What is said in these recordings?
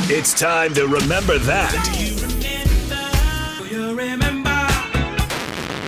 It's time to remember that.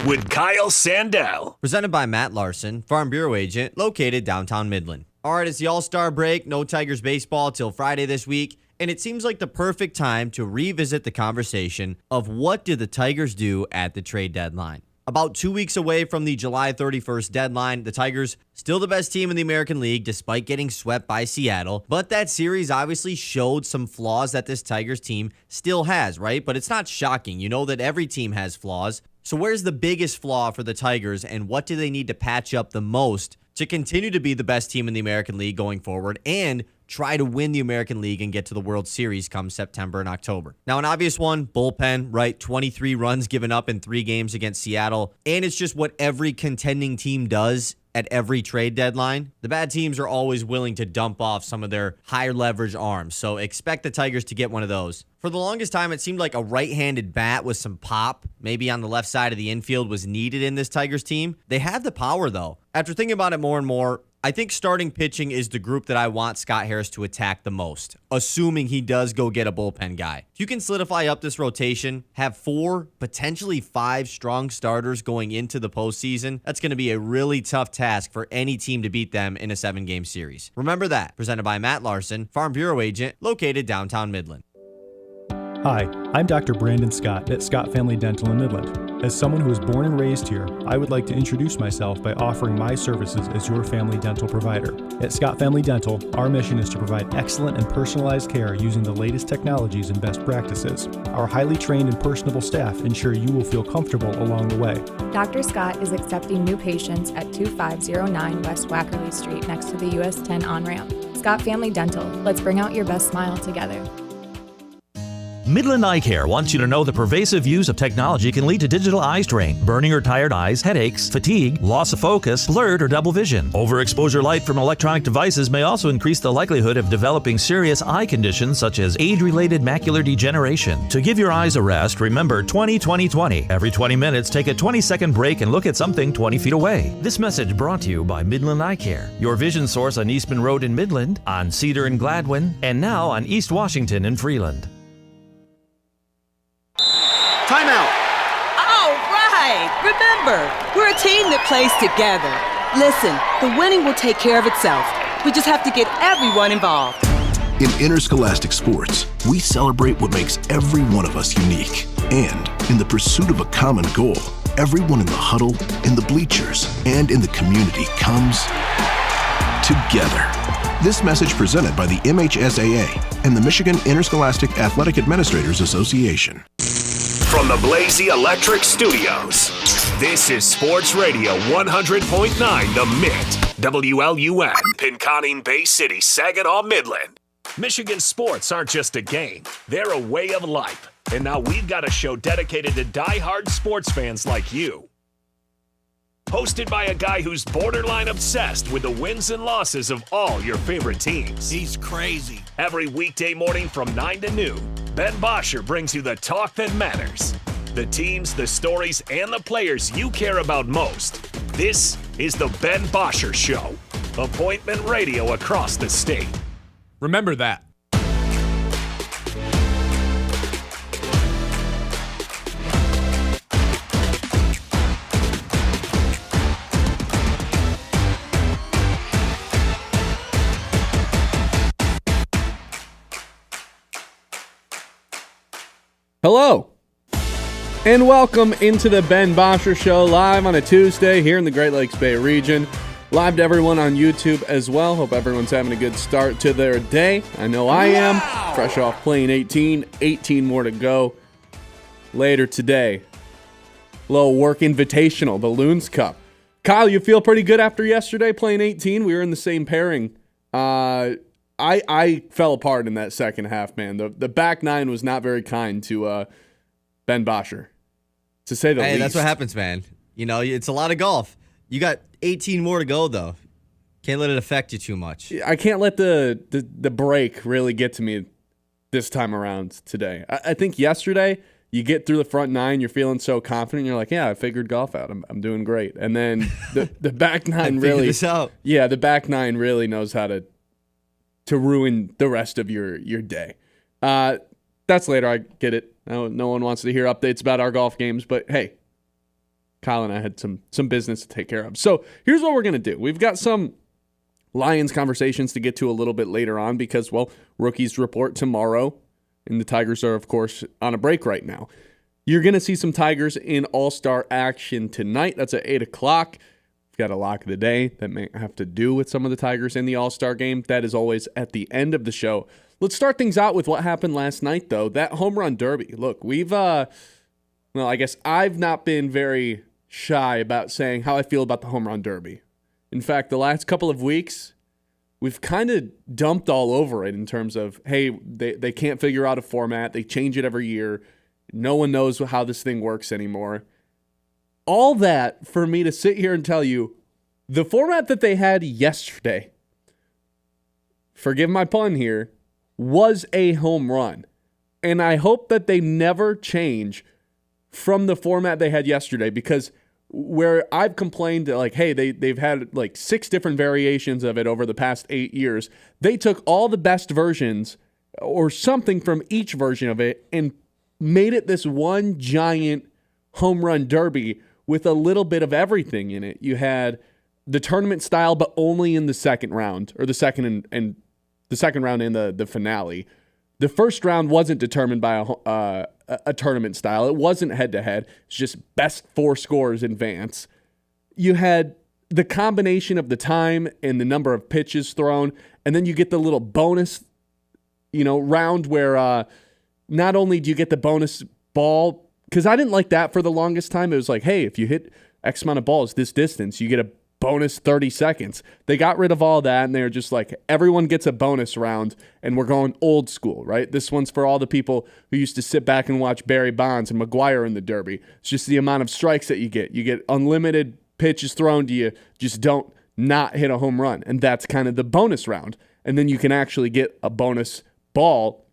With Kyle Sandell. Presented by Matt Larson, Farm Bureau Agent, located downtown Midland. All right, it's the All-Star break. No Tigers baseball till Friday this week. And it seems like the perfect time to revisit the conversation of what did the Tigers do at the trade deadline. About 2 weeks away from the July 31st deadline, the Tigers still the best team in the American League despite getting swept by Seattle. But that series obviously showed some flaws that this Tigers team still has, right? But it's not shocking. You know that every team has flaws. So where's the biggest flaw for the Tigers, and what do they need to patch up the most to continue to be the best team in the American League going forward and try to win the American League and get to the World Series come September and October? Now, an obvious one, bullpen, right? 23 runs given up in 3 games against Seattle. And it's just what every contending team does at every trade deadline. The bad teams are always willing to dump off some of their higher leverage arms. So expect the Tigers to get one of those. For the longest time, it seemed like a right-handed bat with some pop, maybe on the left side of the infield, was needed in this Tigers team. They have the power, though. After thinking about it more and more, I think starting pitching is the group that I want Scott Harris to attack the most, assuming he does go get a bullpen guy. If you can solidify up this rotation, have 4, potentially 5 strong starters going into the postseason, that's going to be a really tough task for any team to beat them in a 7-game series. Remember that. Presented by Matt Larson, Farm Bureau Agent, located downtown Midland. Hi, I'm Dr. Brandon Scott at Scott Family Dental in Midland. As someone who was born and raised here, I would like to introduce myself by offering my services as your family dental provider. At Scott Family Dental, our mission is to provide excellent and personalized care using the latest technologies and best practices. Our highly trained and personable staff ensure you will feel comfortable along the way. Dr. Scott is accepting new patients at 2509 West Wackerly Street next to the US 10 on-ramp. Scott Family Dental, let's bring out your best smile together. Midland Eye Care wants you to know the pervasive use of technology can lead to digital eye strain, burning or tired eyes, headaches, fatigue, loss of focus, blurred or double vision. Overexposure light from electronic devices may also increase the likelihood of developing serious eye conditions such as age-related macular degeneration. To give your eyes a rest, remember 20-20-20. Every 20 minutes, take a 20-second break and look at something 20 feet away. This message brought to you by Midland Eye Care, your vision source on Eastman Road in Midland, on Cedar and Gladwin, and now on East Washington in Freeland. Timeout. All right. Remember, we're a team that plays together. Listen, the winning will take care of itself. We just have to get everyone involved. In interscholastic sports, we celebrate what makes every one of us unique. And in the pursuit of a common goal, everyone in the huddle, in the bleachers, and in the community comes together. This message presented by the MHSAA and the Michigan Interscholastic Athletic Administrators Association. From the Blazy Electric Studios, this is Sports Radio 100.9 The Mitt, WLUN, Pinconning Bay City, Saginaw, Midland. Michigan sports aren't just a game, they're a way of life. And now we've got a show dedicated to die-hard sports fans like you. Hosted by a guy who's borderline obsessed with the wins and losses of all your favorite teams. He's crazy. Every weekday morning from 9 to noon, Ben Bosscher brings you the talk that matters. The teams, the stories, and the players you care about most. This is the Ben Bosscher Show. Appointment radio across the state. Remember that. Hello, and welcome into the Ben Bosscher Show, live on a Tuesday here in the Great Lakes Bay region. Live to everyone on YouTube as well. Hope everyone's having a good start to their day. I know I am. Fresh off playing 18 more to go later today. Little work invitational, the Loons Cup. Kyle, you feel pretty good after yesterday playing 18? We were in the same pairing. I fell apart in that second half, man. The back nine was not very kind to Ben Bosscher, to say the least. Hey, that's what happens, man. You know, it's a lot of golf. You got 18 more to go, though. Can't let it affect you too much. I can't let the break really get to me this time around today. I think yesterday, you get through the front nine, you're feeling so confident, you're like, yeah, I figured golf out. I'm doing great. And then the back nine really, this out. Yeah, the back nine really knows how to ruin the rest of your day. That's later. I get it. No one wants to hear updates about our golf games, but hey, Kyle and I had some business to take care of. So here's what we're going to do. We've got some Lions conversations to get to a little bit later on because, well, rookies report tomorrow, and the Tigers are, of course, on a break right now. You're going to see some Tigers in All-Star action tonight. That's at 8 o'clock. We've got a lock of the day that may have to do with some of the Tigers in the All-Star game. That is always at the end of the show. Let's start things out with what happened last night, though. That home run derby. Look, I guess I've not been very shy about saying how I feel about the home run derby. In fact, the last couple of weeks, we've kind of dumped all over it in terms of, hey, they can't figure out a format. They change it every year. No one knows how this thing works anymore. All that for me to sit here and tell you, the format that they had yesterday, forgive my pun here, was a home run. And I hope that they never change from the format they had yesterday, because where I've complained that, like, hey, they've had like 6 different variations of it over the past 8 years, they took all the best versions or something from each version of it and made it this one giant home run derby with a little bit of everything in it. You had the tournament style, but only in the second round, or the second and the second round and the finale. The first round wasn't determined by a tournament style. It wasn't head-to-head. It's just best 4 scores in advance. You had the combination of the time and the number of pitches thrown, and then you get the little bonus, round where not only do you get the bonus ball, because I didn't like that for the longest time. It was like, hey, if you hit X amount of balls this distance, you get a bonus 30 seconds. They got rid of all that, and they're just like, everyone gets a bonus round, and we're going old school, right? This one's for all the people who used to sit back and watch Barry Bonds and McGuire in the Derby. It's just the amount of strikes that you get. You get unlimited pitches thrown to you, just don't not hit a home run, and that's kind of the bonus round. And then you can actually get a bonus ball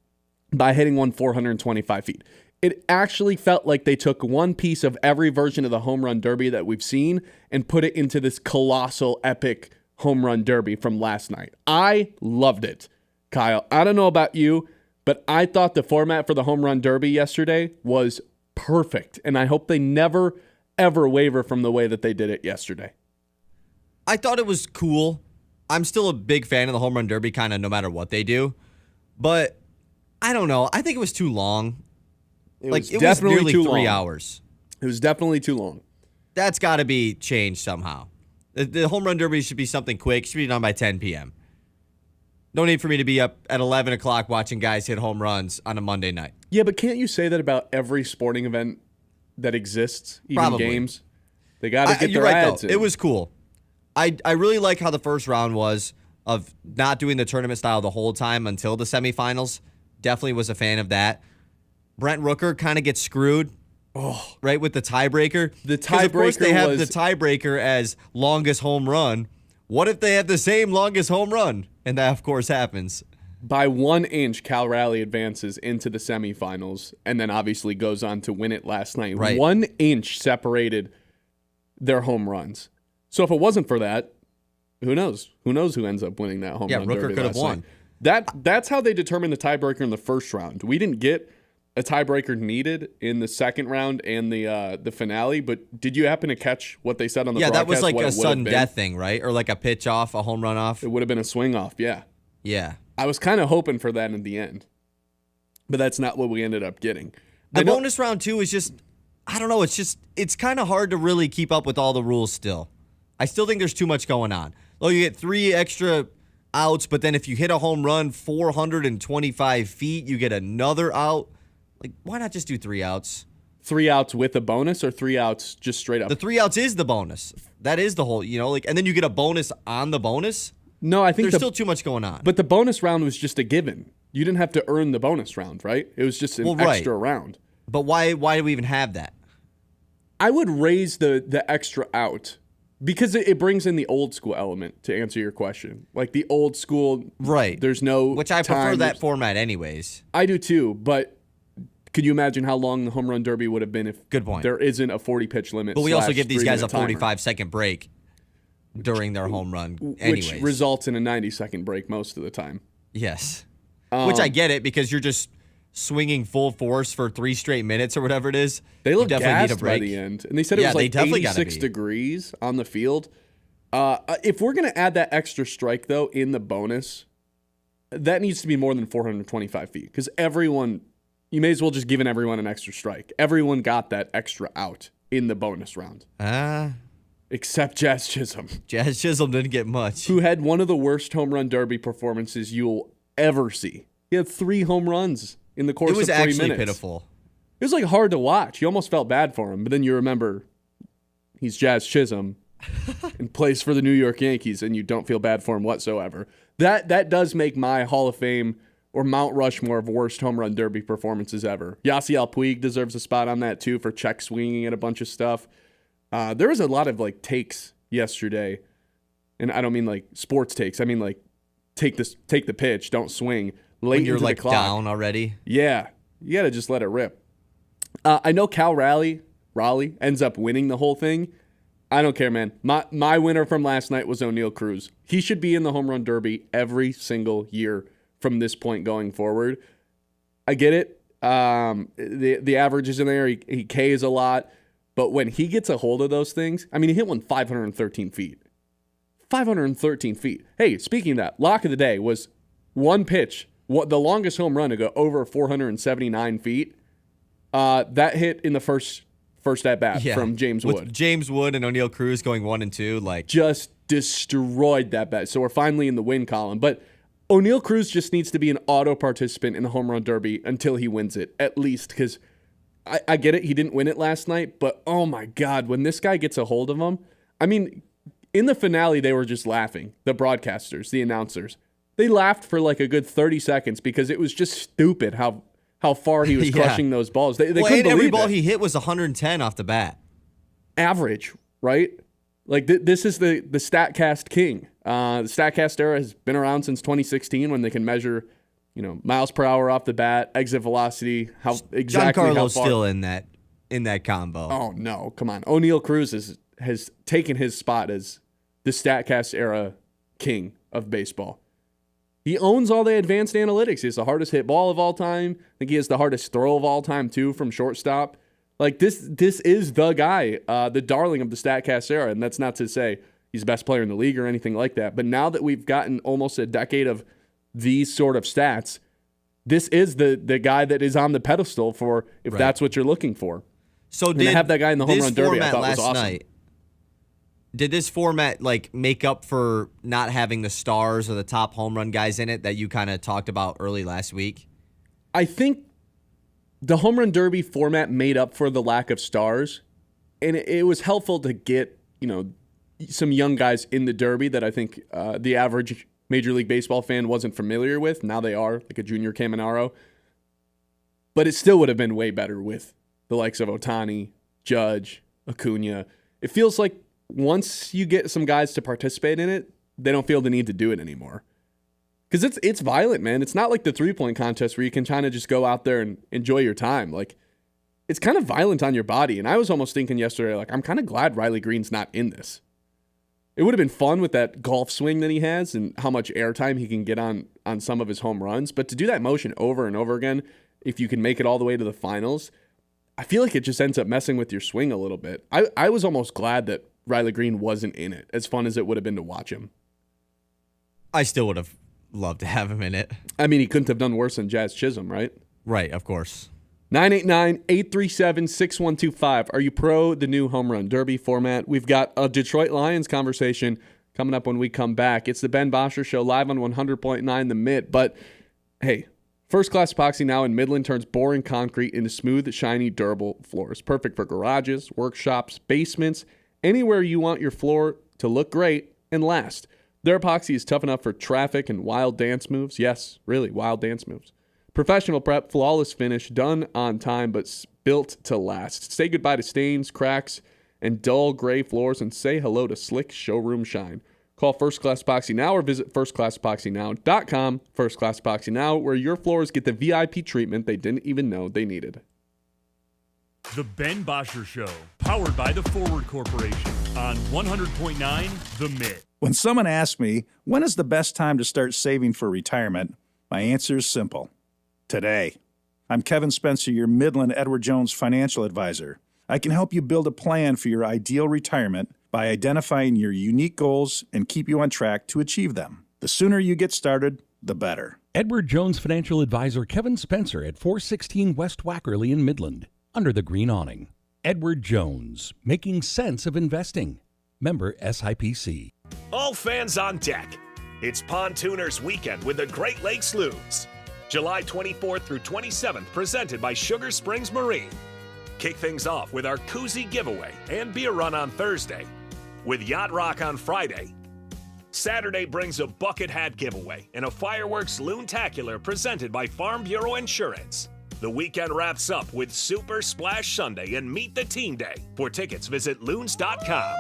by hitting one 425 feet. It actually felt like they took one piece of every version of the home run derby that we've seen and put it into this colossal, epic home run derby from last night. I loved it, Kyle. I don't know about you, but I thought the format for the home run derby yesterday was perfect, and I hope they never, ever waver from the way that they did it yesterday. I thought it was cool. I'm still a big fan of the home run derby, kind of no matter what they do, but I don't know. I think it was too long. It was nearly too 3 hours. It was definitely too long. That's got to be changed somehow. The home run derby should be something quick. It should be done by 10 p.m. No need for me to be up at 11 o'clock watching guys hit home runs on a Monday night. Yeah, but can't you say that about every sporting event that exists, even Probably. Games? They got to get their right, ads though. in. It was cool. I really like how the first round was of not doing the tournament style the whole time until the semifinals. Definitely was a fan of that. Brent Rooker kind of gets screwed, right, with the tiebreaker. The tiebreaker, of course, they have the tiebreaker as longest home run. What if they have the same longest home run? And that, of course, happens. By 1 inch, Cal Raleigh advances into the semifinals and then obviously goes on to win it last night. Right. 1 inch separated their home runs. So if it wasn't for that, who knows? Who knows who ends up winning that home run Rooker derby could have last won. night. That's how they determined the tiebreaker in the first round. We didn't get a tiebreaker needed in the second round and the finale, but did you happen to catch what they said on the broadcast? Yeah, that was like what a it would have sudden been? death thing, right? Or like a pitch off, a home run off. It would have been a swing off, yeah. Yeah. I was kind of hoping for that in the end, but that's not what we ended up getting. The bonus round, too, is just, I don't know, it's kind of hard to really keep up with all the rules still. I still think there's too much going on. Oh, you get 3 extra outs, but then if you hit a home run 425 feet, you get another out. Like, why not just do 3 outs? 3 outs with a bonus or 3 outs just straight up? The 3 outs is the bonus. That is the whole, and then you get a bonus on the bonus. No, I think there's still too much going on. But the bonus round was just a given. You didn't have to earn the bonus round, right? It was just an extra round. But why do we even have that? I would raise the extra out because it brings in the old school element, to answer your question. Like the old school, right? There's no Which I prefer that format anyways. I do too, but could you imagine how long the home run derby would have been if there isn't a 40-pitch limit? But we also give these guys a 45-second break during their home run anyways. Which results in a 90-second break most of the time. Yes. Which I get it, because you're just swinging full force for 3 straight minutes or whatever it is, they look definitely need a gassed break by the end. And they said it was like 86 degrees on the field. If we're going to add that extra strike, though, in the bonus, that needs to be more than 425 feet. Because you may as well just given everyone an extra strike. Everyone got that extra out in the bonus round. Except Jazz Chisholm. Jazz Chisholm didn't get much. Who had one of the worst home run derby performances you'll ever see. He had 3 home runs in the course of 3 minutes. It was actually pitiful. It was like hard to watch. You almost felt bad for him, but then you remember he's Jazz Chisholm and plays for the New York Yankees, and you don't feel bad for him whatsoever. That does make my Hall of Fame or Mount Rushmore of worst home run derby performances ever. Yasiel Puig deserves a spot on that too for check swinging and a bunch of stuff. There was a lot of takes yesterday, and I don't mean like sports takes. I mean like take the pitch, don't swing. Late when you're into the clock. Down already. Yeah, you got to just let it rip. I know Cal Raleigh ends up winning the whole thing. I don't care, man. My winner from last night was O'Neal Cruz. He should be in the home run derby every single year from this point going forward. I get it. The average is in there. He Ks a lot. But when he gets a hold of those things, I mean, he hit one 513 feet. 513 feet. Hey, speaking of that, lock of the day was one pitch. The longest home run to go over 479 feet. That hit in the first at-bat from James Wood. With James Wood and O'Neal Cruz going 1 and 2. Just destroyed that bat. So we're finally in the win column. But O'Neal Cruz just needs to be an auto participant in the home run derby until he wins it, at least. Because I get it, he didn't win it last night. But, oh, my God, when this guy gets a hold of him. I mean, in the finale, they were just laughing. The broadcasters, the announcers. They laughed for a good 30 seconds because it was just stupid how far he was crushing those balls. They couldn't believe every ball it. he hit was 110 off the bat. Average, right? This is the StatCast king. The StatCast era has been around since 2016 when they can measure, miles per hour off the bat, exit velocity, Giancarlo's still in that combo. Oh no, come on. O'Neal Cruz has taken his spot as the StatCast era king of baseball. He owns all the advanced analytics. He has the hardest hit ball of all time. I think he has the hardest throw of all time, too, from shortstop. This is the guy, the darling of the StatCast era, and that's not to say he's the best player in the league or anything like that. But now that we've gotten almost a decade of these sort of stats, this is the guy that is on the pedestal for if that's what you're looking for. So to have that guy in the home run derby, I thought was awesome. Night, did this format make up for not having the stars or the top home run guys in it that you kind of talked about early last week? I think the home run derby format made up for the lack of stars, and it was helpful to get some young guys in the derby that I think the average Major League Baseball fan wasn't familiar with. Now they are, like a Junior Caminero. But it still would have been way better with the likes of Ohtani, Judge, Acuna. It feels like once you get some guys to participate in it, they don't feel the need to do it anymore. Because it's violent, man. It's not like the three-point contest where you can kind of just go out there and enjoy your time. It's kind of violent on your body. And I was almost thinking yesterday, I'm kind of glad Riley Green's not in this. It would have been fun with that golf swing that he has and how much airtime he can get on some of his home runs. But to do that motion over and over again, if you can make it all the way to the finals, I feel like it just ends up messing with your swing a little bit. I was almost glad that Riley Green wasn't in it, as fun as it would have been to watch him. I still would have loved to have him in it. I mean, he couldn't have done worse than Jazz Chisholm, right? Right, of course. 989-837-6125. Are you pro the new home run derby format? We've got a Detroit Lions conversation coming up when we come back. It's the Ben Bosscher Show live on 100.9 The Mitt. But, hey, first-class epoxy now in Midland turns boring concrete into smooth, shiny, durable floors. Perfect for garages, workshops, basements, anywhere you want your floor to look great and last. Their epoxy is tough enough for traffic and wild dance moves. Yes, really, wild dance moves. Professional prep, flawless finish, done on time, but built to last. Say goodbye to stains, cracks, and dull gray floors, and say hello to slick showroom shine. Call First Class Epoxy now or visit firstclassepoxynow.com. First Class Epoxy Now, where your floors get the VIP treatment they didn't even know they needed. The Ben Bosscher Show, powered by the Forward Corporation on 100.9 The Mitt. When someone asks me, when is the best time to start saving for retirement, my answer is simple. Today. I'm Kevin Spencer, your Midland Edward Jones financial advisor. I can help you build a plan for your ideal retirement by identifying your unique goals and keep you on track to achieve them. The sooner you get started, the better. Edward Jones financial advisor Kevin Spencer at 416 West Wackerly in Midland, under the green awning. Edward Jones, making sense of investing. Member SIPC. All fans on deck. It's Pontooners Weekend with the Great Lakes Loons. July 24th through 27th, presented by Sugar Springs Marine. Kick things off with our koozie giveaway and beer run on Thursday, with Yacht Rock on Friday. Saturday brings a bucket hat giveaway and a fireworks loontacular presented by Farm Bureau Insurance. The weekend wraps up with Super Splash Sunday and Meet the Team Day. For tickets, visit loons.com.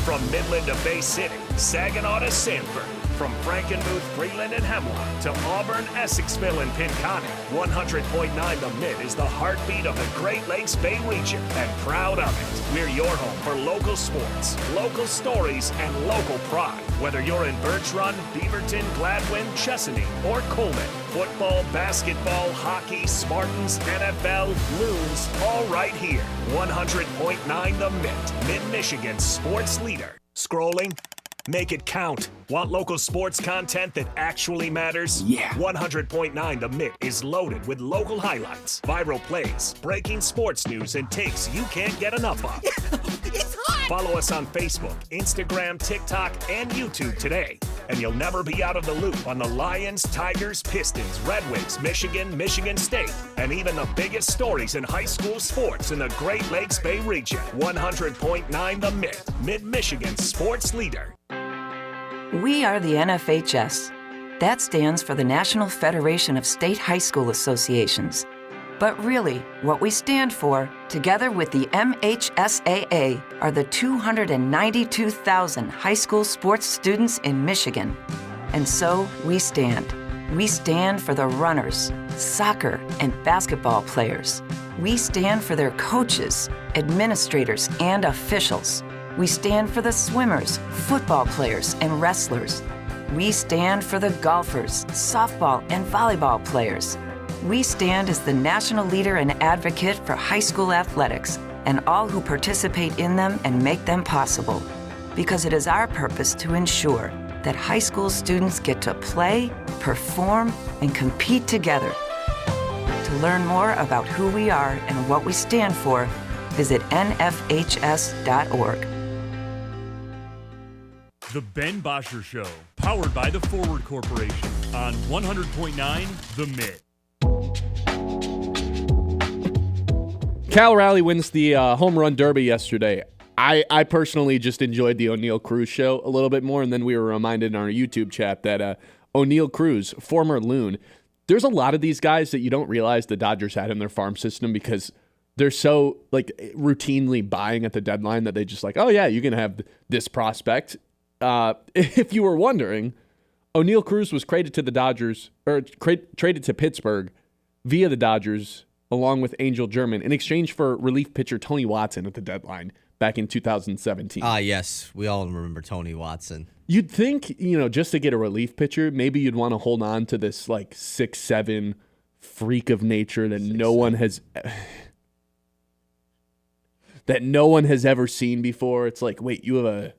From Midland to Bay City, Saginaw to Sanford, from Frankenmuth, Freeland, and Hemlock to Auburn, Essexville, and Pinconning, 100.9 The Mitt is the heartbeat of the Great Lakes Bay region, and proud of it. We're your home for local sports, local stories, and local pride. Whether you're in Birch Run, Beaverton, Gladwin, Chesaning, or Coleman, football, basketball, hockey, Spartans, NFL, Loons, all right here. 100.9 The Mitt, Mid-Michigan's sports leader. Scrolling? Make it count. Want local sports content that actually matters? Yeah. 100.9 The Mitt is loaded with local highlights, viral plays, breaking sports news, and takes you can't get enough of. It's hot! Follow us on Facebook, Instagram, TikTok, and YouTube today, and you'll never be out of the loop on the Lions, Tigers, Pistons, Red Wings, Michigan State, and even the biggest stories in high school sports in the Great Lakes Bay region. 100.9 The Mitt, Mid-Michigan's sports leader. We are the NFHS. That stands for the National Federation of State High School Associations. But really, what we stand for, together with the MHSAA, are the 292,000 high school sports students in Michigan. And so we stand. We stand for the runners, soccer and basketball players. We stand for their coaches, administrators, and officials. We stand for the swimmers, football players, and wrestlers. We stand for the golfers, softball, and volleyball players. We stand as the national leader and advocate for high school athletics and all who participate in them and make them possible. Because it is our purpose to ensure that high school students get to play, perform, and compete together. To learn more about who we are and what we stand for, visit nfhs.org. The Ben Bosscher Show, powered by the Forward Corporation on 100.9 The Mitt. Cal Raleigh wins the home run derby yesterday. I personally just enjoyed the O'Neill Cruz show a little bit more, and then we were reminded in our YouTube chat that O'Neill Cruz, former Loon, there's a lot of these guys that you don't realize the Dodgers had in their farm system because they're so like routinely buying at the deadline that they just like, oh yeah, you can have this prospect. If you were wondering, O'Neill Cruz was traded to the Dodgers or traded to Pittsburgh via the Dodgers along with Angel German in exchange for relief pitcher Tony Watson at the deadline back in 2017. Yes, we all remember Tony Watson. You'd think, just to get a relief pitcher, maybe you'd want to hold on to this like 6'7" freak of nature that no one has ever seen before. It's like, wait, you're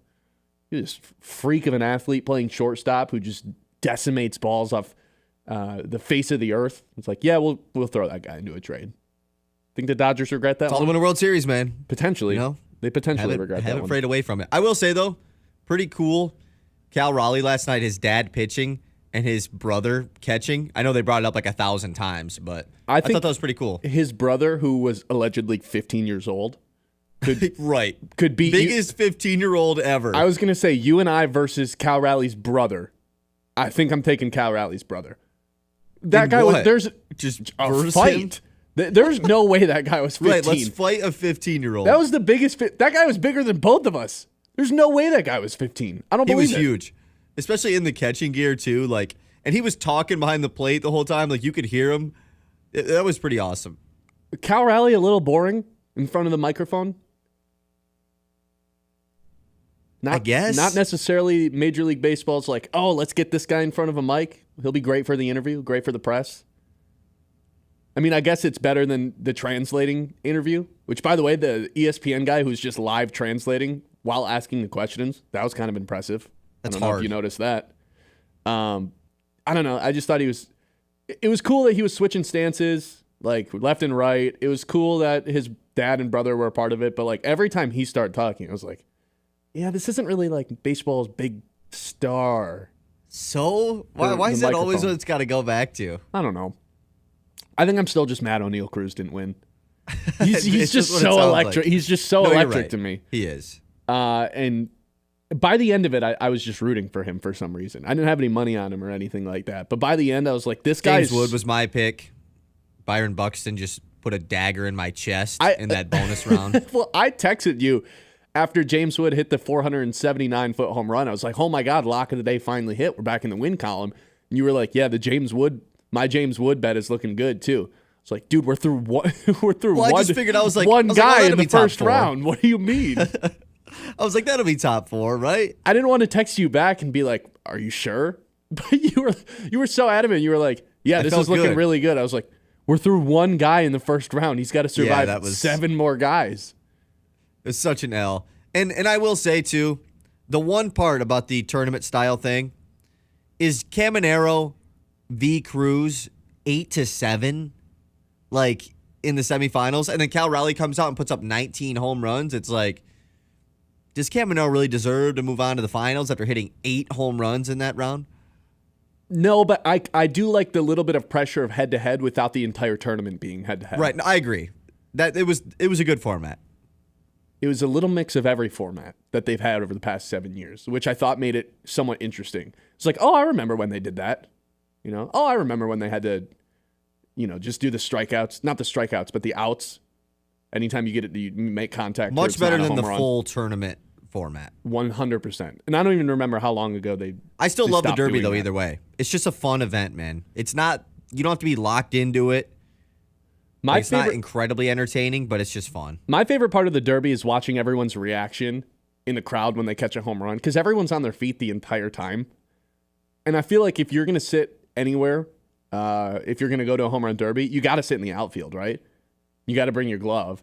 this freak of an athlete playing shortstop who just decimates balls off the face of the earth. It's like, yeah, we'll throw that guy into a trade. Think the Dodgers regret that? It's all to win a World Series, man. Potentially. They potentially regret that one. Haven't frayed away from it. I will say, though, pretty cool. Cal Raleigh last night, his dad pitching and his brother catching. I know they brought it up like 1,000 times, but I thought that was pretty cool. His brother, who was allegedly 15 years old, could be biggest 15-year-old ever. I was going to say you and I versus Cal Raleigh's brother. I think I'm taking Cal Raleigh's brother. That guy was there's just a fight. There's no way that guy was 15. Right, let's fight a 15-year-old. That was the biggest. That guy was bigger than both of us. There's no way that guy was 15. I don't believe it. He was huge, especially in the catching gear too. Like, and he was talking behind the plate the whole time. Like you could hear him. That was pretty awesome. Cal Raleigh a little boring in front of the microphone. I guess. Not necessarily Major League Baseball's like, oh, let's get this guy in front of a mic. He'll be great for the interview, great for the press. I mean, I guess it's better than the translating interview, which, by the way, the ESPN guy who's just live translating while asking the questions, that was kind of impressive. That's I don't know hard. if you noticed that. I don't know. I just thought it was cool that he was switching stances, like left and right. It was cool that his dad and brother were a part of it. But like every time he started talking, I was like, yeah, this isn't really like baseball's big star. So why is that always what it's got to go back to? I don't know. I think I'm still just mad O'Neal Cruz didn't win. He's just so electric. Like. He's just so electric to me. He is. And by the end of it, I was just rooting for him for some reason. I didn't have any money on him or anything like that. But by the end, I was like, this guy. James Wood was my pick. Byron Buxton just put a dagger in my chest in that bonus round. Well, I texted you after James Wood hit the 479-foot home run. I was like, oh my God, lock of the day finally hit. We're back in the win column. And you were like, yeah, my James Wood bet is looking good too. It's like, dude, we're through one. I just figured one guy in the first round. What do you mean? I was like, that'll be top 4, right? I didn't want to text you back and be like, are you sure? But you were so adamant. You were like, yeah, this is looking really good. I was like, we're through one guy in the first round. He's got to survive 7 more guys. It's such an L. And I will say too, the one part about the tournament style thing is Caminero v. Cruz 8-7, like in the semifinals, and then Cal Raleigh comes out and puts up 19 home runs. It's like, does Caminero really deserve to move on to the finals after hitting 8 home runs in that round? No, but I do like the little bit of pressure of head-to-head without the entire tournament being head-to-head. Right, I agree. That it was a good format. It was a little mix of every format that they've had over the past 7 years, which I thought made it somewhat interesting. It's like, oh, I remember when they did that. Oh, I remember when they had to, just do the strikeouts. Not the strikeouts, but the outs. Anytime you get it, you make contact. Much better than the full tournament format. 100%. And I don't even remember how long ago I still love the Derby, though, either way. It's just a fun event, man. It's not, you don't have to be locked into it. It's not incredibly entertaining, but it's just fun. My favorite part of the Derby is watching everyone's reaction in the crowd when they catch a home run, because everyone's on their feet the entire time. And I feel like if you're going to sit anywhere, if you're going to go to a home run derby, you got to sit in the outfield, right? You got to bring your glove.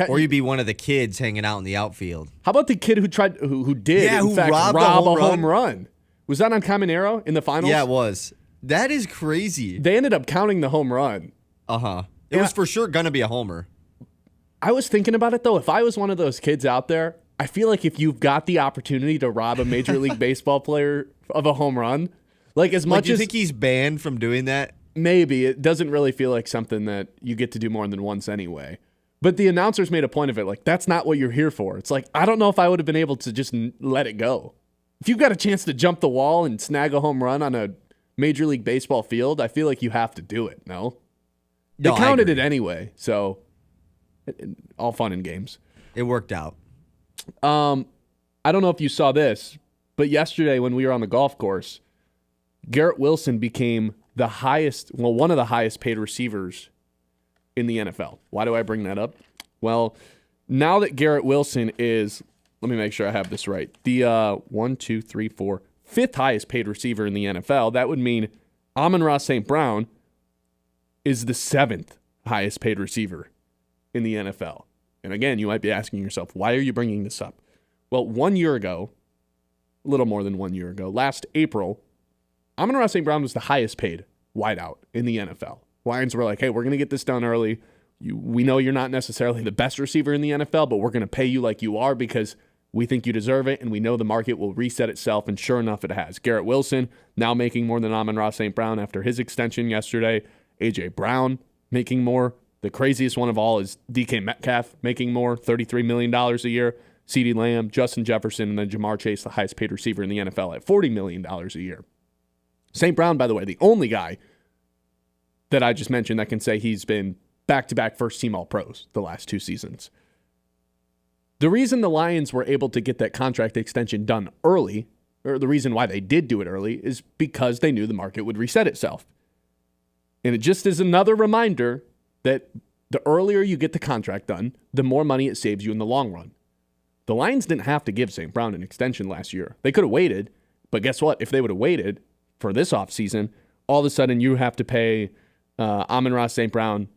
Or you'd be one of the kids hanging out in the outfield. How about the kid who did rob a home run? Was that on Caminero in the finals? Yeah, it was. That is crazy. They ended up counting the home run. Uh-huh. It was for sure going to be a homer. I was thinking about it, though. If I was one of those kids out there, I feel like if you've got the opportunity to rob a Major League Baseball player of a home run, like as much do you think he's banned from doing that? Maybe. It doesn't really feel like something that you get to do more than once anyway. But the announcers made a point of it. Like, that's not what you're here for. It's like, I don't know if I would have been able to just let it go. If you've got a chance to jump the wall and snag a home run on a Major League Baseball field, I feel like you have to do it, no? They counted it anyway, so all fun and games. It worked out. I don't know if you saw this, but yesterday when we were on the golf course, Garrett Wilson became one of the highest paid receivers in the NFL. Why do I bring that up? Well, now that Garrett Wilson is, let me make sure I have this right, the 5th highest paid receiver in the NFL, that would mean Amon-Ra St. Brown is the 7th highest paid receiver in the NFL. And again, you might be asking yourself, why are you bringing this up? Well, 1 year ago, a little more than 1 year ago, last April, Amon-Ra St. Brown was the highest paid wideout in the NFL. Lions were like, hey, we're going to get this done early. We know you're not necessarily the best receiver in the NFL, but we're going to pay you like you are because we think you deserve it, and we know the market will reset itself, and sure enough, it has. Garrett Wilson now making more than Amon-Ra St. Brown after his extension yesterday. A.J. Brown making more. The craziest one of all is DK Metcalf making more, $33 million a year. CeeDee Lamb, Justin Jefferson, and then Jamar Chase, the highest paid receiver in the NFL at $40 million a year. St. Brown, by the way, the only guy that I just mentioned that can say he's been back-to-back first-team All-Pros the last 2 seasons. The reason the Lions were able to get that contract extension done early, or the reason why they did do it early, is because they knew the market would reset itself. And it just is another reminder that the earlier you get the contract done, the more money it saves you in the long run. The Lions didn't have to give St. Brown an extension last year. They could have waited, but guess what? If they would have waited for this offseason, all of a sudden you have to pay Amon-Ra St. Brown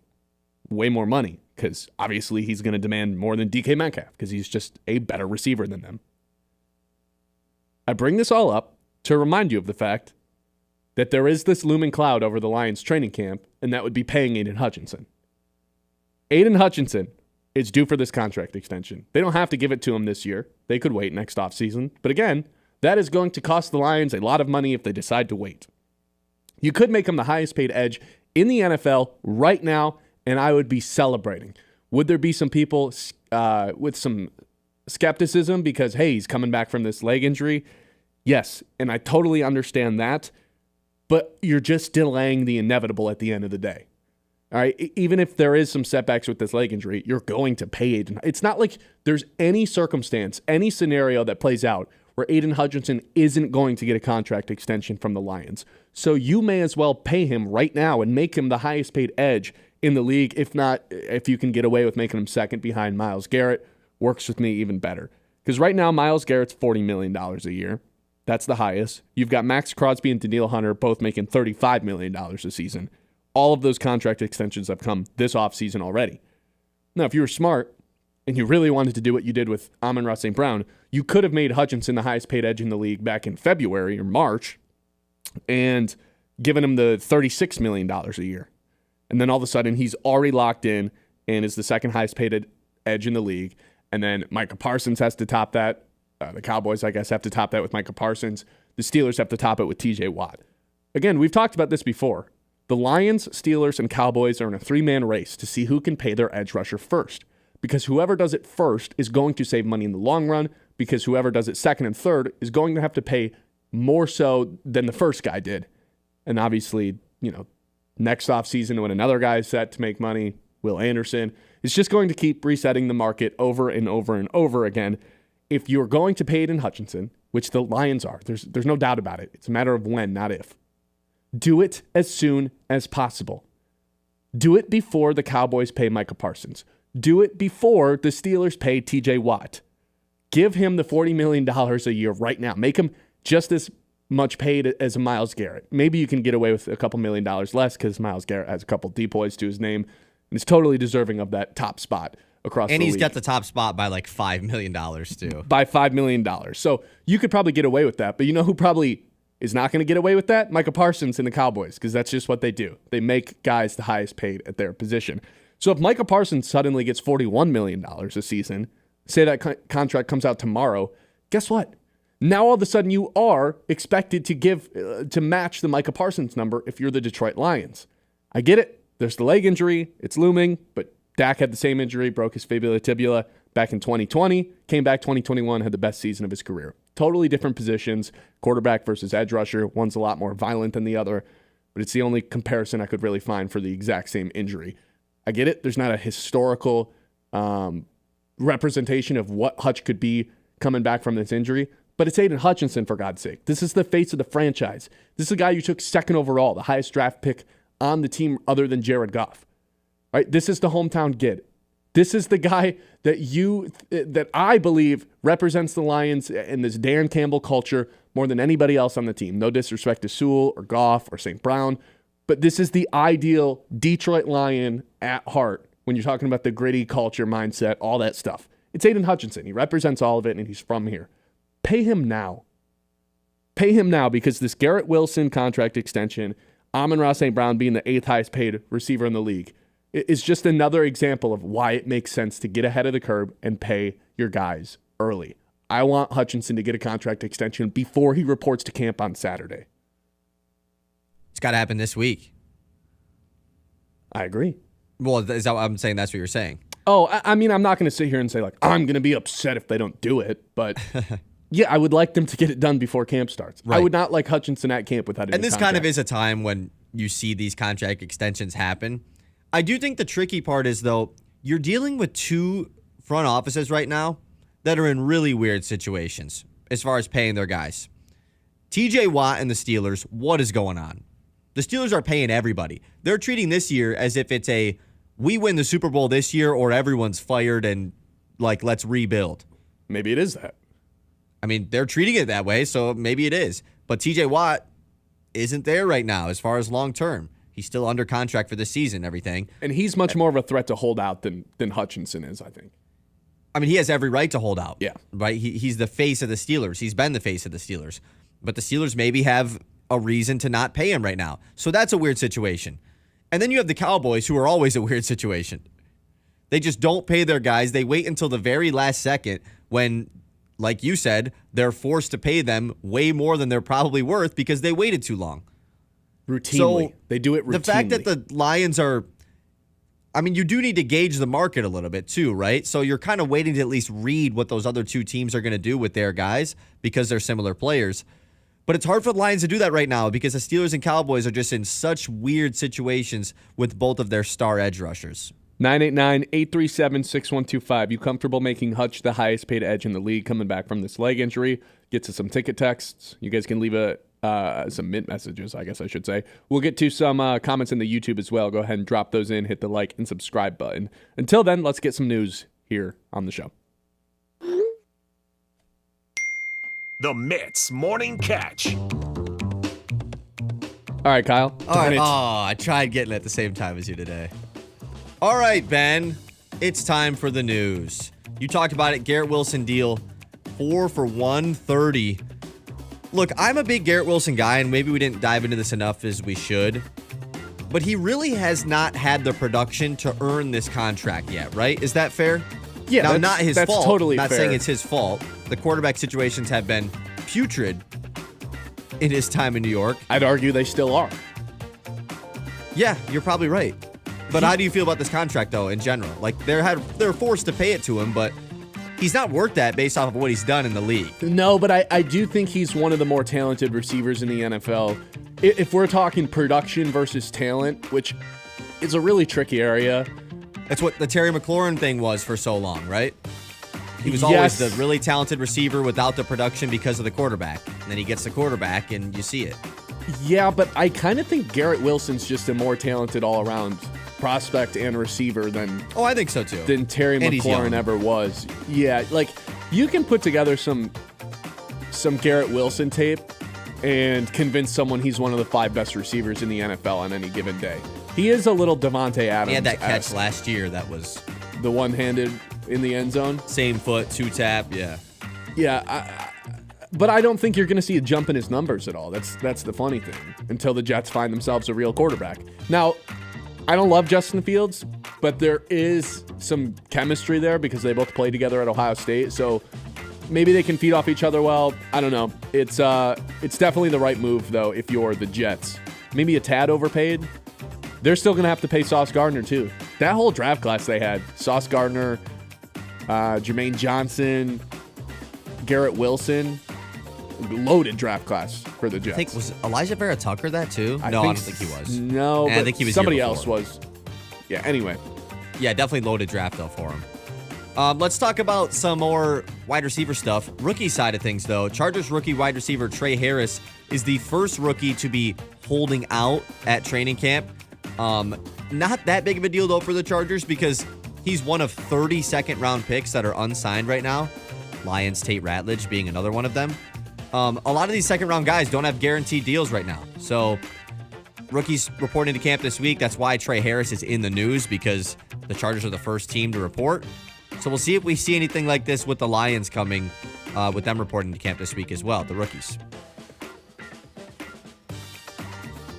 way more money because obviously he's going to demand more than DK Metcalf because he's just a better receiver than them. I bring this all up to remind you of the fact that there is this looming cloud over the Lions training camp, and that would be paying Aiden Hutchinson. Aiden Hutchinson is due for this contract extension. They don't have to give it to him this year. They could wait next offseason. But again, that is going to cost the Lions a lot of money if they decide to wait. You could make him the highest paid edge in the NFL right now, and I would be celebrating. Would there be some people with some skepticism because, hey, he's coming back from this leg injury? Yes, and I totally understand that, but you're just delaying the inevitable at the end of the day. All right, even if there is some setbacks with this leg injury, you're going to pay Aiden. It's not like there's any circumstance, any scenario that plays out where Aiden Hutchinson isn't going to get a contract extension from the Lions. So you may as well pay him right now and make him the highest paid edge in the league. If not, if you can get away with making him second behind Myles Garrett, works with me even better. Because right now, Myles Garrett's $40 million a year. That's the highest. You've got Max Crosby and Danielle Hunter both making $35 million a season. All of those contract extensions have come this offseason already. Now, if you were smart and you really wanted to do what you did with Amon-Ra St. Brown, you could have made Hutchinson the highest paid edge in the league back in February or March and given him the $36 million a year. And then all of a sudden, he's already locked in and is the second highest paid edge in the league. And then Micah Parsons has to top that. The Cowboys, I guess, have to top that with Micah Parsons. The Steelers have to top it with TJ Watt. Again, we've talked about this before. The Lions, Steelers, and Cowboys are in a three-man race to see who can pay their edge rusher first. Because whoever does it first is going to save money in the long run, because whoever does it second and third is going to have to pay more so than the first guy did. And obviously, next offseason when another guy is set to make money, Will Anderson, is just going to keep resetting the market over and over and over again. If you're going to pay Aiden Hutchinson, which the Lions are, there's no doubt about it. It's a matter of when, not if. Do it as soon as possible. Do it before the Cowboys pay Micah Parsons. Do it before the Steelers pay TJ Watt. Give him the $40 million a year right now. Make him just as much paid as Myles Garrett. Maybe you can get away with a couple $1 million less because Myles Garrett has a couple depoys to his name and is totally deserving of that top spot across the league. And he's got the top spot by like $5 million too. By $5 million. So you could probably get away with that. But you know who probably is not going to get away with that? Micah Parsons and the Cowboys, because that's just what they do. They make guys the highest paid at their position. So if Micah Parsons suddenly gets $41 million a season, say that contract comes out tomorrow, guess what? Now all of a sudden you are expected to match the Micah Parsons number if you're the Detroit Lions. I get it. There's the leg injury. It's looming, but Dak had the same injury, broke his fibula tibia back in 2020, came back 2021, had the best season of his career. Totally different positions, quarterback versus edge rusher. One's a lot more violent than the other, but it's the only comparison I could really find for the exact same injury. I get it. There's not a historical representation of what Hutch could be coming back from this injury, but it's Aiden Hutchinson, for God's sake. This is the face of the franchise. This is a guy you took second overall, the highest draft pick on the team other than Jared Goff. Right? This is the hometown kid. This is the guy that I believe represents the Lions and this Dan Campbell culture more than anybody else on the team. No disrespect to Sewell or Goff or St. Brown, but this is the ideal Detroit Lion at heart when you're talking about the gritty culture, mindset, all that stuff. It's Aiden Hutchinson. He represents all of it, and he's from here. Pay him now. Pay him now, because this Garrett Wilson contract extension, Amon-Ra St. Brown being the 8th highest paid receiver in the league, is just another example of why it makes sense to get ahead of the curve and pay your guys early. I want Hutchinson to get a contract extension before he reports to camp on Saturday. It's got to happen this week. I agree. Well, is that what I'm saying? That's what you're saying. Oh, I mean, I'm not going to sit here and say, like, I'm going to be upset if they don't do it, but yeah, I would like them to get it done before camp starts. Right. I would not like Hutchinson at camp without it. And this kind of is a time when you see these contract extensions happen. I do think the tricky part is, though, you're dealing with two front offices right now that are in really weird situations as far as paying their guys. TJ Watt and the Steelers, what is going on? The Steelers are paying everybody. They're treating this year as if it's we win the Super Bowl this year or everyone's fired and, like, let's rebuild. Maybe it is that. I mean, they're treating it that way, so maybe it is. But TJ Watt isn't there right now as far as long term. He's still under contract for this season and everything. And he's much more of a threat to hold out than Hutchinson is, I think. I mean, he has every right to hold out. Yeah. Right? He's the face of the Steelers. He's been the face of the Steelers. But the Steelers maybe have a reason to not pay him right now. So that's a weird situation. And then you have the Cowboys, who are always a weird situation. They just don't pay their guys. They wait until the very last second when, like you said, they're forced to pay them way more than they're probably worth because they waited too long. Routinely. So they do it routinely. The fact that the Lions are, I mean, you do need to gauge the market a little bit too, right? So you're kind of waiting to at least read what those other two teams are going to do with their guys because they're similar players. But it's hard for the Lions to do that right now because the Steelers and Cowboys are just in such weird situations with both of their star edge rushers. 989-837-6125. You comfortable making Hutch the highest paid edge in the league coming back from this leg injury? Get to some ticket texts. You guys can leave some Mitt messages, I guess I should say. We'll get to some comments in the YouTube as well. Go ahead and drop those in. Hit the like and subscribe button. Until then, let's get some news here on the show. The Mitt's Morning Catch. All right, Kyle. All right. Oh, I tried getting it at the same time as you today. All right, Ben. It's time for the news. You talked about it. Garrett Wilson deal, 4 for $130. Look, I'm a big Garrett Wilson guy, and maybe we didn't dive into this enough as we should. But he really has not had the production to earn this contract yet, right? Is that fair? Yeah, now, not his fault. Totally not fair. saying it's his fault. The quarterback situations have been putrid in his time in New York. I'd argue they still are. Yeah, you're probably right. But how do you feel about this contract, though, in general? Like, they're forced to pay it to him, but he's not worth that based off of what he's done in the league. No, but I do think he's one of the more talented receivers in the NFL. If we're talking production versus talent, which is a really tricky area. That's what the Terry McLaurin thing was for so long, right? He was always the really talented receiver without the production because of the quarterback. And then he gets the quarterback, and you see it. Yeah, but I kind of think Garrett Wilson's just a more talented all-around prospect and receiver than I think so too. Than Terry McLaurin ever was. Yeah, like you can put together some Garrett Wilson tape and convince someone he's one of the 5 best receivers in the NFL on any given day. He is a little Devontae Adams. He had that catch last year that was the one-handed in the end zone. Same foot, 2-tap, yeah. Yeah, but I don't think you're going to see a jump in his numbers at all. That's the funny thing until the Jets find themselves a real quarterback. Now, I don't love Justin Fields, but there is some chemistry there because they both played together at Ohio State. So maybe they can feed off each other well. I don't know. It's definitely the right move, though, if you're the Jets. Maybe a tad overpaid. They're still going to have to pay Sauce Gardner, too. That whole draft class they had, Sauce Gardner, Jermaine Johnson, Garrett Wilson, loaded draft class for the Jets. I think, was Elijah Vera Tucker that, too? I don't think he was. No, but I think he was somebody else was. Yeah, anyway. Yeah, definitely loaded draft, though, for him. Let's talk about some more wide receiver stuff. Rookie side of things, though. Chargers rookie wide receiver Trey Harris is the first rookie to be holding out at training camp. Not that big of a deal, though, for the Chargers because he's one of 30 second-round picks that are unsigned right now. Lions Tate Ratledge being another one of them. A lot of these second-round guys don't have guaranteed deals right now. So rookies reporting to camp this week. That's why Trey Harris is in the news because the Chargers are the first team to report. So we'll see if we see anything like this with the Lions coming, with them reporting to camp this week as well, the rookies.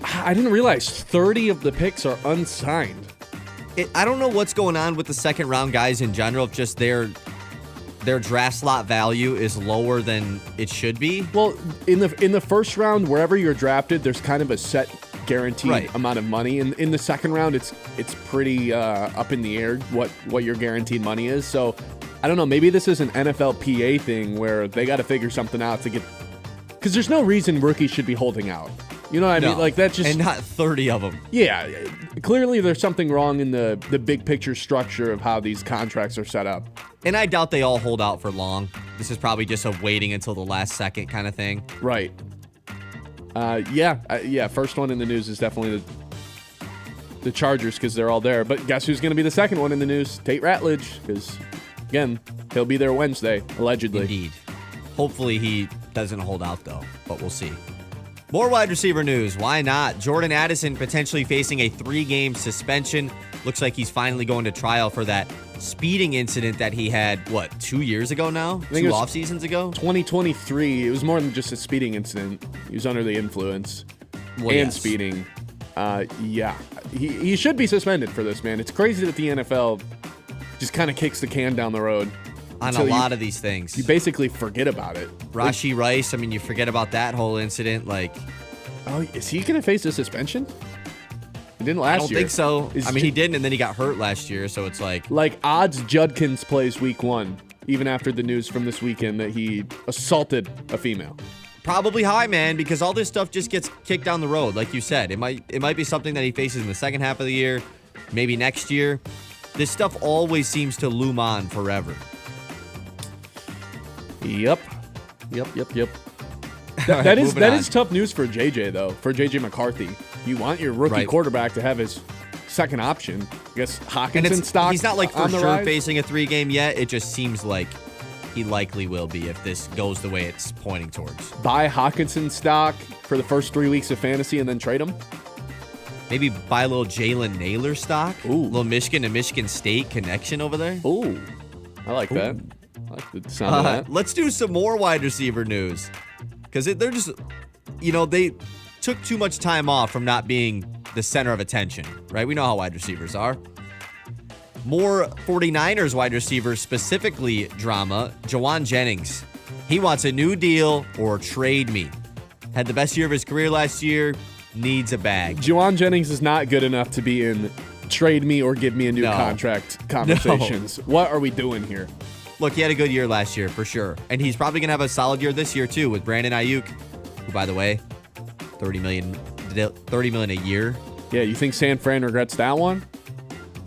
I didn't realize 30 of the picks are unsigned. I don't know what's going on with the second-round guys in general, if just their draft slot value is lower than it should be. Well, in the first round, wherever you're drafted, there's kind of a set guaranteed amount of money. In the second round, it's pretty up in the air what your guaranteed money is. So I don't know. Maybe this is an NFLPA thing where they got to figure something out to get, because there's no reason rookies should be holding out. You know what I mean? Like that's just, and not 30 of them. Yeah, clearly there's something wrong in the big picture structure of how these contracts are set up. And I doubt they all hold out for long. This is probably just a waiting until the last second kind of thing. Right. Yeah. First one in the news is definitely the Chargers because they're all there. But guess who's going to be the second one in the news? Tate Ratledge, because again, he'll be there Wednesday, allegedly. Indeed. Hopefully he doesn't hold out though, but we'll see. More wide receiver news. Why not? Jordan Addison potentially facing a 3-game suspension. Looks like he's finally going to trial for that speeding incident that he had, 2 years ago now? 2 off seasons ago? 2023. It was more than just a speeding incident. He was under the influence speeding. Yeah. He should be suspended for this, man. It's crazy that the NFL just kind of kicks the can down the road. On a lot of these things. You basically forget about it. Rashee Rice, you forget about that whole incident. Oh, is he going to face a suspension? He didn't last year. I don't think so. He didn't, and then he got hurt last year, so it's like odds Judkins plays week 1, even after the news from this weekend that he assaulted a female. Probably high, man, because all this stuff just gets kicked down the road. Like you said, it might be something that he faces in the second half of the year, maybe next year. This stuff always seems to loom on forever. Yep. That is tough news for JJ, though, for JJ McCarthy. You want your rookie quarterback to have his second option. I guess Hawkinson stock. He's not for sure facing a 3-game yet. It just seems like he likely will be if this goes the way it's pointing towards. Buy Hawkinson stock for the first 3 weeks of fantasy and then trade him? Maybe buy a little Jalen Naylor stock. Ooh. A little Michigan and Michigan State connection over there. Ooh. I like that. I like the sound of that. Let's do some more wide receiver news. Because they're just, they took too much time off from not being the center of attention, right? We know how wide receivers are. More 49ers wide receivers, specifically drama. Jawan Jennings. He wants a new deal or trade me. Had the best year of his career last year. Needs a bag. Jawan Jennings is not good enough to be in trade me or give me a new contract conversations. No. What are we doing here? Look, he had a good year last year for sure. And he's probably going to have a solid year this year too with Brandon Ayuk, who, by the way, $30 million a year. Yeah, you think San Fran regrets that one?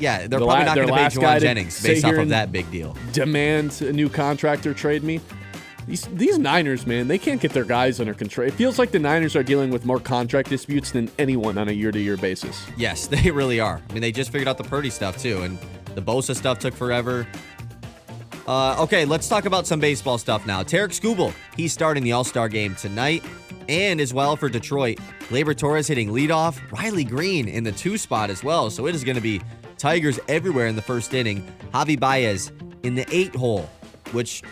Yeah, they're probably not going to pay Jawan Jennings based off of that big deal. Demand a new contract or trade me. These Niners, man, they can't get their guys under control. It feels like the Niners are dealing with more contract disputes than anyone on a year-to-year basis. Yes, they really are. They just figured out the Purdy stuff too, and the Bosa stuff took forever. Okay, let's talk about some baseball stuff now. Tarek Skubal, he's starting the All-Star game tonight. And as well for Detroit, Gleyber Torres hitting leadoff, Riley Green in the 2 spot as well. So it is going to be Tigers everywhere in the first inning. Javi Baez in the 8 hole, which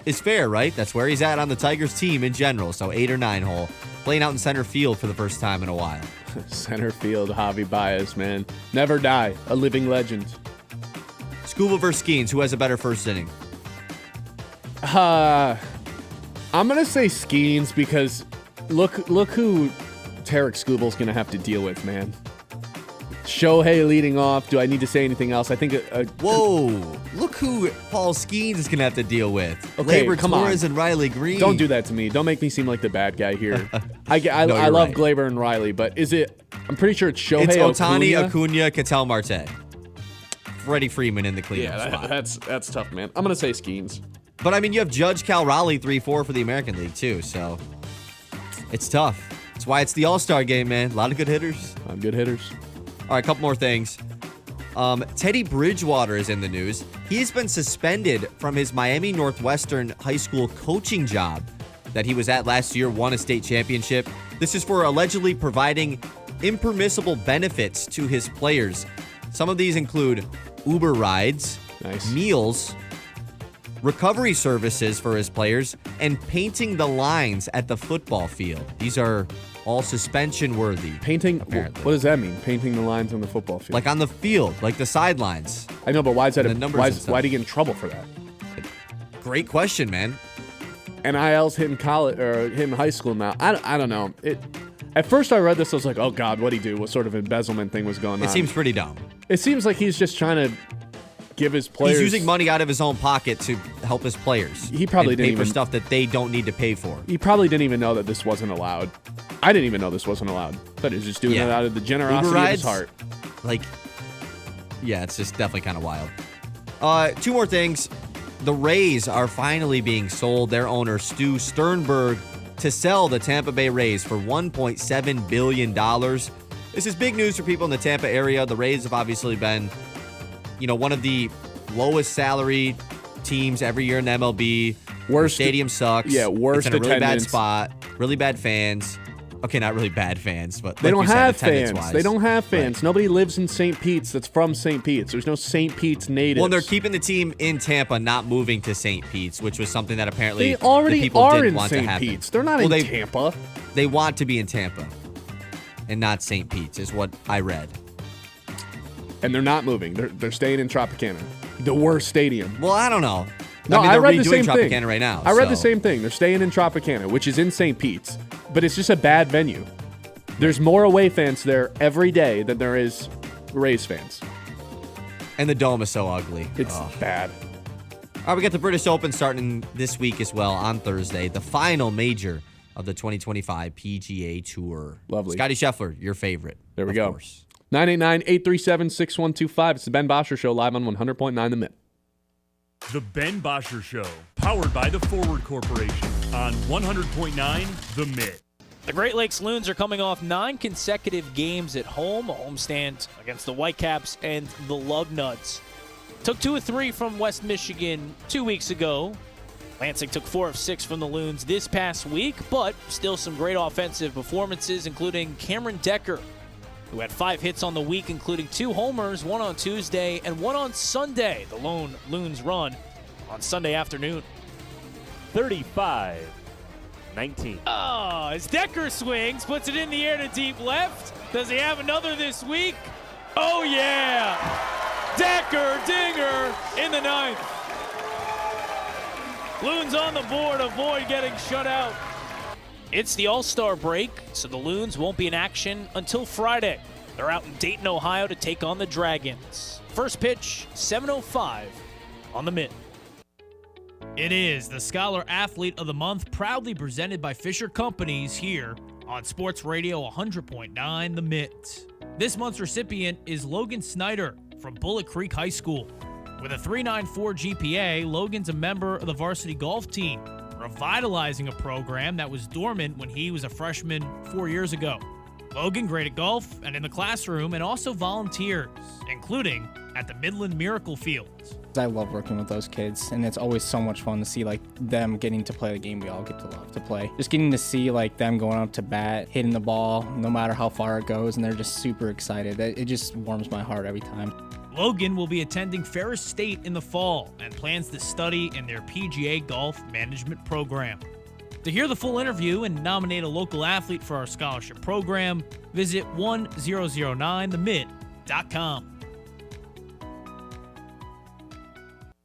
is fair, right? That's where he's at on the Tigers team in general. So 8 or 9 hole, playing out in center field for the first time in a while. Center field, Javi Baez, man. Never die, a living legend. Skubal versus Skeens, who has a better first inning? I'm going to say Skeens because look who Tarek Skubal's going to have to deal with, man. Shohei leading off. Do I need to say anything else? I think whoa, look who Paul Skeens is going to have to deal with. Okay, Gleyber Torres and Riley Green. Don't do that to me. Don't make me seem like the bad guy here. I love right. Gleyber and Riley, but is it? I'm pretty sure it's Shohei It's Ohtani, Acuna, Ketel Marte. Freddie Freeman in the cleanup spot. That's tough, man. I'm going to say Skeens. But, you have Judge Cal Raleigh 3-4 for the American League, too, so it's tough. That's why it's the All-Star game, man. A lot of good hitters. All right, a couple more things. Teddy Bridgewater is in the news. He's been suspended from his Miami Northwestern high school coaching job that he was at last year, won a state championship. This is for allegedly providing impermissible benefits to his players. Some of these include Uber rides, meals, recovery services for his players, and painting the lines at the football field. These are all suspension worthy. Painting? Apparently. What does that mean? Painting the lines on the football field? Like on the field, like the sidelines. I know, but why is that? Why do you get in trouble for that? Great question, man. NIL's hitting college or hitting high school now. I don't know. At first I read this, I was like, oh God, what'd he do? What sort of embezzlement thing was going on? It seems pretty dumb. It seems like he's just trying to give his players. He's using money out of his own pocket to help his players. He probably didn't pay for stuff that they don't need to pay for. He probably didn't even know that this wasn't allowed. I didn't even know this wasn't allowed. But he was just doing it out of the generosity of his heart. It's just definitely kind of wild. 2 more things. The Rays are finally being sold. Their owner, Stu Sternberg, to sell the Tampa Bay Rays for $1.7 billion. This is big news for people in the Tampa area. The Rays have obviously been, one of the lowest salary teams every year in MLB. Worst stadium sucks. Yeah, worst it's in a really attendance. bad spot. Really bad fans. Okay, not really bad fans, but they don't have fans. Wise. They don't have fans. Right. Nobody lives in St. Pete's that's from St. Pete's. There's no St. Pete's natives. Well, they're keeping the team in Tampa, not moving to St. Pete's, which was something that apparently they already the people are didn't in want St. to happen. Pete's. They're not in Tampa. They want to be in Tampa and not St. Pete's, is what I read. And they're not moving. They're staying in Tropicana, the worst stadium. Well, I don't know. No, I read the same Tropicana thing right now. I read the same thing. They're staying in Tropicana, which is in St. Pete's, but it's just a bad venue. There's more away fans there every day than there is Rays fans. And the dome is so ugly. It's bad. All right, we got the British Open starting this week as well on Thursday, the final major of the 2025 PGA Tour. Lovely. Scotty Scheffler, your favorite. There we go. 989-837-6125. It's the Ben Bosscher Show live on 100.9 The Mitt. The Ben Bosscher Show, powered by the Forward Corporation on 100.9 The Mitt. The Great Lakes Loons are coming off 9 consecutive games at home, a homestand against the Whitecaps and the Lugnuts. Took 2 of 3 from West Michigan 2 weeks ago. Lansing took 4 of 6 from the Loons this past week, but still some great offensive performances, including Cameron Decker, who had 5 hits on the week, including 2 homers, 1 on Tuesday and 1 on Sunday. The lone Loons run on Sunday afternoon. 35-19. Oh, as Decker swings, puts it in the air to deep left. Does he have another this week? Oh, yeah. Decker, dinger in the 9th. Loons on the board, avoid getting shut out. It's the All-Star break, so the Loons won't be in action until Friday. They're out in Dayton, Ohio to take on the Dragons. First pitch, 7:05 on the Mitt. It is the Scholar Athlete of the Month, proudly presented by Fisher Companies here on Sports Radio 100.9 The Mitt. This month's recipient is Logan Snyder from Bullet Creek High School. With a 3.94 GPA, Logan's a member of the varsity golf team, revitalizing a program that was dormant when he was a freshman 4 years ago. Logan great at golf and in the classroom, and also volunteers, including at the Midland Miracle Field. I love working with those kids, and it's always so much fun to see them getting to play the game we all get to love to play. Just getting to see them going up to bat, hitting the ball, no matter how far it goes, and they're just super excited. It just warms my heart every time. Logan will be attending Ferris State in the fall and plans to study in their PGA Golf Management program. To hear the full interview and nominate a local athlete for our scholarship program, visit 1009themitt.com.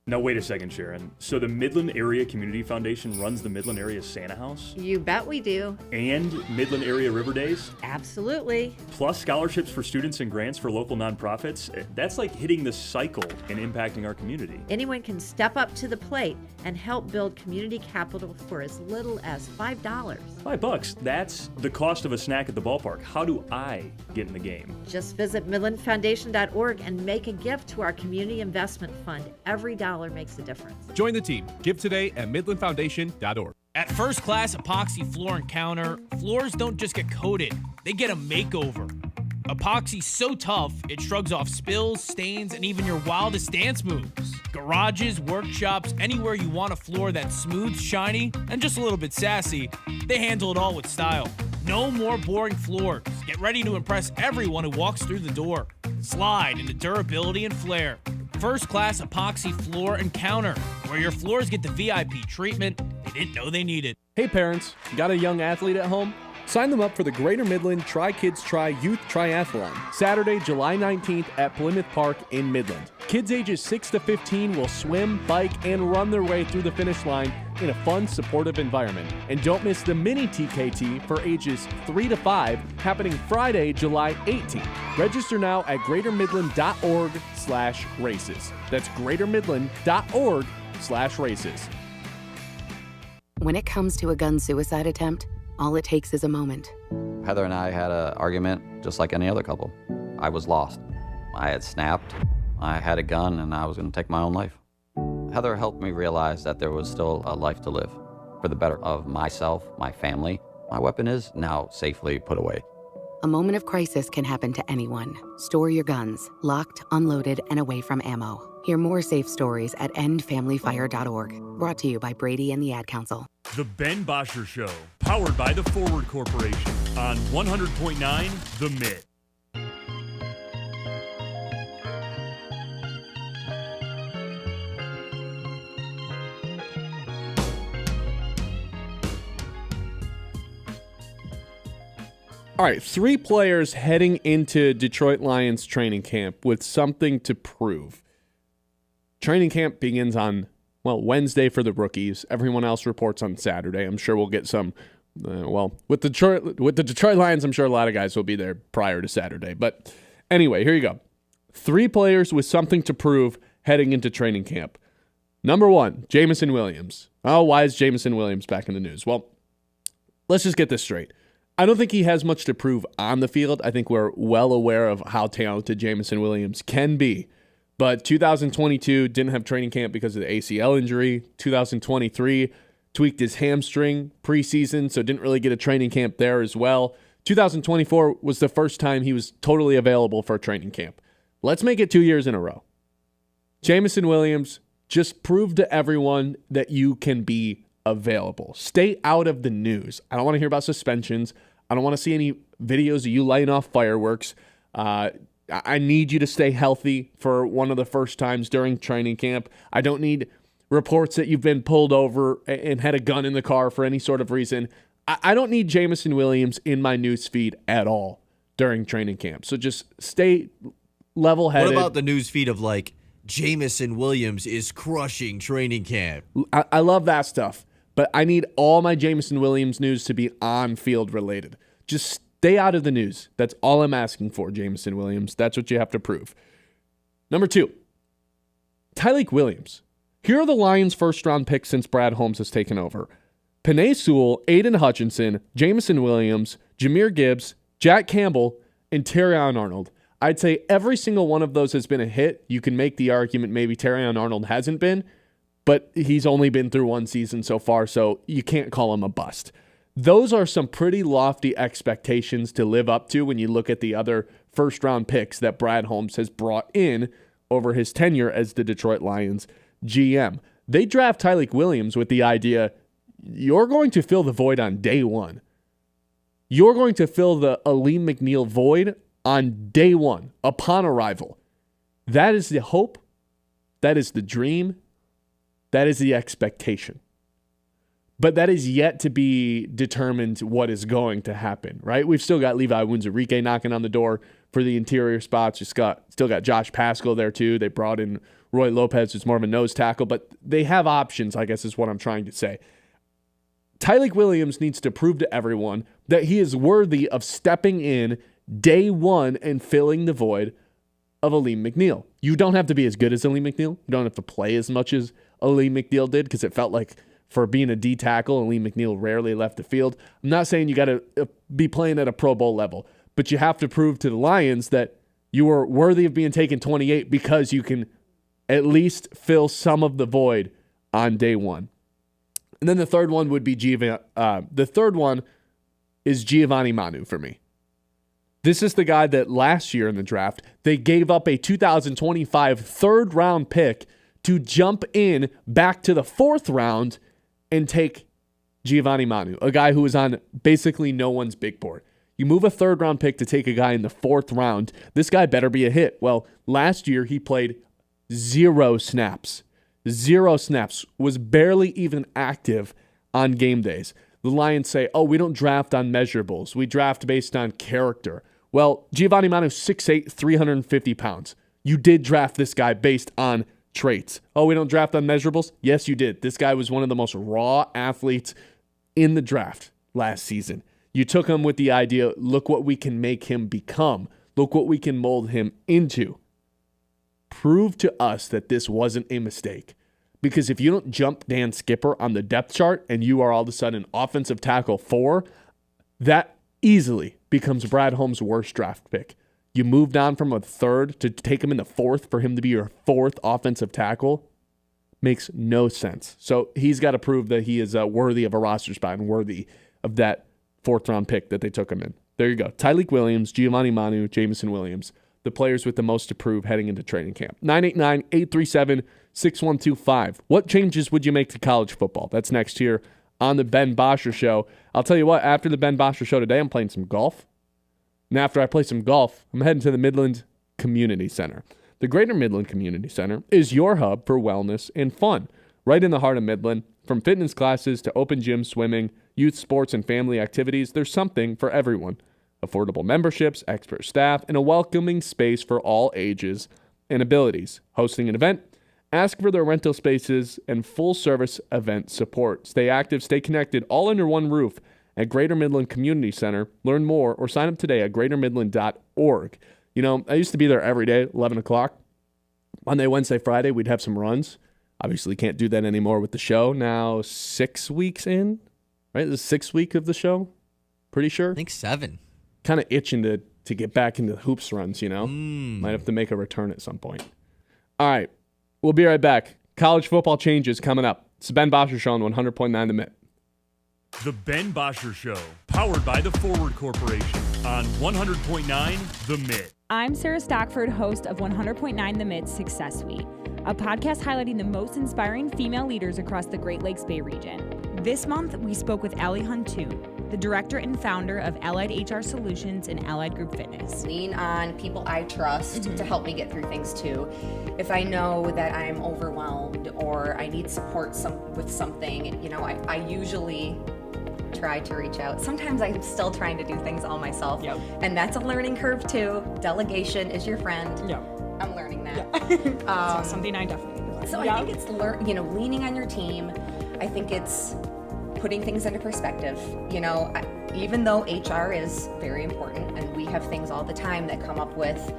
Now, wait a second, Sharon. So the Midland Area Community Foundation runs the Midland Area Santa House? You bet we do. And Midland Area River Days? Absolutely. Plus scholarships for students and grants for local nonprofits? That's like hitting the cycle and impacting our community. Anyone can step up to the plate and help build community capital for as little as $5. $5? That's the cost of a snack at the ballpark. How do I get in the game? Just visit MidlandFoundation.org and make a gift to our community investment fund. Every dollar makes a difference. Join the team. Give today at MidlandFoundation.org. At First Class Epoxy Floor and Counter, floors don't just get coated, they get a makeover. Epoxy's so tough, it shrugs off spills, stains, and even your wildest dance moves. Garages, workshops, anywhere you want a floor that's smooth, shiny, and just a little bit sassy, they handle it all with style. No more boring floors. Get ready to impress everyone who walks through the door. Slide into durability and flair. First Class Epoxy Floor and Counter, where your floors get the VIP treatment they didn't know they needed. Hey parents, got a young athlete at home? Sign them up for the Greater Midland Try Kids Try Youth Triathlon, Saturday, July 19th at Plymouth Park in Midland. Kids ages 6 to 15 will swim, bike, and run their way through the finish line in a fun, supportive environment. And don't miss the mini TKT for ages 3 to 5 happening Friday, July 18th. Register now at greatermidland.org/races. That's greatermidland.org/races. When it comes to a gun suicide attempt, all it takes is a moment. Heather and I had an argument just like any other couple. I was lost. I had snapped. I had a gun and I was going to take my own life. Heather helped me realize that there was still a life to live for the better of myself, my family. My weapon is now safely put away. A moment of crisis can happen to anyone. Store your guns, locked, unloaded, and away from ammo. Hear more safe stories at endfamilyfire.org. Brought to you by Brady and the Ad Council. The Ben Bosscher Show, powered by the Forward Corporation on 100.9 The Mitt. All right, 3 players heading into Detroit Lions training camp with something to prove. Training camp begins on, Wednesday for the rookies. Everyone else reports on Saturday. I'm sure we'll get some, with the Detroit Lions, I'm sure a lot of guys will be there prior to Saturday. But anyway, here you go. 3 players with something to prove heading into training camp. Number 1, Jameson Williams. Oh, why is Jameson Williams back in the news? Well, let's just get this straight. I don't think he has much to prove on the field. I think we're well aware of how talented Jameson Williams can be. But 2022 didn't have training camp because of the ACL injury. 2023 tweaked his hamstring preseason, so didn't really get a training camp there as well. 2024 was the first time he was totally available for a training camp. Let's make it 2 years in a row. Jameson Williams, just prove to everyone that you can be available. Stay out of the news. I don't want to hear about suspensions. I don't want to see any videos of you lighting off fireworks. I need you to stay healthy for one of the first times during training camp. I don't need reports that you've been pulled over and had a gun in the car for any sort of reason. I don't need Jameson Williams in my news feed at all during training camp. So just stay level-headed. What about the news feed of Jameson Williams is crushing training camp? I love that stuff. But I need all my Jameson Williams news to be on-field related. Just stay out of the news. That's all I'm asking for, Jameson Williams. That's what you have to prove. Number 2, Tyleik Williams. Here are the Lions' first-round picks since Brad Holmes has taken over. Penei Sewell, Aiden Hutchinson, Jameson Williams, Jahmyr Gibbs, Jack Campbell, and Terrion Arnold. I'd say every single one of those has been a hit. You can make the argument maybe Terrion Arnold hasn't been, but he's only been through one season so far, so you can't call him a bust. Those are some pretty lofty expectations to live up to when you look at the other first-round picks that Brad Holmes has brought in over his tenure as the Detroit Lions GM. They draft Tyleik Williams with the idea, you're going to fill the void on day one. You're going to fill the Aleem McNeil void on day one, upon arrival. That is the hope. That is the dream. That is the expectation. But that is yet to be determined what is going to happen, right? We've still got Levi Wunzurike knocking on the door for the interior spots. Still got Josh Pascal there too. They brought in Roy Lopez, who's more of a nose tackle, but they have options, I guess is what I'm trying to say. Tyleik Williams needs to prove to everyone that he is worthy of stepping in day one and filling the void of Aleem McNeil. You don't have to be as good as Aleem McNeil. You don't have to play as much as Aleem McNeil did, because it felt like for being a D tackle, Aleem McNeil rarely left the field. I'm not saying you got to be playing at a Pro Bowl level, but you have to prove to the Lions that you are worthy of being taken 28 because you can at least fill some of the void on day one. And then the third one would be Giovanni Manu for me. This is the guy that last year in the draft, they gave up a 2025 third-round pick to jump in back to the fourth round and take Giovanni Manu, a guy who was on basically no one's big board. You move a third-round pick to take a guy in the fourth round, this guy better be a hit. Well, last year he played 0 snaps. 0 snaps, was barely even active on game days. The Lions say, we don't draft on measurables. We draft based on character. Well, Giovanni Manu, 6'8", 350 pounds. You did draft this guy based on traits. We don't draft on measurables? Yes, you did. This guy was one of the most raw athletes in the draft last season. You took him with the idea, look what we can make him become. Look what we can mold him into. Prove to us that this wasn't a mistake. Because if you don't jump Dan Skipper on the depth chart and you are all of a sudden offensive tackle 4, that easily becomes Brad Holmes' worst draft pick. You moved on from a third to take him in the fourth for him to be your fourth offensive tackle. Makes no sense. So he's got to prove that he is worthy of a roster spot and worthy of that fourth-round pick that they took him in. There you go. Tyleik Williams, Giovanni Manu, Jameson Williams, the players with the most to prove heading into training camp. 989-837-6125. What changes would you make to college football? That's next here on the Ben Bosscher Show. I'll tell you what, after the Ben Bosscher Show today, I'm playing some golf. And after I play some golf, I'm heading to the Midland Community Center. The Greater Midland Community Center is your hub for wellness and fun, right in the heart of Midland. From fitness classes to open gym swimming, youth sports, and family activities, there's something for everyone. Affordable memberships, expert staff, and a welcoming space for all ages and abilities. Hosting an event? Ask for their rental spaces and full-service event support. Stay active, stay connected, all under one roof at Greater Midland Community Center. Learn more or sign up today at greatermidland.org. You know, I used to be there every day, 11 o'clock. Monday, Wednesday, Friday, we'd have some runs. Obviously can't do that anymore with the show. Now 6 weeks in, right? This is the 6th week of the show, pretty sure. I think 7. Kind of itching to get back into the hoops runs, you know? Might have to make a return at some point. All right, we'll be right back. College football changes coming up. It's the Ben Bosscher Show on 100.9 The Mitt. The Ben Bosscher Show, powered by the Forward Corporation on 100.9 The Mitt. I'm Sarah Stockford, host of 100.9 The Mitt Success Suite, a podcast highlighting the most inspiring female leaders across the Great Lakes Bay region. This month, we spoke with Allie Huntoon, the director and founder of Allied HR Solutions and Allied Group Fitness. Lean on people I trust to help me get through things too. If I know that I'm overwhelmed or I need support with something, you know, I usually try to reach out. Sometimes I'm still trying to do things all myself, and that's a learning curve too. Delegation is your friend. I'm learning that. Something I definitely do. So I think it's leaning on your team. I think it's putting things into perspective. You know, even though HR is very important, and we have things all the time that come up with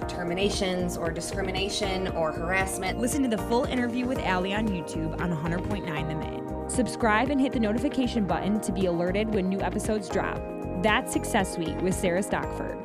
terminations or discrimination or harassment. Listen to the full interview with Allie on YouTube on 100.9 The Mitt. Subscribe and hit the notification button to be alerted when new episodes drop. That's Success Suite with Sarah Stockford.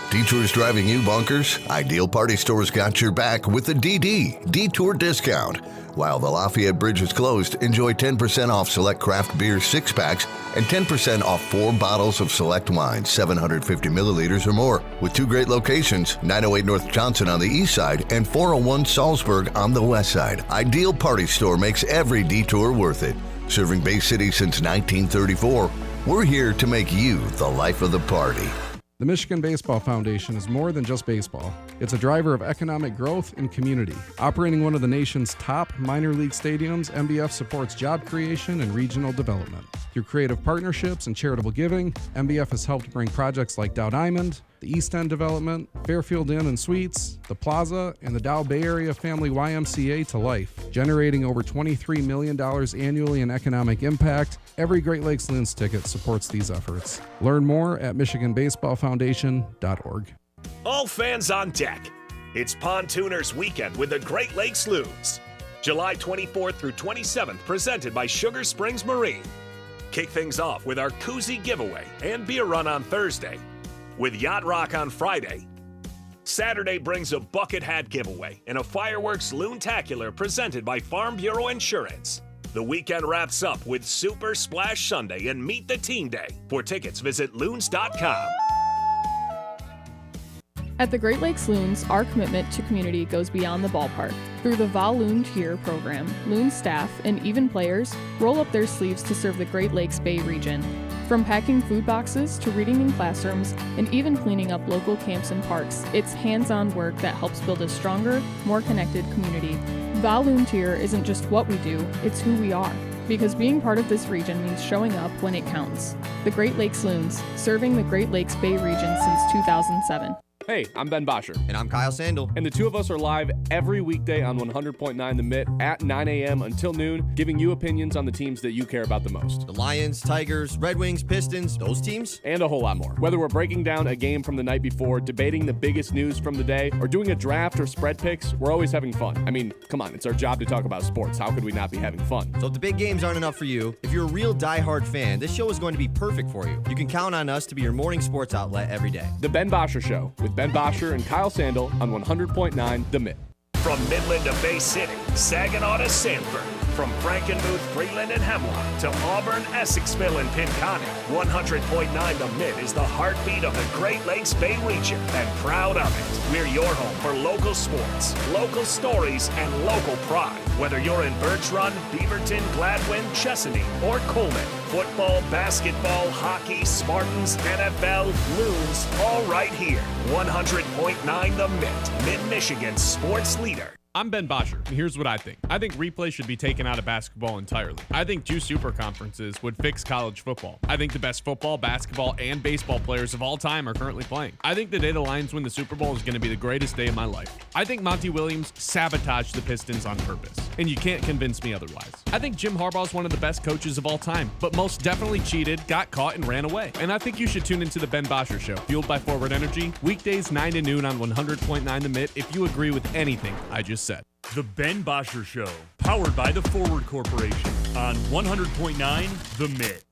Detours driving you bonkers? Ideal Party Store's got your back with the Detour discount. While the Lafayette Bridge is closed, enjoy 10% off select craft beer 6-packs and 10% off 4 bottles of select wine, 750 milliliters or more, with 2 great locations, 908 North Johnson on the east side and 401 Salzburg on the west side. Ideal Party Store makes every detour worth it. Serving Bay City since 1934, we're here to make you the life of the party. The Michigan Baseball Foundation is more than just baseball. It's a driver of economic growth and community. Operating one of the nation's top minor league stadiums, MBF supports job creation and regional development. Through creative partnerships and charitable giving, MBF has helped bring projects like Dow Diamond, the East End Development, Fairfield Inn and Suites, the Plaza, and the Dow Bay Area Family YMCA to life, generating over $23 million annually in economic impact. Every Great Lakes Loons ticket supports these efforts. Learn more at MichiganBaseballFoundation.org. All fans on deck. It's Pontooners Weekend with the Great Lakes Loons. July 24th through 27th, presented by Sugar Springs Marine. Kick things off with our koozie giveaway and beer run on Thursday, with Yacht Rock on Friday. Saturday brings a bucket hat giveaway and a fireworks loontacular presented by Farm Bureau Insurance. The weekend wraps up with Super Splash Sunday and Meet the Team Day. For tickets, visit loons.com. At the Great Lakes Loons, our commitment to community goes beyond the ballpark. Through the Volunteer program, Loons staff and even players roll up their sleeves to serve the Great Lakes Bay region. From packing food boxes to reading in classrooms and even cleaning up local camps and parks, it's hands-on work that helps build a stronger, more connected community. Volunteer isn't just what we do, it's who we are. Because being part of this region means showing up when it counts. The Great Lakes Loons, serving the Great Lakes Bay region since 2007. Hey, I'm Ben Bosscher. And I'm Kyle Sandel. And the two of us are live every weekday on 100.9 The Mitt at 9 a.m. until noon, giving you opinions on the teams that you care about the most. The Lions, Tigers, Red Wings, Pistons, those teams. And a whole lot more. Whether we're breaking down a game from the night before, debating the biggest news from the day, or doing a draft or spread picks, we're always having fun. I mean, come on, it's our job to talk about sports. How could we not be having fun? So if the big games aren't enough for you, if you're a real diehard fan, this show is going to be perfect for you. You can count on us to be your morning sports outlet every day. The Ben Bosscher Show with Ben Bosscher and Kyle Sandel on 100.9 The Mitt. From Midland to Bay City, Saginaw to Sanford, From Frankenmuth, Freeland, and Hemlock to Auburn, Essexville, and Pinconning, 100.9 The Mitt is the heartbeat of the Great Lakes Bay region, and proud of it. We're your home for local sports, local stories, and local pride. Whether you're in Birch Run, Beaverton, Gladwin, Chesaning, or Coleman, football, basketball, hockey, Spartans, NFL, Loons, all right here. 100.9 The Mitt, Mid-Michigan's sports leader. I'm Ben Bosscher, and here's what I think. I think replay should be taken out of basketball entirely. I think 2 super conferences would fix college football. I think the best football, basketball, and baseball players of all time are currently playing. I think the day the Lions win the Super Bowl is going to be the greatest day of my life. I think Monty Williams sabotaged the Pistons on purpose, and you can't convince me otherwise. I think Jim Harbaugh is one of the best coaches of all time, but most definitely cheated, got caught, and ran away. And I think you should tune into the Ben Bosscher Show, fueled by Forward Energy, weekdays 9 to noon on 100.9 The Mitt if you agree with anything I just said. The Ben Bosscher Show, powered by the Forward Corporation on 100.9 The Mitt.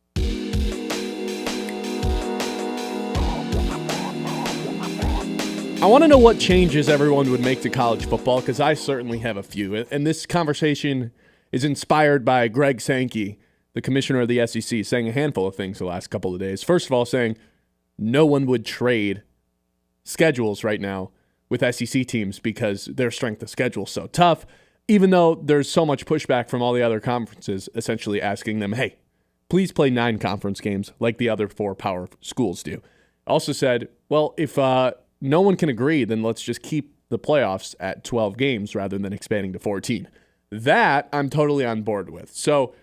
I want to know what changes everyone would make to college football, because I certainly have a few. And this conversation is inspired by Greg Sankey, the commissioner of the SEC, saying a handful of things the last couple of days. First of all, saying no one would trade schedules right now with SEC teams because their strength of schedule is so tough, even though there's so much pushback from all the other conferences essentially asking them, hey, please play 9 conference games like the other 4 power schools do. Also said, well, if no one can agree, then let's just keep the playoffs at 12 games rather than expanding to 14. That I'm totally on board with. So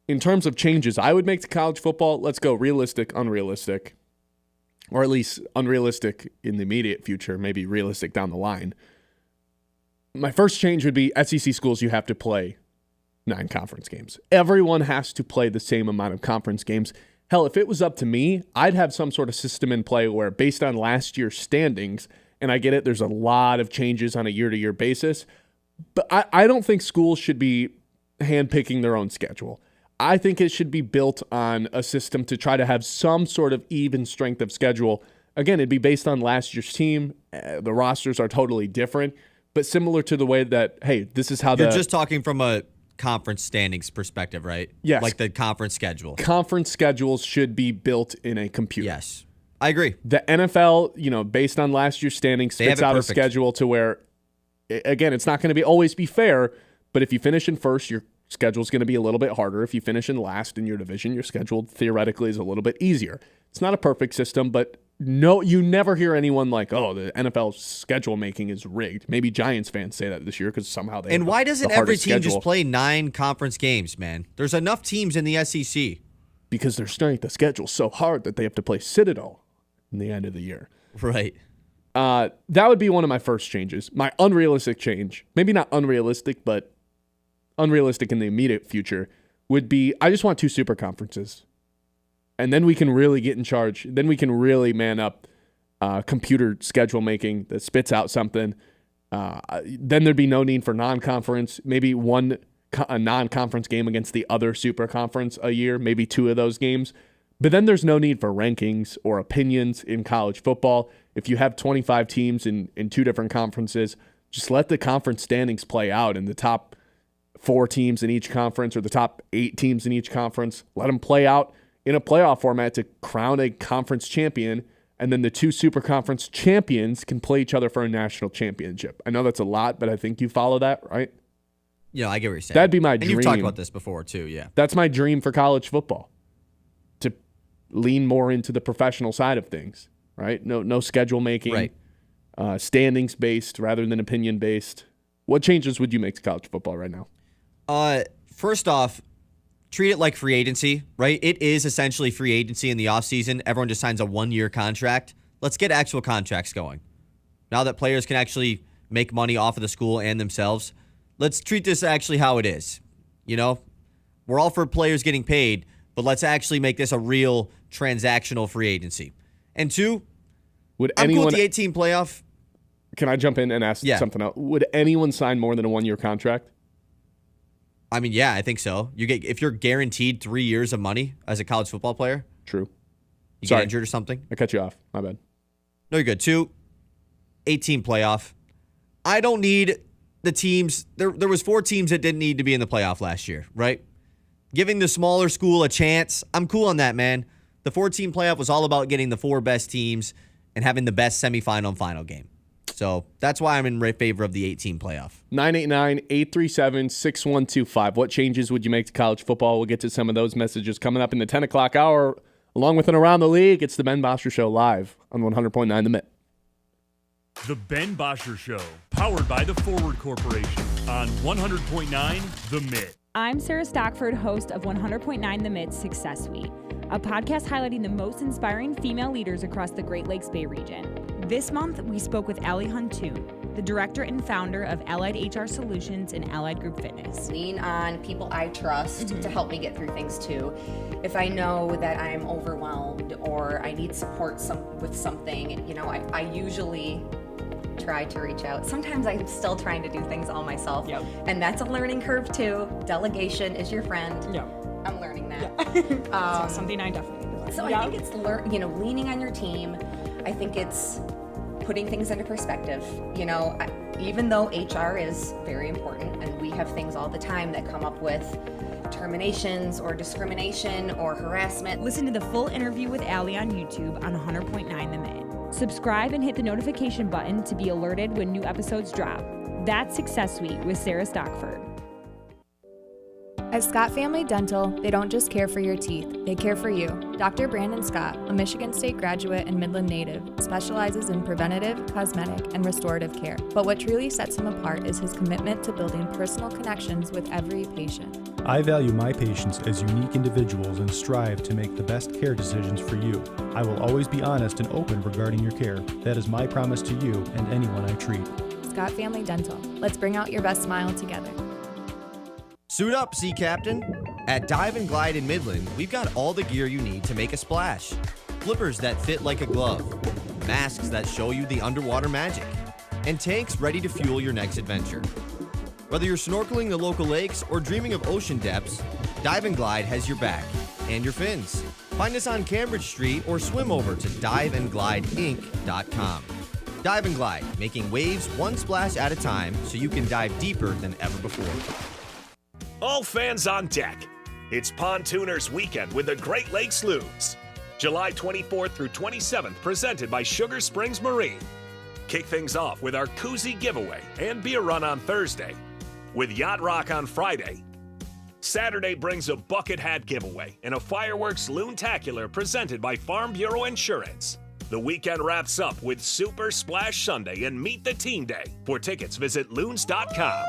in terms of changes I would make to college football, let's go realistic, unrealistic. Or at least unrealistic in the immediate future, maybe realistic down the line. My first change would be SEC schools, you have to play 9 conference games. Everyone has to play the same amount of conference games. Hell, if it was up to me, I'd have some sort of system in play where based on last year's standings, and I get it, there's a lot of changes on a year-to-year basis, but I don't think schools should be handpicking their own schedule. I think it should be built on a system to try to have some sort of even strength of schedule. Again, it'd be based on last year's team. The rosters are totally different, but similar to the way that, hey, this is how You're just talking from a conference standings perspective, right? Yes. Like the conference schedule. Conference schedules should be built in a computer. Yes. I agree. The NFL, based on last year's standings, spits out perfect. A schedule to where, again, it's not going to always be fair, but if you finish in first, your schedule's going to be a little bit harder. If you finish in last in your division, your schedule theoretically is a little bit easier. It's not a perfect system, but no, you never hear anyone like, oh, the NFL schedule making is rigged. Maybe Giants fans say that this year because somehow they. And why doesn't every team just play 9 conference games, man? There's enough teams in the SEC. Because they're starting the schedule so hard that they have to play Citadel in the end of the year. Right. That would be one of my first changes. My unrealistic change, maybe not unrealistic, but unrealistic in the immediate future, would be I just want 2 super conferences. And then we can really get in charge. Then we can really man up computer schedule making that spits out something. Then there'd be no need for non-conference. Maybe a non-conference game against the other super conference a year, maybe 2 of those games. But then there's no need for rankings or opinions in college football. If you have 25 teams in 2 different conferences, just let the conference standings play out in the top 4 teams in each conference or the top 8 teams in each conference. Let them play out in a playoff format to crown a conference champion, and then the 2 super conference champions can play each other for a national championship. I know that's a lot, but I think you follow that, right? Yeah, I get what you're saying. That'd be my dream. And you've talked about this before, too, yeah. That's my dream for college football, to lean more into the professional side of things, right? No schedule making, right. Standings-based rather than opinion-based. What changes would you make to college football right now? First off, treat it like free agency, right? It is essentially free agency in the offseason. Everyone just signs a 1-year contract. Let's get actual contracts going. Now that players can actually make money off of the school and themselves, let's treat this actually how it is. We're all for players getting paid, but let's actually make this a real transactional free agency. And 2, I'm cool with the 8-team playoff. Can I jump in and ask something else? Would anyone sign more than a 1-year contract? I mean, yeah, I think so. If you're guaranteed 3 years of money as a college football player. True. You get injured or something. I cut you off. My bad. No, you're good. 2, 8-team playoff. I don't need the teams, there was 4 teams that didn't need to be in the playoff last year, right? Giving the smaller school a chance, I'm cool on that, man. The 4-team playoff was all about getting the 4 best teams and having the best semifinal and final game. So that's why I'm in favor of the 8-team playoff. 989-837-6125. What changes would you make to college football? We'll get to some of those messages coming up in the 10 o'clock hour. Along with and around the league, it's the Ben Bosscher Show live on 100.9 The Mitt. The Ben Bosscher Show, powered by the Forward Corporation on 100.9 The Mitt. I'm Sarah Stockford, host of 100.9 The Mitt Success Suite, a podcast highlighting the most inspiring female leaders across the Great Lakes Bay region. This month, we spoke with Allie Huntoon, the director and founder of Allied HR Solutions and Allied Group Fitness. Lean on people I trust to help me get through things too. If I know that I'm overwhelmed or I need support with something, I usually try to reach out. Sometimes I'm still trying to do things all myself, and that's a learning curve too. Delegation is your friend. I'm learning that. Something I definitely do. So I think it's leaning on your team. I think it's putting things into perspective. Even though HR is very important and we have things all the time that come up with terminations or discrimination or harassment. Listen to the full interview with Allie on YouTube on 100.9 The Mitt. Subscribe and hit the notification button to be alerted when new episodes drop. That's Success Suite with Sarah Stockford. At Scott Family Dental, they don't just care for your teeth, they care for you. Dr. Brandon Scott, a Michigan State graduate and Midland native, specializes in preventative, cosmetic, and restorative care. But what truly sets him apart is his commitment to building personal connections with every patient. I value my patients as unique individuals and strive to make the best care decisions for you. I will always be honest and open regarding your care. That is my promise to you and anyone I treat. Scott Family Dental. Let's bring out your best smile together. Suit up, Sea Captain. At Dive and Glide in Midland, we've got all the gear you need to make a splash. Flippers that fit like a glove, masks that show you the underwater magic, and tanks ready to fuel your next adventure. Whether you're snorkeling the local lakes or dreaming of ocean depths, Dive and Glide has your back and your fins. Find us on Cambridge Street or swim over to diveandglideinc.com. Dive and Glide, making waves one splash at a time so you can dive deeper than ever before. All fans on deck. It's Pontooners Weekend with the Great Lakes Loons. July 24th through 27th, presented by Sugar Springs Marine. Kick things off with our koozie giveaway and beer run on Thursday, with Yacht Rock on Friday. Saturday brings a bucket hat giveaway and a fireworks loontacular presented by Farm Bureau Insurance. The weekend wraps up with Super Splash Sunday and Meet the Teen Day. For tickets, visit loons.com.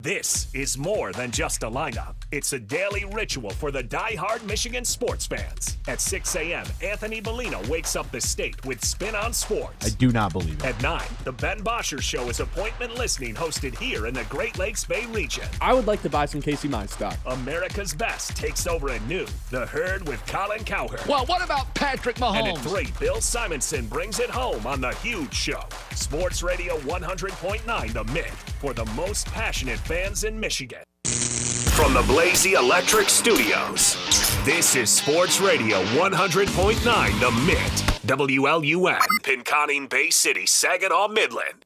This is more than just a lineup. It's a daily ritual for the die-hard Michigan sports fans. At 6 a.m., Anthony Bellino wakes up the state with Spin on Sports. I do not believe it. At 9, the Ben Bosscher Show is appointment listening hosted here in the Great Lakes Bay region. I would like to buy some Casey Mize stock. America's Best takes over at noon. The Herd with Colin Cowherd. Well, what about Patrick Mahomes? And at 3, Bill Simonson brings it home on The Huge Show. Sports Radio 100.9 The Mitt, for the most passionate fans in Michigan. From the Blazy Electric Studios, this is Sports Radio 100.9 The Mitt, WLUN, Pinconning Bay City, Saginaw, Midland.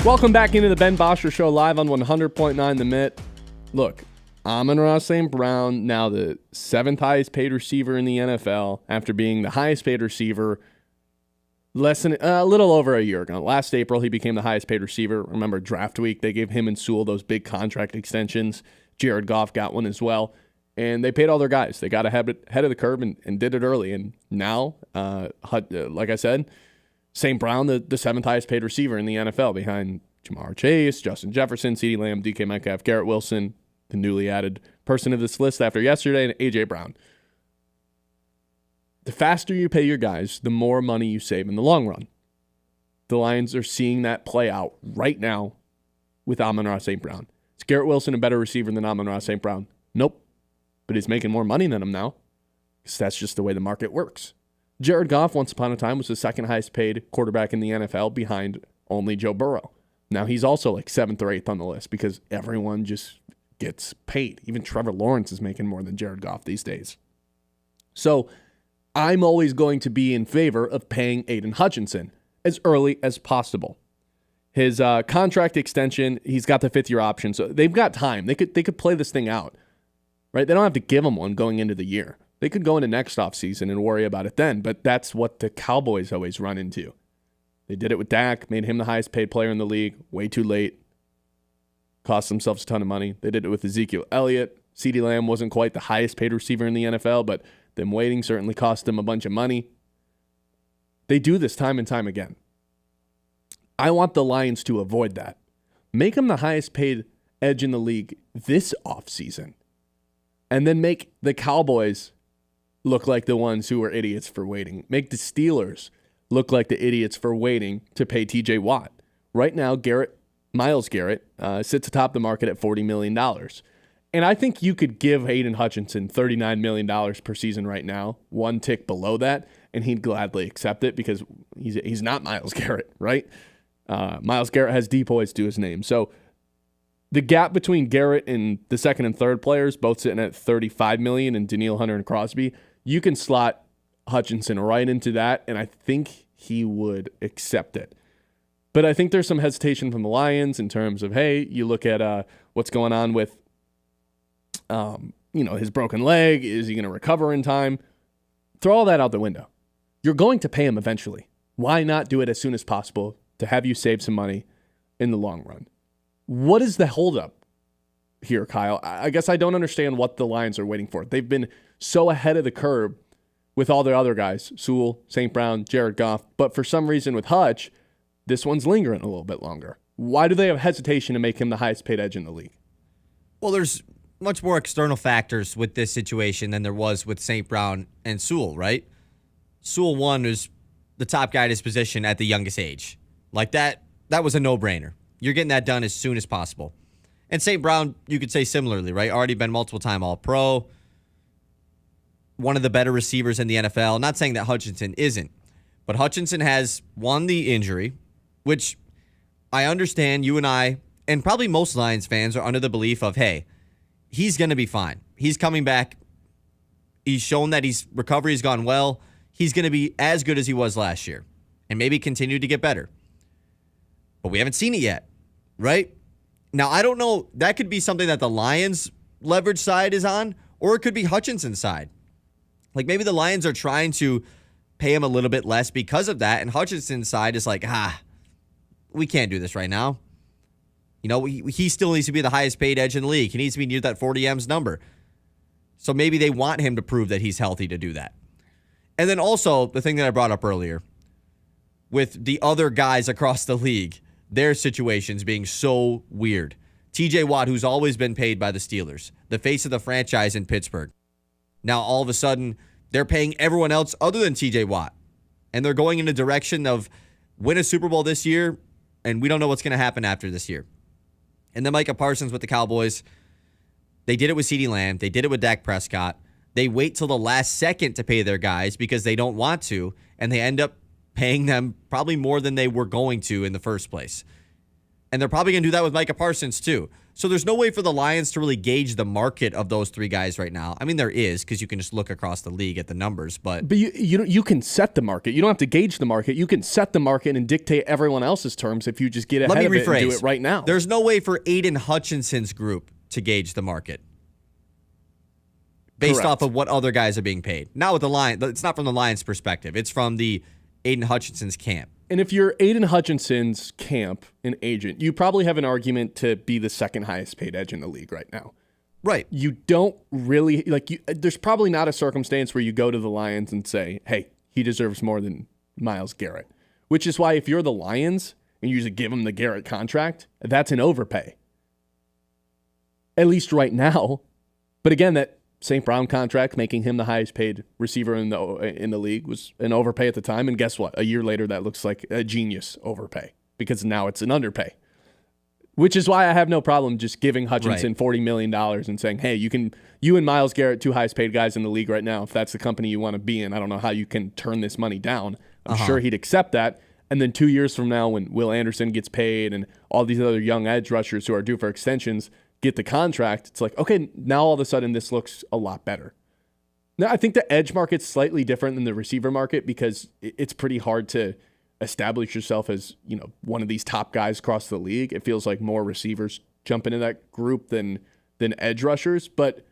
Welcome back into the Ben Bosscher Show live on 100.9 The Mitt. Look, Amon-Ra St. Brown, now the 7th highest paid receiver in the NFL after being the highest paid receiver a little over a year ago. Last April, he became the highest paid receiver. Remember draft week, they gave him and Sewell those big contract extensions. Jared Goff got one as well. And they paid all their guys. They got ahead of the curve and did it early. And now, like I said, St. Brown, the 7th highest paid receiver in the NFL behind Jamar Chase, Justin Jefferson, CeeDee Lamb, DK Metcalf, Garrett Wilson, the newly added person to this list after yesterday, and A.J. Brown. The faster you pay your guys, the more money you save in the long run. The Lions are seeing that play out right now with Amon-Ra St. Brown. Is Garrett Wilson a better receiver than Amon-Ra St. Brown? Nope. But he's making more money than him now, because that's just the way the market works. Jared Goff, once upon a time, was the 2nd highest paid quarterback in the NFL behind only Joe Burrow. Now he's also like 7th or 8th on the list because everyone just gets paid. Even Trevor Lawrence is making more than Jared Goff these days. So I'm always going to be in favor of paying Aiden Hutchinson as early as possible. His contract extension, he's got the 5th-year option, so they've got time. They could play this thing out, right? They don't have to give him one going into the year. They could go into next offseason and worry about it then, but that's what the Cowboys always run into. They did it with Dak, made him the highest paid player in the league, way too late, cost themselves a ton of money. They did it with Ezekiel Elliott. CeeDee Lamb wasn't quite the highest paid receiver in the NFL, but them waiting certainly cost them a bunch of money. They do this time and time again. I want the Lions to avoid that. Make them the highest paid edge in the league this offseason, and then make the Cowboys look like the ones who were idiots for waiting. Make the Steelers look like the idiots for waiting to pay TJ Watt. Right now, Myles Garrett sits atop the market at $40 million. And I think you could give Aiden Hutchinson $39 million per season right now, one tick below that, and he'd gladly accept it because he's not Myles Garrett, right? Myles Garrett has depoys to his name. So the gap between Garrett and the second and third players, both sitting at $35 million, and Danielle Hunter and Crosby, you can slot Hutchinson right into that, and I think he would accept it. But I think there's some hesitation from the Lions in terms of, hey, you look at what's going on with his broken leg. Is he going to recover in time? Throw all that out the window. You're going to pay him eventually. Why not do it as soon as possible to have you save some money in the long run? What is the holdup here, Kyle? I guess I don't understand what the Lions are waiting for. They've been so ahead of the curve with all their other guys, Sewell, St. Brown, Jared Goff, but for some reason with Hutch, this one's lingering a little bit longer. Why do they have hesitation to make him the highest paid edge in the league? Well, there's much more external factors with this situation than there was with St. Brown and Sewell, right? Sewell, one, was the top guy at his position at the youngest age. Like that was a no-brainer. You're getting that done as soon as possible. And St. Brown, you could say similarly, right? Already been multiple-time All-Pro. One of the better receivers in the NFL. Not saying that Hutchinson isn't. But Hutchinson has won the injury, which I understand you and I, and probably most Lions fans, are under the belief of, hey, he's going to be fine. He's coming back. He's shown that recovery has gone well. He's going to be as good as he was last year and maybe continue to get better. But we haven't seen it yet, right? Now, I don't know. That could be something that the Lions' leverage side is on, or it could be Hutchinson's side. Like maybe the Lions are trying to pay him a little bit less because of that, and Hutchinson's side is like, we can't do this right now. You know, he still needs to be the highest paid edge in the league. He needs to be near that 40 M's number. So maybe they want him to prove that he's healthy to do that. And then also, the thing that I brought up earlier, with the other guys across the league, their situations being so weird. TJ Watt, who's always been paid by the Steelers, the face of the franchise in Pittsburgh. Now, all of a sudden, they're paying everyone else other than TJ Watt. And they're going in a direction of win a Super Bowl this year, and we don't know what's going to happen after this year. And then Micah Parsons with the Cowboys, they did it with CeeDee Lamb. They did it with Dak Prescott. They wait till the last second to pay their guys because they don't want to, and they end up paying them probably more than they were going to in the first place. And they're probably going to do that with Micah Parsons too. So there's no way for the Lions to really gauge the market of those three guys right now. I mean, there is, because you can just look across the league at the numbers. But you can set the market. You don't have to gauge the market. You can set the market and dictate everyone else's terms if you just get ahead of it and do it right now. There's no way for Aiden Hutchinson's group to gauge the market based off of what other guys are being paid. Not with the Lions. It's not from the Lions' perspective. It's from the Aiden Hutchinson's camp. And if you're Aiden Hutchinson's camp and agent, you probably have an argument to be the second highest paid edge in the league right now. Right. You don't really, there's probably not a circumstance where you go to the Lions and say, hey, he deserves more than Myles Garrett. Which is why if you're the Lions and you just give him the Garrett contract, that's an overpay. At least right now. But again, that St. Brown contract, making him the highest paid receiver in the league, was an overpay at the time. And guess what? A year later, that looks like a genius overpay because now it's an underpay. Which is why I have no problem just giving Hutchinson $40 million and saying, hey, you and Myles Garrett, two highest paid guys in the league right now. If that's the company you want to be in, I don't know how you can turn this money down. I'm sure he'd accept that. And then 2 years from now, when Will Anderson gets paid and all these other young edge rushers who are due for extensions get the contract, it's like, okay, now all of a sudden this looks a lot better. No, I think the edge market's slightly different than the receiver market because it's pretty hard to establish yourself as, one of these top guys across the league. It feels like more receivers jump into that group than edge rushers. But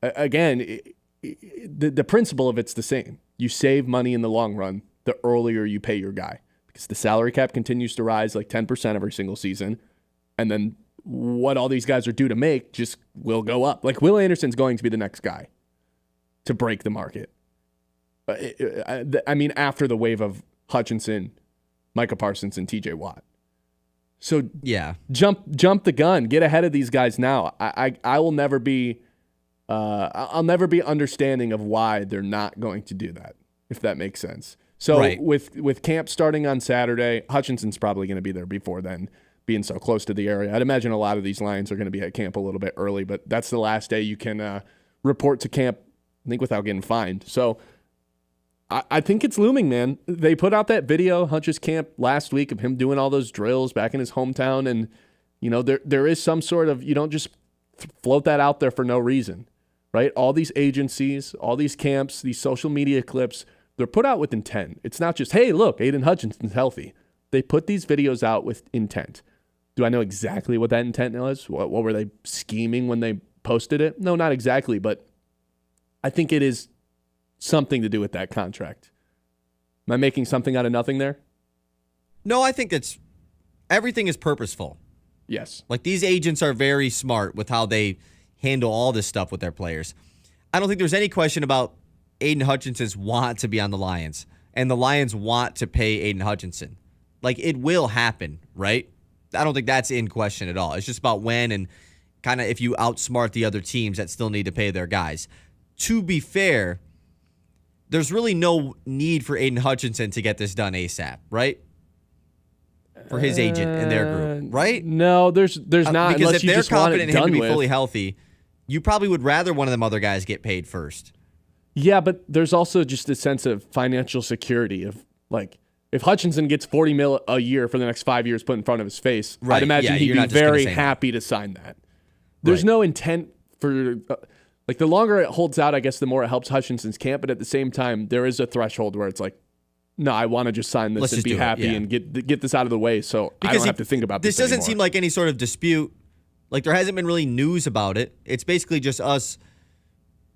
again, the principle of it's the same. You save money in the long run the earlier you pay your guy because the salary cap continues to rise like 10% every single season. And then what all these guys are due to make just will go up. Like Will Anderson's going to be the next guy to break the market. I mean, after the wave of Hutchinson, Micah Parsons, and TJ Watt. So yeah, jump the gun, get ahead of these guys now. I will never be, I'll never be understanding of why they're not going to do that, if that makes sense. So right. with camp starting on Saturday, Hutchinson's probably going to be there before then, being so close to the area. I'd imagine a lot of these Lions are going to be at camp a little bit early, but that's the last day you can report to camp, I think, without getting fined. So I think it's looming, man. They put out that video, Hutch's camp, last week of him doing all those drills back in his hometown. And, there is some sort of, you don't just float that out there for no reason, right? All these agencies, all these camps, these social media clips, they're put out with intent. It's not just, hey, look, Aiden Hutchinson's healthy. They put these videos out with intent. Do I know exactly what that intent was? What were they scheming when they posted it? No, not exactly, but I think it is something to do with that contract. Am I making something out of nothing there? No, I think everything is purposeful. Yes. Like these agents are very smart with how they handle all this stuff with their players. I don't think there's any question about Aiden Hutchinson's want to be on the Lions and the Lions want to pay Aiden Hutchinson. Like it will happen, right? I don't think that's in question at all. It's just about when and kind of if you outsmart the other teams that still need to pay their guys. To be fair, there's really no need for Aiden Hutchinson to get this done ASAP, right? For his agent and their group, right? No, there's not. Because unless if you they're just want confident it in him done to be with. fully healthy, you probably would rather one of them other guys get paid first. Yeah, but there's also just a sense of financial security of like, if Hutchinson gets $40 million a year for the next 5 years put in front of his face, Right, I'd imagine yeah, he'd you're be not just gonna very say no. happy to sign that. There's Right. no intent for, like the longer it holds out, I guess the more it helps Hutchinson's camp, but at the same time, there is a threshold where it's like, no, I want to just sign this Let's and just be do it, happy yeah. and get this out of the way so I don't have to think about this doesn't anymore. seem like any sort of dispute. Like there hasn't been really news about it. It's basically just us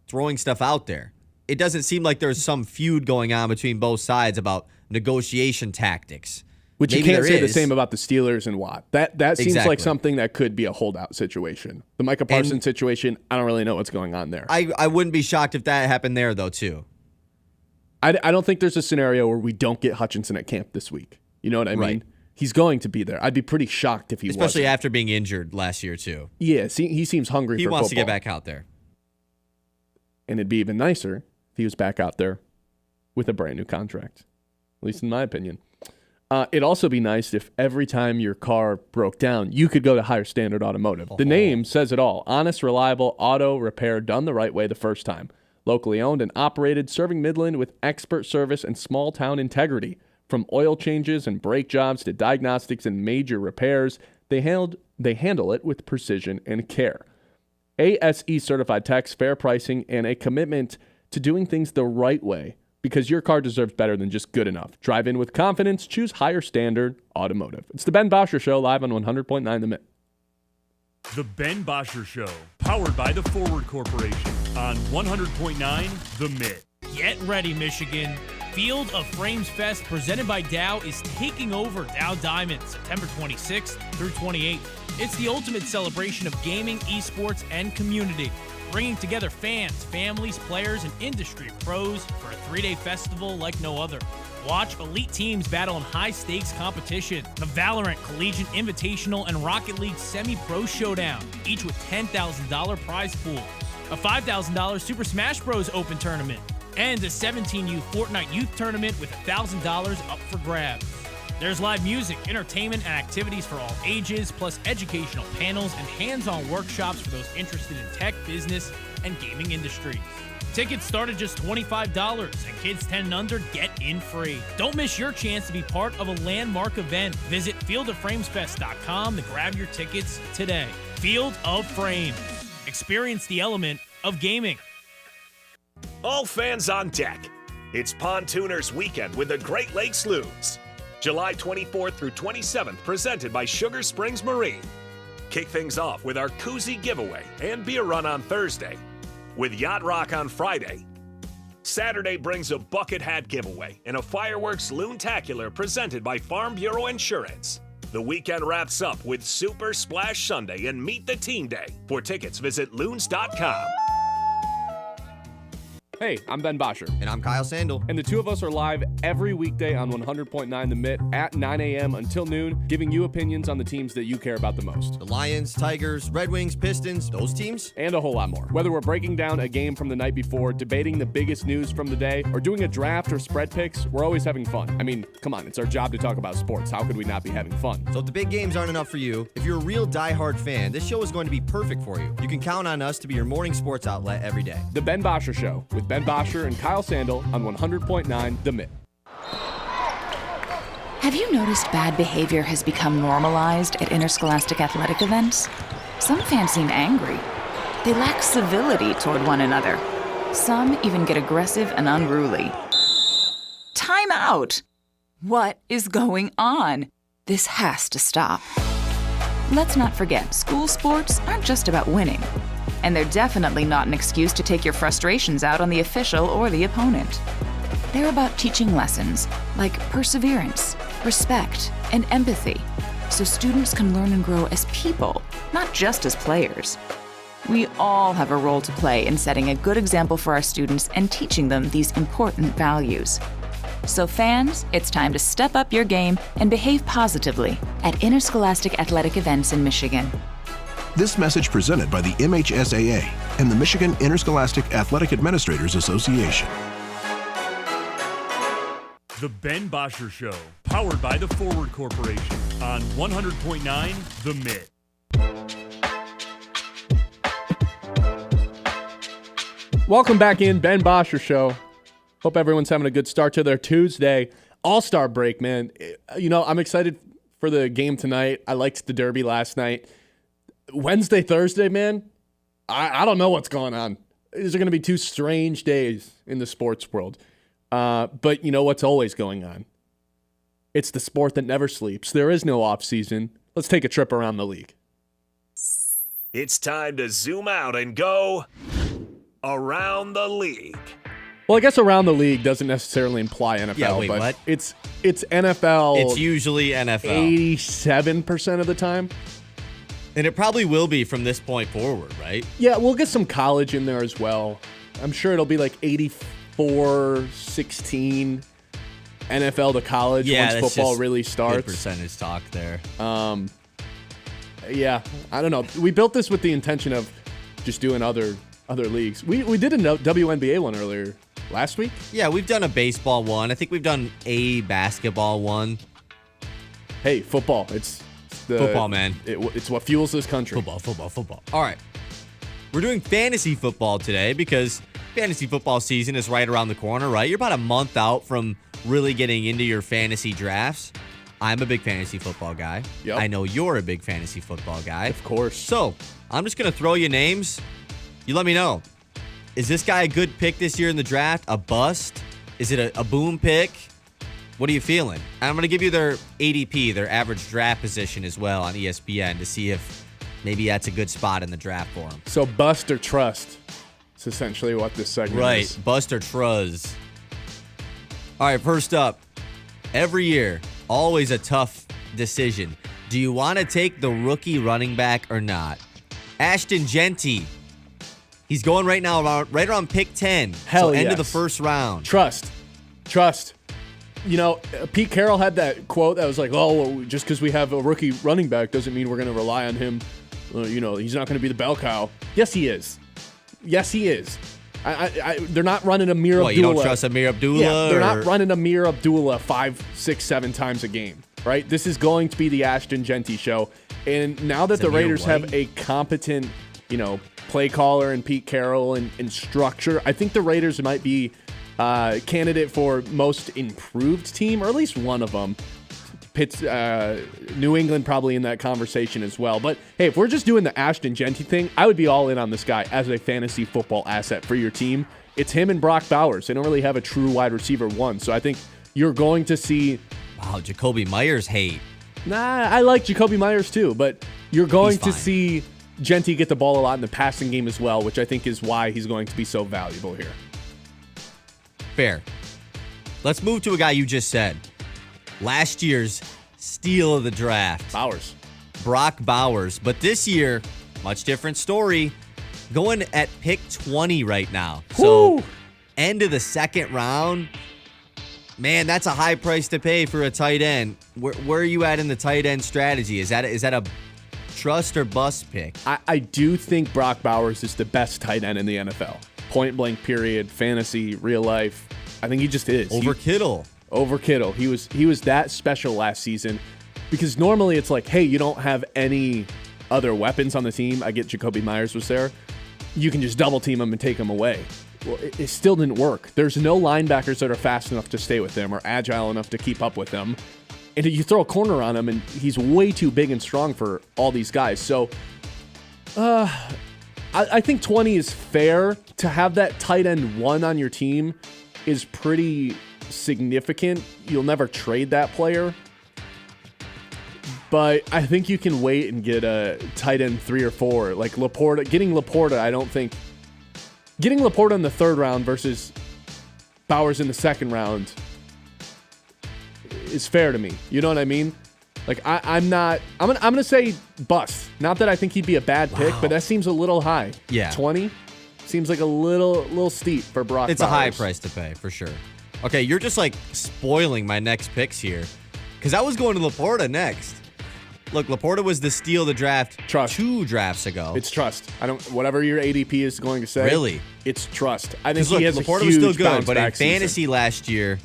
throwing stuff out there. It doesn't seem like there's some feud going on between both sides about negotiation tactics. Which Maybe you can't there say the is. same about the Steelers and Watt. That seems Exactly. like something that could be a holdout situation. The Micah Parsons situation, I don't really know what's going on there. I wouldn't be shocked if that happened there, though, too. I don't think there's a scenario where we don't get Hutchinson at camp this week. You know what I mean? Right. He's going to be there. I'd be pretty shocked if he wasn't. Especially after being injured last year, too. Yeah, he seems hungry for He football. wants to get back out there. And it'd be even nicer if he was back out there with a brand new contract, at least in my opinion. It'd also be nice if every time your car broke down, you could go to Higher Standard Automotive. The name says it all. Honest, reliable auto repair done the right way the first time. Locally owned and operated, serving Midland with expert service and small town integrity. From oil changes and brake jobs to diagnostics and major repairs, they handle it with precision and care. ASE certified techs, fair pricing, and a commitment to doing things the right way. Because your car deserves better than just good enough. Drive in with confidence. Choose Higher Standard Automotive. It's the Ben Bosscher Show, live on 100.9 The Mitt. The Ben Bosscher Show, powered by the Forward Corporation on 100.9 The Mitt. Get ready, Michigan. Field of Frames Fest presented by Dow is taking over Dow Diamond September 26th through 28th. It's the ultimate celebration of gaming, esports, and community, bringing together fans, families, players, and industry pros for a 3-day festival like no other. Watch elite teams battle in high-stakes competition, the Valorant Collegiate Invitational and Rocket League Semi-Pro Showdown, each with $10,000 prize pools, a $5,000 Super Smash Bros. Open Tournament, and a 17U Fortnite Youth Tournament with $1,000 up for grabs. There's live music, entertainment, and activities for all ages, plus educational panels and hands-on workshops for those interested in tech, business, and gaming industries. Tickets start at just $25, and kids 10 and under get in free. Don't miss your chance to be part of a landmark event. Visit fieldofframesfest.com to grab your tickets today. Field of Frames. Experience the element of gaming. All fans on deck. It's Pontooners Weekend with the Great Lakes Loons. July 24th through 27th, presented by Sugar Springs Marine. Kick things off with our koozie giveaway and beer run on Thursday, with Yacht Rock on Friday. Saturday brings a bucket hat giveaway and a fireworks loontacular presented by Farm Bureau Insurance. The weekend wraps up with Super Splash Sunday and Meet the Team Day. For tickets, visit loons.com. Hey, I'm Ben Bosscher. And I'm Kyle Sandel. And the two of us are live every weekday on 100.9 The Mitt at 9 a.m. until noon, giving you opinions on the teams that you care about the most. The Lions, Tigers, Red Wings, Pistons, those teams. And a whole lot more. Whether we're breaking down a game from the night before, debating the biggest news from the day, or doing a draft or spread picks, we're always having fun. I mean, come on, it's our job to talk about sports. How could we not be having fun? So if the big games aren't enough for you, if you're a real diehard fan, this show is going to be perfect for you. You can count on us to be your morning sports outlet every day. The Ben Bosscher Show with Ben Bosscher and Kyle Sandel on 100.9 The Mitt. Have you noticed bad behavior has become normalized at interscholastic athletic events? Some fans seem angry. They lack civility toward one another. Some even get aggressive and unruly. Time out! What is going on? This has to stop. Let's not forget, school sports aren't just about winning. And they're definitely not an excuse to take your frustrations out on the official or the opponent. They're about teaching lessons like perseverance, respect, and empathy, so students can learn and grow as people, not just as players. We all have a role to play in setting a good example for our students and teaching them these important values. So fans, it's time to step up your game and behave positively at interscholastic athletic events in Michigan. This message presented by the MHSAA and the Michigan Interscholastic Athletic Administrators Association. The Ben Bosscher Show, powered by the Forward Corporation on 100.9 The Mitt. Welcome back in, Ben Bosscher Show. Hope everyone's having a good start to their Tuesday. All-Star break, man. You know, I'm excited for the game tonight. I liked the Derby last night. Wednesday, Thursday, man, I don't know what's going on. These are going to be two strange days in the sports world. But you know what's always going on? It's the sport that never sleeps. There is no off season. Let's take a trip around the league. It's time to zoom out and go around the league. Well, I guess around the league doesn't necessarily imply NFL. Yeah, wait, but what? It's NFL. It's usually NFL. 87% of the time. And it probably will be from this point forward, right? Yeah, we'll get some college in there as well. I'm sure it'll be like 84-16 NFL to college once football really starts. Good percentage talk there. Yeah, I don't know. We built this with the intention of just doing other leagues. We did a WNBA one earlier last week. Yeah, we've done a baseball one. I think we've done a basketball one. Hey, football. It's football, man. It's what fuels this country. Football. All right. We're doing fantasy football today because fantasy football season is right around the corner, right? You're about a month out from really getting into your fantasy drafts. I'm a big fantasy football guy. Yep. I know you're a big fantasy football guy. Of course. So I'm just going to throw you names. You let me know. Is this guy a good pick this year in the draft? A bust? Is it a boom pick? What are you feeling? And I'm going to give you their ADP, their average draft position as well on ESPN to see if maybe that's a good spot in the draft for him. So bust or trust is essentially what this segment is. Right, bust or trust. All right, first up, every year, always a tough decision. Do you want to take the rookie running back or not? Ashton Genty. He's going right now right around pick 10. Hell so yes. End of the first round. Trust. You know, Pete Carroll had that quote that was like, oh, well, just because we have a rookie running back doesn't mean we're going to rely on him. You know, he's not going to be the bell cow. Yes, he is. They're not running Amir Abdullah. You don't trust Amir Abdullah? Yeah, they're not running Amir Abdullah 5, 6, 7 times a game, right? This is going to be the Ashton Genty show. And now that the Raiders have a competent, play caller and Pete Carroll and structure, I think the Raiders might be candidate for most improved team, or at least one of them. New England probably in that conversation as well. But hey, if we're just doing the Ashton Genty thing, I would be all in on this guy as a fantasy football asset for your team It's him and Brock Bowers. They don't really have a true wide receiver one. So I think you're going to see. Wow, Jacoby Myers hate. Nah, I like Jacoby Myers too, but you're going to see Genty get the ball a lot in the passing game as well, which I think is why he's going to be so valuable here. Fair. Let's move to a guy you just said. Last year's steal of the draft. Bowers. Brock Bowers. But this year, much different story. Going at pick 20 right now. So, end of the second round. Man, that's a high price to pay for a tight end. Where are you at in the tight end strategy? Is that a trust or bust pick? I do think Brock Bowers is the best tight end in the NFL. Point blank period, fantasy, real life. I think he just is. Over Kittle. Over Kittle. He was that special last season because normally it's like, hey, you don't have any other weapons on the team. I get Jacoby Myers was there. You can just double team him and take him away. Well, it still didn't work. There's no linebackers that are fast enough to stay with him or agile enough to keep up with him. And you throw a corner on him, and he's way too big and strong for all these guys. So I think 20 is fair. To have that tight end 1 on your team is pretty significant. You'll never trade that player. But I think you can wait and get a tight end 3 or 4. Like Laporta. Getting Laporta, I don't think... Getting Laporta in the 3rd round versus Bowers in the 2nd round is fair to me. You know what I mean? Like I'm gonna say bust. Not that I think he'd be a bad pick, but that seems a little high. Yeah. 20 seems like a little steep for Brock It's Bowers. a high price to pay, for sure. Okay, you're just like spoiling my next picks here. Because I was going to Laporta next. Look, Laporta was the steal of the draft 2 drafts ago. It's trust. Whatever your ADP is going to say. Really? It's trust. I think he has Laporta a was huge still good, bounce but in back fantasy season. last year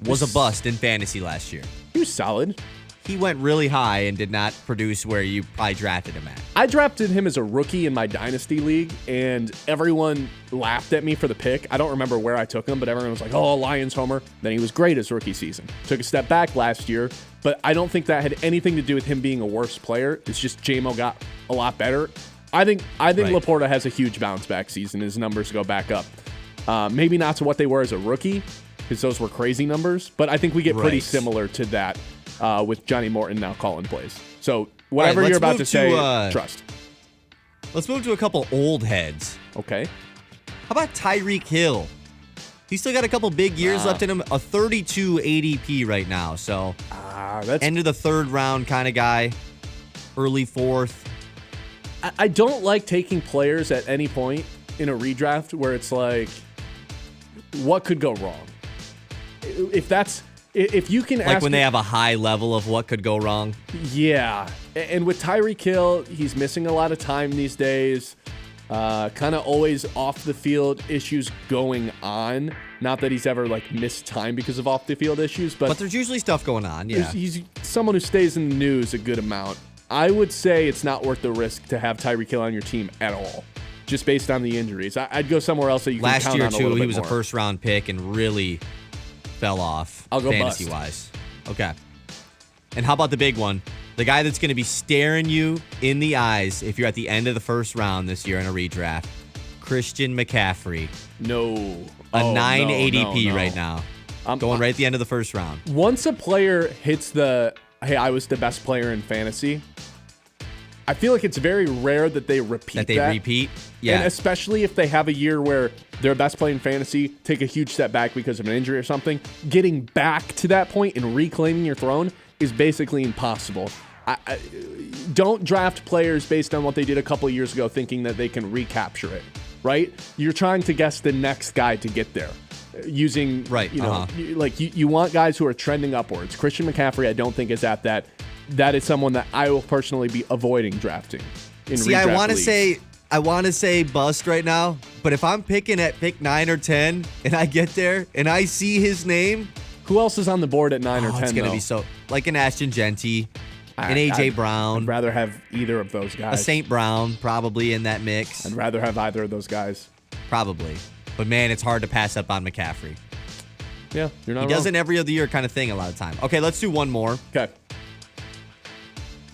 was a bust in fantasy last year. He was solid. He went really high and did not produce where you probably drafted him at. I drafted him as a rookie in my Dynasty League, and everyone laughed at me for the pick. I don't remember where I took him, but everyone was like, oh, Lions homer. Then he was great his rookie season. Took a step back last year, but I don't think that had anything to do with him being a worse player. It's just J-Mo got a lot better. I think Laporta has a huge bounce back season. His numbers go back up. Maybe not to what they were as a rookie, because those were crazy numbers, but I think we get pretty similar to that with Johnny Morton now calling plays. So whatever you're about to say, trust. Let's move to a couple old heads. Okay. How about Tyreek Hill? He's still got a couple big years left in him. A 32 ADP right now. So that's end of the 3rd round kind of guy. Early 4th. I don't like taking players at any point in a redraft where it's like, what could go wrong? If you can ask... Like when they have a high level of what could go wrong? Yeah. And with Tyreek Hill, he's missing a lot of time these days. Kind of always off the field issues going on. Not that he's ever missed time because of off the field issues, but there's usually stuff going on. Yeah, he's someone who stays in the news a good amount. I would say it's not worth the risk to have Tyreek Hill on your team at all, just based on the injuries. I'd go somewhere else that you can count on a little bit more. Last year too, he was a 1st round pick and really fell off. I'll go fantasy wise. Okay. And how about the big one? The guy that's going to be staring you in the eyes if you're at the end of the 1st round this year in a redraft. Christian McCaffrey. No. A 9 ADP right now. Going right at the end of the 1st round. Once a player hits the, hey, I was the best player in fantasy, I feel like it's very rare that they repeat that. Yeah. And especially if they have a year where their best player in fantasy take a huge step back because of an injury or something, getting back to that point and reclaiming your throne is basically impossible. Don't draft players based on what they did a couple of years ago thinking that they can recapture it, right? You're trying to guess the next guy to get there using, you want guys who are trending upwards. Christian McCaffrey, I don't think is at that. That is someone that I will personally be avoiding drafting in redraft I want to say bust right now, but if I'm picking at pick 9 or 10 and I get there and I see his name, who else is on the board at 9 or 10? It's going to be so like an Ashton Genty, an AJ Brown. I'd rather have either of those guys. A St. Brown probably in that mix. I'd rather have either of those guys. Probably. But man, it's hard to pass up on McCaffrey. Yeah, you're not wrong. He does an every other year kind of thing a lot of time. Okay, let's do one more. Okay.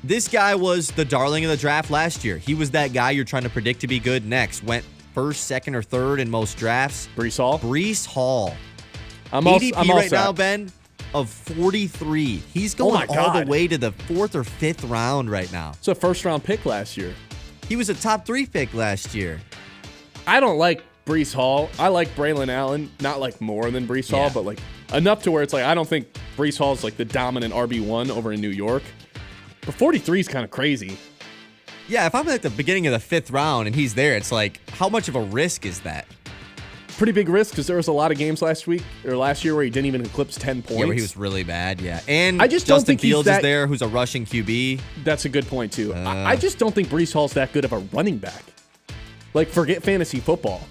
This guy was the darling of the draft last year. He was that guy you're trying to predict to be good next. Went first, second, or third in most drafts? Breece Hall. Breece Hall. I'm ADP all right set. now, Ben, of 43. He's going all the way to the 4th or 5th round right now. It's a first-round pick last year. He was a top 3 pick last year. I don't like Breece Hall. I like Braylon Allen, not like more than Breece Hall, but like enough to where it's like I don't think Breece Hall is like the dominant RB1 over in New York. But 43 is kind of crazy. Yeah, if I'm at the beginning of the 5th round and he's there, it's like, how much of a risk is that? Pretty big risk because there was a lot of games last year where he didn't even eclipse 10 points. Yeah, where he was really bad, yeah. And I just don't Justin think Fields he's is there, who's a rushing QB. That's a good point, too. I just don't think Breece Hall's that good of a running back. Like, forget fantasy football.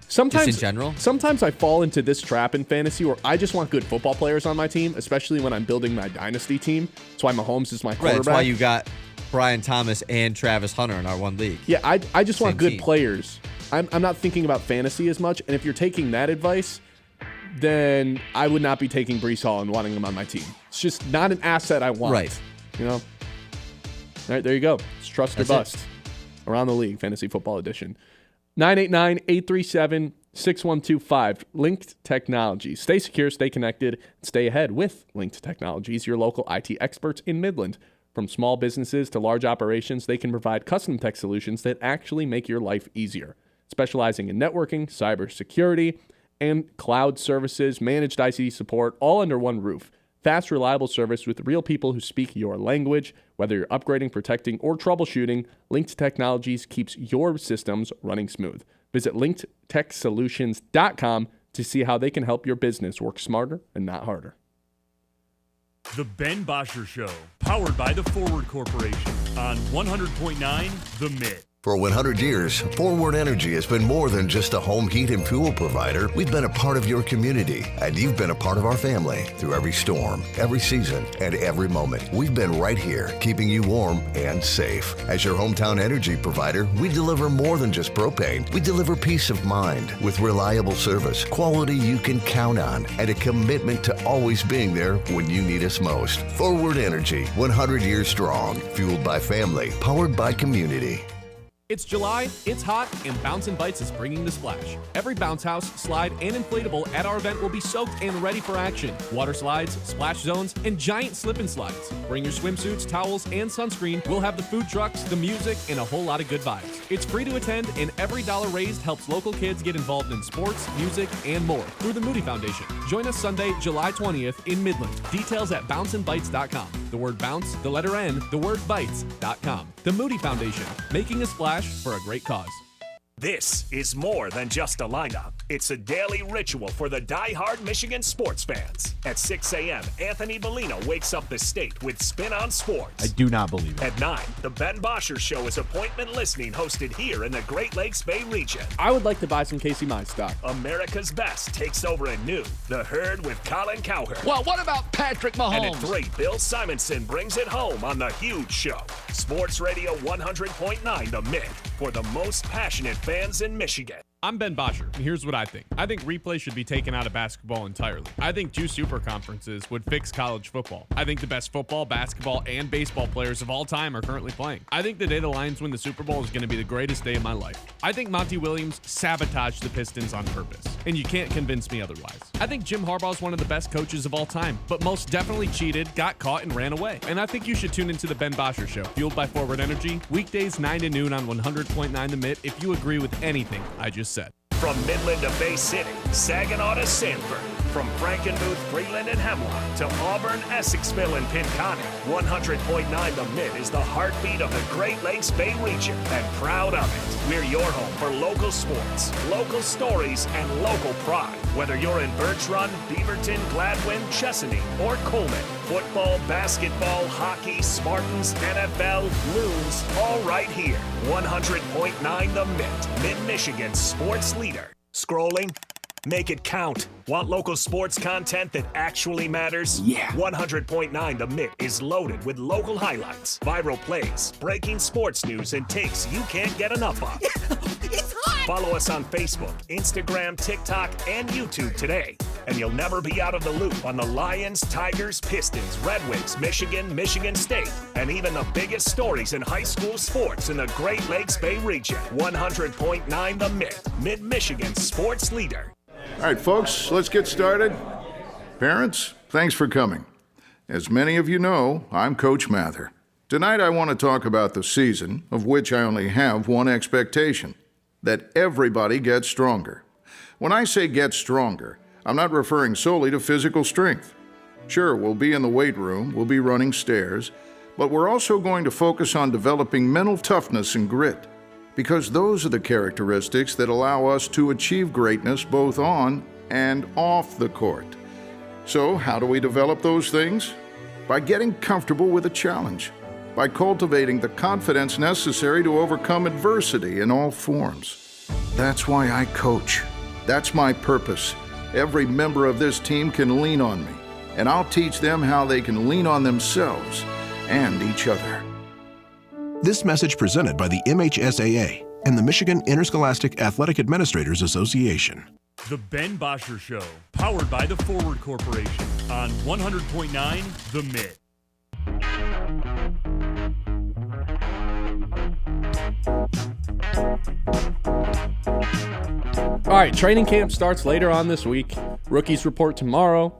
Sometimes, just in general? Sometimes I fall into this trap in fantasy where I just want good football players on my team, especially when I'm building my dynasty team. That's why Mahomes is my quarterback. Right, that's why you got Brian Thomas and Travis Hunter in our one league. Yeah, I just want good team. players. I'm not thinking about fantasy as much. And if you're taking that advice, then I would not be taking Breece Hall and wanting him on my team. It's just not an asset I want. Right. You know? All right, there you go. It's trust or bust. Around the league, fantasy football edition. 989-837-6125. Linked Technologies. Stay secure, stay connected, and stay ahead with Linked Technologies, your local IT experts in Midland. From small businesses to large operations, they can provide custom tech solutions that actually make your life easier. Specializing in networking, cybersecurity, and cloud services, managed ICT support, all under one roof. Fast, reliable service with real people who speak your language. Whether you're upgrading, protecting, or troubleshooting, Linked Technologies keeps your systems running smooth. Visit linkedtechsolutions.com to see how they can help your business work smarter and not harder. The Ben Bosscher Show, powered by the Forward Corporation on 100.9 The Mitt. For 100 years, Forward Energy has been more than just a home heat and fuel provider. We've been a part of your community, and you've been a part of our family through every storm, every season, and every moment. We've been right here, keeping you warm and safe. As your hometown energy provider, we deliver more than just propane. We deliver peace of mind with reliable service, quality you can count on, and a commitment to always being there when you need us most. Forward Energy, 100 years strong, fueled by family, powered by community. It's July, it's hot, and Bounce & Bites is bringing the splash. Every bounce house, slide, and inflatable at our event will be soaked and ready for action. Water slides, splash zones, and giant slip and slides. Bring your swimsuits, towels, and sunscreen. We'll have the food trucks, the music, and a whole lot of good vibes. It's free to attend, and every dollar raised helps local kids get involved in sports, music, and more through the Moody Foundation. Join us Sunday, July 20th in Midland. Details at bounceandbites.com. The word bounce, the letter N, the word bites.com. The Moody Foundation, making a splash for a great cause. This is more than just a lineup. It's a daily ritual for the die-hard Michigan sports fans. At 6 a.m., Anthony Bellino wakes up the state with Spin on Sports. I do not believe it. At 9, the Ben Bosscher Show is appointment listening hosted here in the Great Lakes Bay region. I would like to buy some Casey Mize stock. America's Best takes over at noon. The Herd with Colin Cowherd. Well, what about Patrick Mahomes? And at 3, Bill Simonson brings it home on The Huge Show. Sports Radio 100.9 The Mitt for the most passionate fans in Michigan. I'm Ben Bosscher, and here's what I think. I think replay should be taken out of basketball entirely. I think 2 super conferences would fix college football. I think the best football, basketball, and baseball players of all time are currently playing. I think the day the Lions win the Super Bowl is going to be the greatest day of my life. I think Monty Williams sabotaged the Pistons on purpose, and you can't convince me otherwise. I think Jim Harbaugh is one of the best coaches of all time, but most definitely cheated, got caught, and ran away. And I think you should tune into the Ben Bosscher Show, fueled by Forward Energy, weekdays 9 to noon on 100.9 The Mitt if you agree with anything I just said. From Midland to Bay City, Saginaw to Sanford, from Frankenmuth, Freeland, and Hemlock to Auburn, Essexville, and Pinconning, 100.9 The Mitt is the heartbeat of the Great Lakes Bay region, and proud of it. We're your home for local sports, local stories, and local pride. Whether you're in Birch Run, Beaverton, Gladwin, Chesaning, or Coleman, football, basketball, hockey, Spartans, NFL, Loons, all right here. 100.9 The Mitt, Mid-Michigan's sports leader. Scrolling? Make it count. Want local sports content that actually matters? Yeah. 100.9 The Mitt is loaded with local highlights, viral plays, breaking sports news, and takes you can't get enough of. It's hot! Follow us on Facebook, Instagram, TikTok, and YouTube today. and you'll never be out of the loop on the Lions, Tigers, Pistons, Red Wings, Michigan, Michigan State, and even the biggest stories in high school sports in the Great Lakes Bay region. 100.9 The Mitt, Mid-Michigan's sports leader. All right, folks, let's get started. Parents, thanks for coming. As many of you know, I'm Coach Mather. Tonight I want to talk about the season, of which I only have one expectation: that everybody gets stronger. When I say get stronger, I'm not referring solely to physical strength. Sure, we'll be in the weight room, we'll be running stairs, but we're also going to focus on developing mental toughness and grit, because those are the characteristics that allow us to achieve greatness both on and off the court. So, how do we develop those things? By getting comfortable with a challenge, by cultivating the confidence necessary to overcome adversity in all forms. That's why I coach. That's my purpose. Every member of this team can lean on me, and I'll teach them how they can lean on themselves and each other. This message presented by the MHSAA and the Michigan Interscholastic Athletic Administrators Association. The Ben Bosscher Show, powered by the Forward Corporation on 100.9 The Mitt. All right, training camp starts later on this week. Rookies report tomorrow.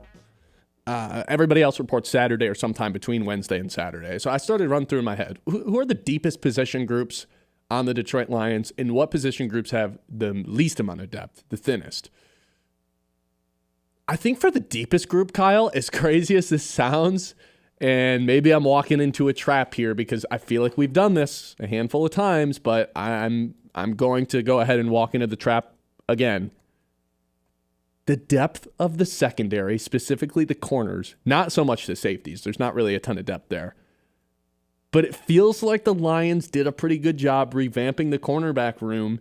Everybody else reports Saturday or sometime between Wednesday and Saturday. So I started to run through in my head, who are the deepest position groups on the Detroit Lions, and what position groups have the least amount of depth, the thinnest? I think for the deepest group, Kyle, as crazy as this sounds, and maybe I'm walking into a trap here because I feel like we've done this a handful of times, but I'm going to go ahead and walk into the trap again. The depth of the secondary, specifically the corners, not so much the safeties. There's not really a ton of depth there. But it feels like the Lions did a pretty good job revamping the cornerback room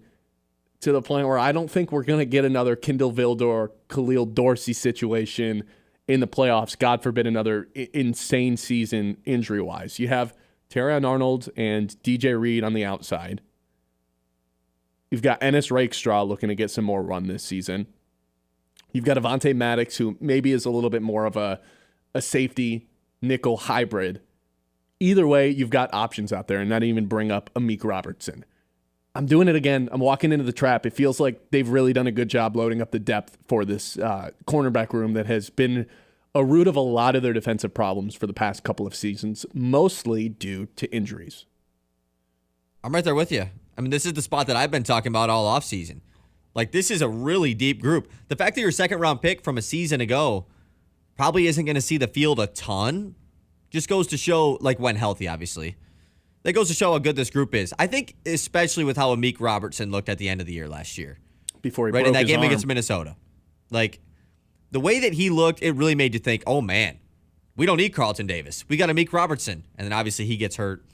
to the point where I don't think we're going to get another Kindle Vildor, Khalil Dorsey situation in the playoffs. God forbid another insane season injury-wise. You have Terrion Arnold and DJ Reed on the outside. You've got Ennis Rakestraw looking to get some more run this season. You've got Avonte Maddox, who maybe is a little bit more of a safety nickel hybrid. Either way, you've got options out there, and not even bring up Amik Robertson. I'm doing it again. I'm walking into the trap. It feels like they've really done a good job loading up the depth for this cornerback room that has been a root of a lot of their defensive problems for the past couple of seasons, mostly due to injuries. I'm right there with you. I mean, this is the spot that I've been talking about all offseason. Like, this is a really deep group. The fact that your second-round pick from a season ago probably isn't going to see the field a ton just goes to show, like, when healthy, obviously. That goes to show how good this group is. I think especially with how Amik Robertson looked at the end of the year last year. Before he broke in that game arm against Minnesota. Like, the way that he looked, it really made you think, oh, man, we don't need Carlton Davis. We got Amik Robertson. And then obviously he gets hurt.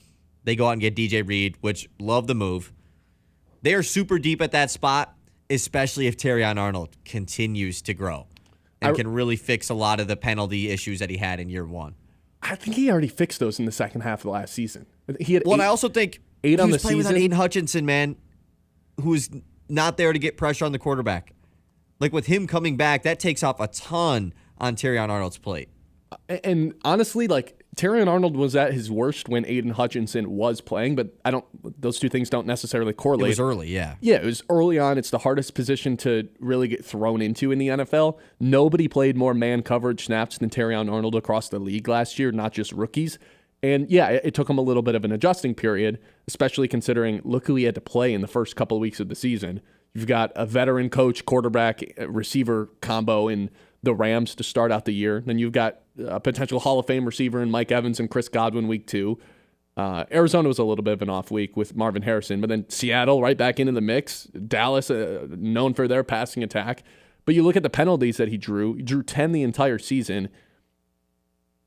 They go out and get DJ Reed, which love the move. They are super deep at that spot, especially if Terrion Arnold continues to grow and can really fix a lot of the penalty issues that he had in year one. I think he already fixed those in the second half of the last season. He had and I also think eight on the playing season. Without Aiden Hutchinson, man, who's not there to get pressure on the quarterback. Like, with him coming back, that takes off a ton on Terrion Arnold's plate. And honestly, like, Terrion Arnold was at his worst when Aiden Hutchinson was playing, but those two things don't necessarily correlate. It was early, yeah. Yeah, it was early on. It's the hardest position to really get thrown into in the NFL. Nobody played more man coverage snaps than Terrion Arnold across the league last year, not just rookies. And yeah, it took him a little bit of an adjusting period, especially considering look who he had to play in the first couple of weeks of the season. You've got a veteran coach, quarterback, receiver combo in the Rams to start out the year. Then you've got a potential Hall of Fame receiver in Mike Evans and Chris Godwin week 2. Arizona was a little bit of an off week with Marvin Harrison, but then Seattle right back into the mix. Dallas, known for their passing attack. But you look at the penalties that he drew 10 the entire season.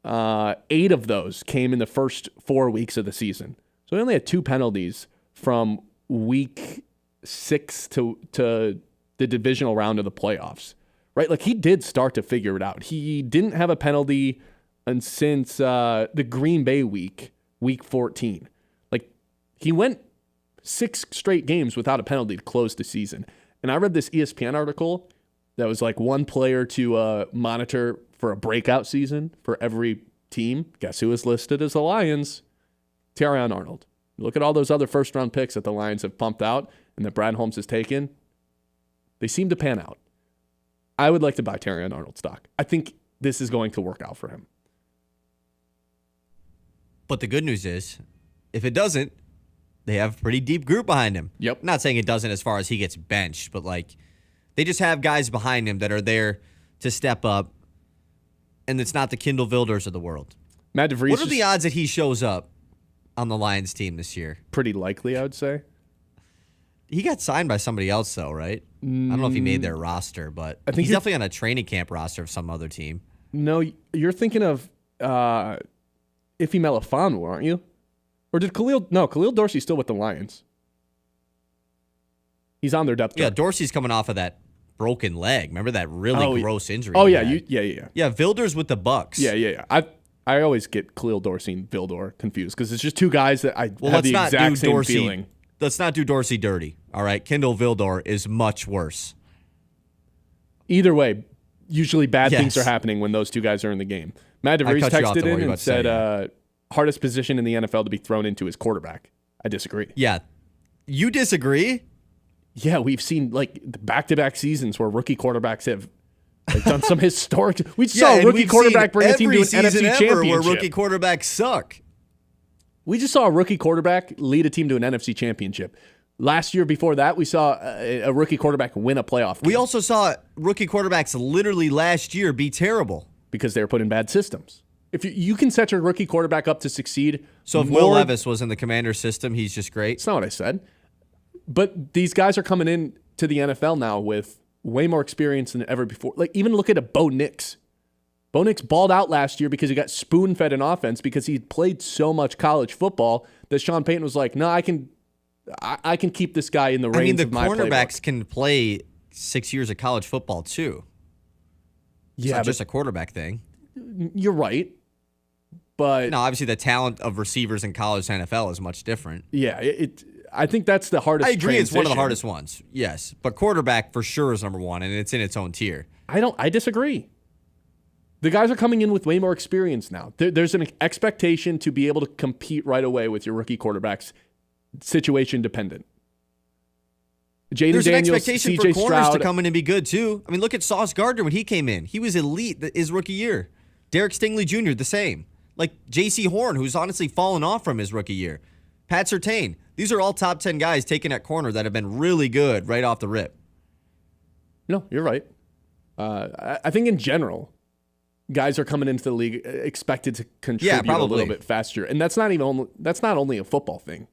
8 of those came in the first 4 weeks of the season. So he only had 2 penalties from week 6 to the divisional round of the playoffs. Right? Like, he did start to figure it out. He didn't have a penalty since the Green Bay week 14. Like, he went 6 straight games without a penalty to close the season. And I read this ESPN article that was like one player to monitor for a breakout season for every team. Guess who was listed as the Lions? Terrion Arnold. Look at all those other first-round picks that the Lions have pumped out and that Brad Holmes has taken. They seem to pan out. I would like to buy Terrion Arnold stock. I think this is going to work out for him. But the good news is, if it doesn't, they have a pretty deep group behind him. Yep. I'm not saying it doesn't as far as he gets benched, but like they just have guys behind him that are there to step up, and it's not the Kindle Wilders of the world. Matt DeVries. What are the odds that he shows up on the Lions team this year? Pretty likely, I would say. He got signed by somebody else, though, right? I don't know if he made their roster, but I think he's definitely on a training camp roster of some other team. No, you're thinking of Ife Melifonwu, aren't you? Or did Khalil Dorsey's still with the Lions. He's on their depth chart. Yeah, Dorsey's coming off of that broken leg. Remember that really gross injury? Oh, yeah. Yeah, Wilders with the Bucks. Yeah. I always get Khalil Dorsey and Vildor confused because it's just two guys that I have the exact same feeling. Let's not do Dorsey dirty, all right? Kindle Wildor is much worse. Either way, usually bad things are happening when those two guys are in the game. Matt DeVries texted in and said, hardest position in the NFL to be thrown into is quarterback. I disagree. Yeah. You disagree? Yeah, we've seen like back-to-back seasons where rookie quarterbacks have done some historic. We saw a rookie quarterback bring a team to an NFC championship. Where rookie quarterbacks suck. We just saw a rookie quarterback lead a team to an NFC championship. Last year before that, we saw a rookie quarterback win a playoff game. We also saw rookie quarterbacks literally last year be terrible. Because they were put in bad systems. If you can set your rookie quarterback up to succeed. So if Will Levis was in the Commander's system, he's just great? That's not what I said. But these guys are coming in to the NFL now with way more experience than ever before. Like, even look at a Bo Nix. Bo Nix balled out last year because he got spoon-fed in offense because he played so much college football that Sean Payton was like, no, I can keep this guy in the reins of my playbook. I mean, the cornerbacks can play 6 years of college football, too. It's not just a quarterback thing. You're right. But no, obviously the talent of receivers in college and NFL is much different. Yeah, I think that's the hardest. I agree, transition. It's one of the hardest ones. Yes, but quarterback for sure is number one, and it's in its own tier. I disagree. The guys are coming in with way more experience now. There's an expectation to be able to compete right away with your rookie quarterbacks, situation dependent. There's Daniels, an expectation CJ for corners Stroud to come in and be good, too. I mean, look at Sauce Gardner when he came in. He was elite his rookie year. Derek Stingley Jr., the same. Like J.C. Horn, who's honestly fallen off from his rookie year. Pat Surtain. These are all top 10 guys taken at corner that have been really good right off the rip. No, you're right. I think in general, guys are coming into the league expected to contribute a little bit faster. And that's not only a football thing.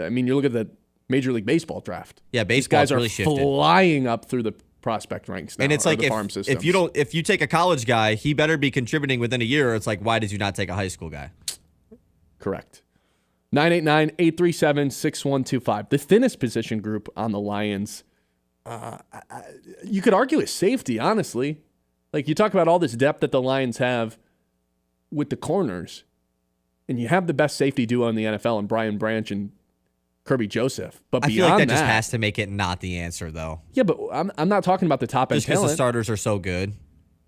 I mean, you look at the Major League Baseball draft. Yeah, baseball guys are really shifted. Flying up through the prospect ranks now. And it's like if you take a college guy, he better be contributing within a year. It's like, why did you not take a high school guy? Correct. 989-837-6125. The thinnest position group on the Lions, you could argue is safety, honestly. Like, you talk about all this depth that the Lions have with the corners, and you have the best safety duo in the NFL in Brian Branch and Kirby Joseph. But I feel like that just has to make it not the answer, though. Yeah, but I'm not talking about the top-end just because talent. the starters are so good.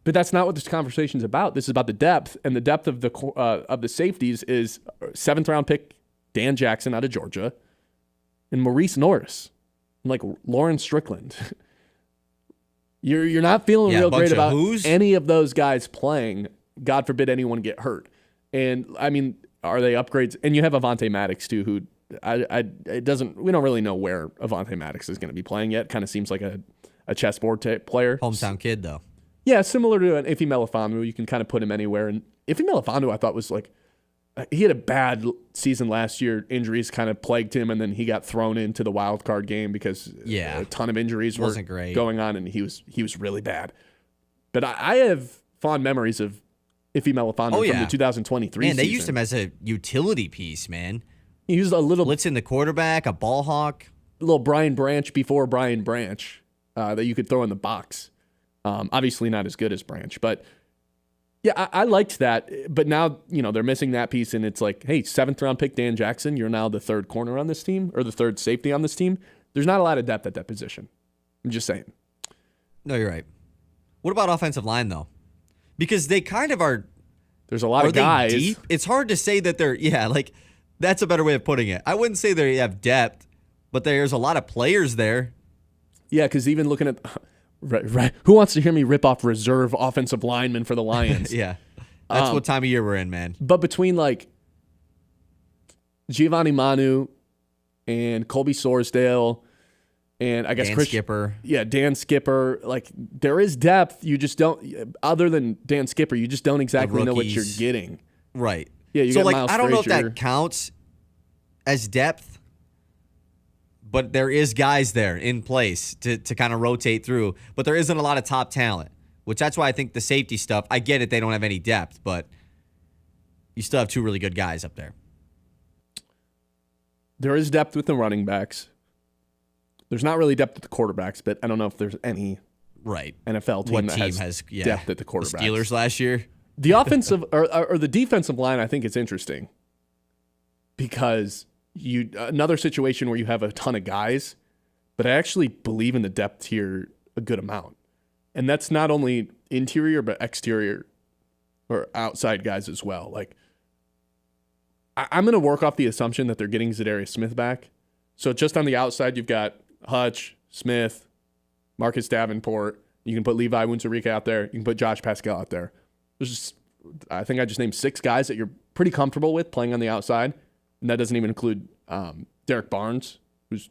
But that's not what this conversation is about. This is about the depth, and the depth of the safeties is 7th-round pick Dan Jackson out of Georgia and Maurice Norris and like Lauren Strickland. You're not feeling real great about any of those guys playing. God forbid anyone get hurt. And I mean, are they upgrades? And you have Avonte Maddox too, who we don't really know where Avonte Maddox is going to be playing yet. Kind of seems like a chessboard player. Hometown kid though. Yeah, similar to an Ife Melifonwu. You can kind of put him anywhere. And Ife Melifonwu, I thought was like, he had a bad season last year. Injuries kind of plagued him, and then he got thrown into the wild card game because a ton of injuries were going on, and he was really bad. But I have fond memories of Ife Melifonwu from the 2023 season. Man, they used him as a utility piece, man. He was a little blitzing the quarterback, a ball hawk. A little Brian Branch before Brian Branch that you could throw in the box. Obviously not as good as Branch, but yeah, I liked that. But now, they're missing that piece, and it's like, hey, 7th-round pick Dan Jackson, you're now the 3rd corner on this team, or the 3rd safety on this team. There's not a lot of depth at that position. I'm just saying. No, you're right. What about offensive line, though? Because they kind of are. There's a lot of guys. Deep? It's hard to say that they're, that's a better way of putting it. I wouldn't say they have depth, but there's a lot of players there. Yeah, because even looking at, right, who wants to hear me rip off reserve offensive linemen for the Lions? Yeah. That's what time of year we're in, man. But between like Giovanni Manu and Colby Sorsdale and I guess Dan Skipper. Yeah, Dan Skipper. Like there is depth. You just don't, other than Dan Skipper, you just don't exactly know what you're getting. Right. Yeah, you so got like Miles I don't know if Frazier. that counts as depth, but there is guys there in place to kind of rotate through. But there isn't a lot of top talent, which that's why I think the safety stuff, I get it, they don't have any depth, but you still have two really good guys up there. There is depth with the running backs. There's not really depth with the quarterbacks, but I don't know if there's any NFL team that has depth at the quarterbacks. The Steelers last year? The offensive or the defensive line, I think it's interesting because another situation where you have a ton of guys, but I actually believe in the depth here a good amount. And that's not only interior, but exterior or outside guys as well. Like, I'm going to work off the assumption that they're getting Zadarius Smith back. So just on the outside, you've got Hutch, Smith, Marcus Davenport. You can put Levi Wunzarika out there. You can put Josh Pascal out there. I think I just named 6 guys that you're pretty comfortable with playing on the outside. And that doesn't even include Derek Barnes, who's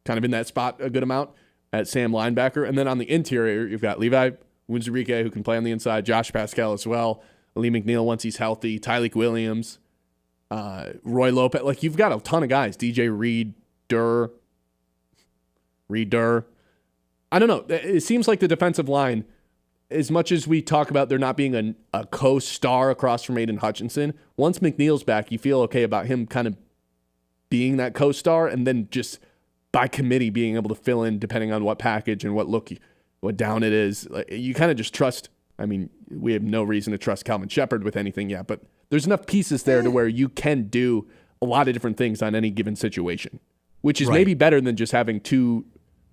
kind of in that spot a good amount at Sam linebacker. And then on the interior, you've got Levi Wunzarika, who can play on the inside, Josh Pascal as well, Lee McNeil once he's healthy, Tyleek Williams, Roy Lopez. Like, you've got a ton of guys. DJ Reed Durr. I don't know. It seems like the defensive line, as much as we talk about there not being a co-star across from Aiden Hutchinson, once McNeil's back, you feel okay about him kind of being that co-star and then just by committee being able to fill in depending on what package and what down it is. Like, you kind of just trust. I mean, we have no reason to trust Calvin Shepard with anything yet, but there's enough pieces there to where you can do a lot of different things on any given situation, which is maybe better than just having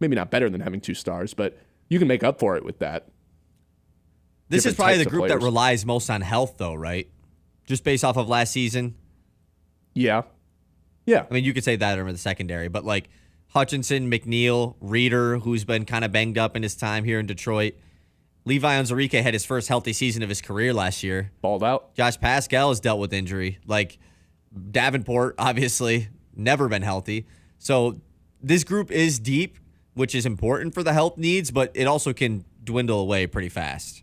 maybe not better than having 2 stars, but you can make up for it with that. This is probably the group that relies most on health, though, right? Just based off of last season. Yeah. Yeah. I mean, you could say that over the secondary, but like Hutchinson, McNeil, Reeder, who's been kind of banged up in his time here in Detroit. Levi Onwuzurike had his first healthy season of his career last year. Balled out. Josh Pascal has dealt with injury. Like Davenport, obviously, never been healthy. So this group is deep, which is important for the health needs, but it also can dwindle away pretty fast.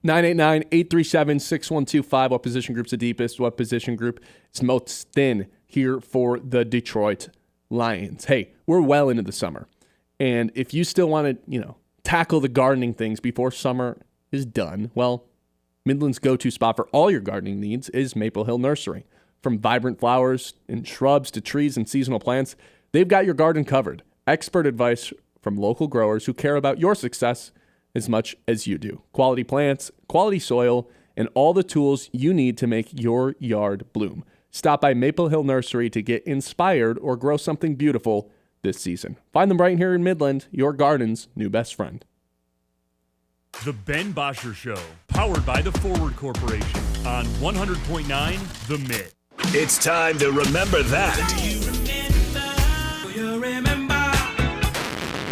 989-837-6125. What position group's the deepest? What position group is most thin here for the Detroit Lions? Hey, we're well into the summer. And if you still want to, tackle the gardening things before summer is done, well, Midland's go-to spot for all your gardening needs is Maple Hill Nursery. From vibrant flowers and shrubs to trees and seasonal plants, they've got your garden covered. Expert advice from local growers who care about your success as much as you do. Quality plants, quality soil, and all the tools you need to make your yard bloom. Stop by Maple Hill Nursery to get inspired or grow something beautiful this season. Find them right here in Midland, your garden's new best friend. The Ben Bosscher Show, powered by the Forward Corporation on 100.9 The Mitt. It's time to remember that.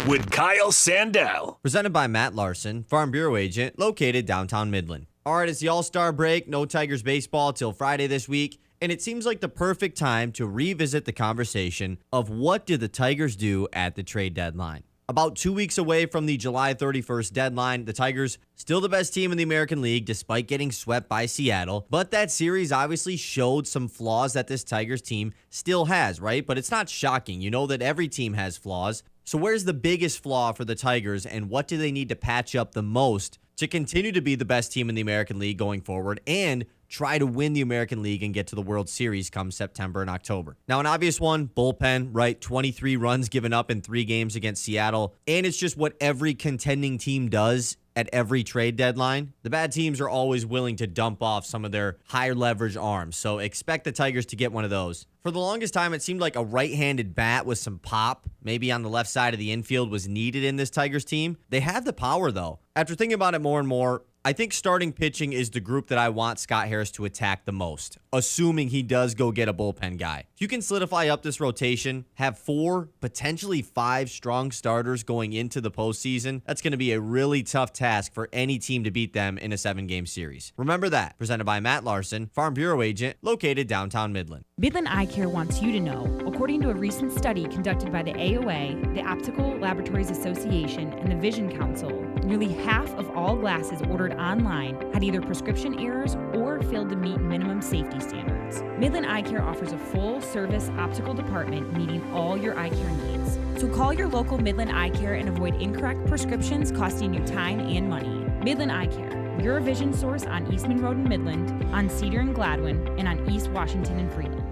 With Kyle Sandell. Presented by Matt Larson, Farm Bureau Agent, located downtown Midland. All right, it's the All-Star break. No Tigers baseball till Friday this week. And it seems like the perfect time to revisit the conversation of what did the Tigers do at the trade deadline. About 2 weeks away from the July 31st deadline, the Tigers still the best team in the American League despite getting swept by Seattle. But that series obviously showed some flaws that this Tigers team still has, right? But it's not shocking. You know that every team has flaws. So where's the biggest flaw for the Tigers, and what do they need to patch up the most to continue to be the best team in the American League going forward and try to win the American League and get to the World Series come September and October? Now, an obvious one, bullpen, right? 23 runs given up in 3 games against Seattle. And it's just what every contending team does at every trade deadline, the bad teams are always willing to dump off some of their higher leverage arms. So expect the Tigers to get one of those. For the longest time, it seemed like a right-handed bat with some pop, maybe on the left side of the infield, was needed in this Tigers team. They have the power, though. After thinking about it more and more, I think starting pitching is the group that I want Scott Harris to attack the most, assuming he does go get a bullpen guy. If you can solidify up this rotation, have 4, potentially 5 strong starters going into the postseason, that's going to be a really tough task for any team to beat them in a 7-game series. Remember that. Presented by Matt Larson, Farm Bureau agent, located downtown Midland. Midland Eye Care wants you to know, according to a recent study conducted by the AOA, the Optical Laboratories Association, and the Vision Council, nearly half of all glasses ordered online had either prescription errors or failed to meet minimum safety standards. Midland Eye Care offers a full-service optical department meeting all your eye care needs. So call your local Midland Eye Care and avoid incorrect prescriptions costing you time and money. Midland Eye Care, your vision source on Eastman Road in Midland, on Cedar and Gladwin, and on East Washington and Freeland.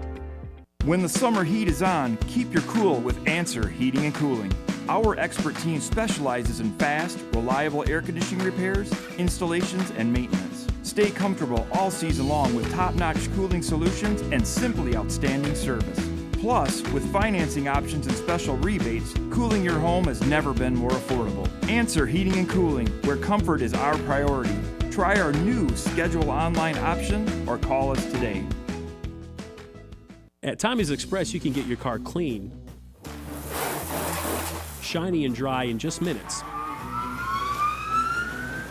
When the summer heat is on, keep your cool with Answer Heating and Cooling. Our expert team specializes in fast, reliable air conditioning repairs, installations, and maintenance. Stay comfortable all season long with top-notch cooling solutions and simply outstanding service. Plus, with financing options and special rebates, cooling your home has never been more affordable. Answer Heating and Cooling, where comfort is our priority. Try our new schedule online option or call us today. At Tommy's Express, you can get your car clean, shiny and dry in just minutes.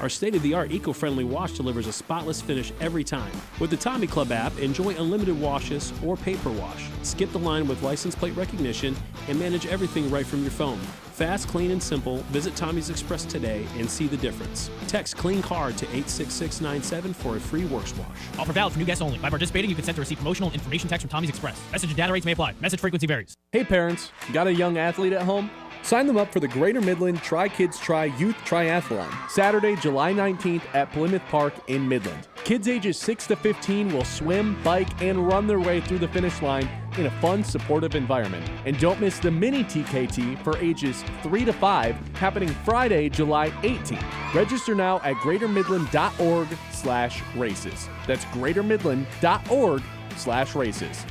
Our state-of-the-art eco-friendly wash delivers a spotless finish every time. With the Tommy Club app, enjoy unlimited washes or paper wash. Skip the line with license plate recognition and manage everything right from your phone. Fast, clean, and simple. Visit Tommy's Express today and see the difference. Text CLEAN CAR to 86697 for a free works wash. Offer valid for new guests only. By participating, you consent to receive promotional information text from Tommy's Express. Message and data rates may apply. Message frequency varies. Hey parents, got a young athlete at home? Sign them up for the Greater Midland Try Kids Try Youth Triathlon, Saturday, July 19th at Plymouth Park in Midland. Kids ages 6 to 15 will swim, bike, and run their way through the finish line in a fun, supportive environment. And don't miss the mini TKT for ages 3 to 5 happening Friday, July 18th. Register now at greatermidland.org/races. That's greatermidland.org/races.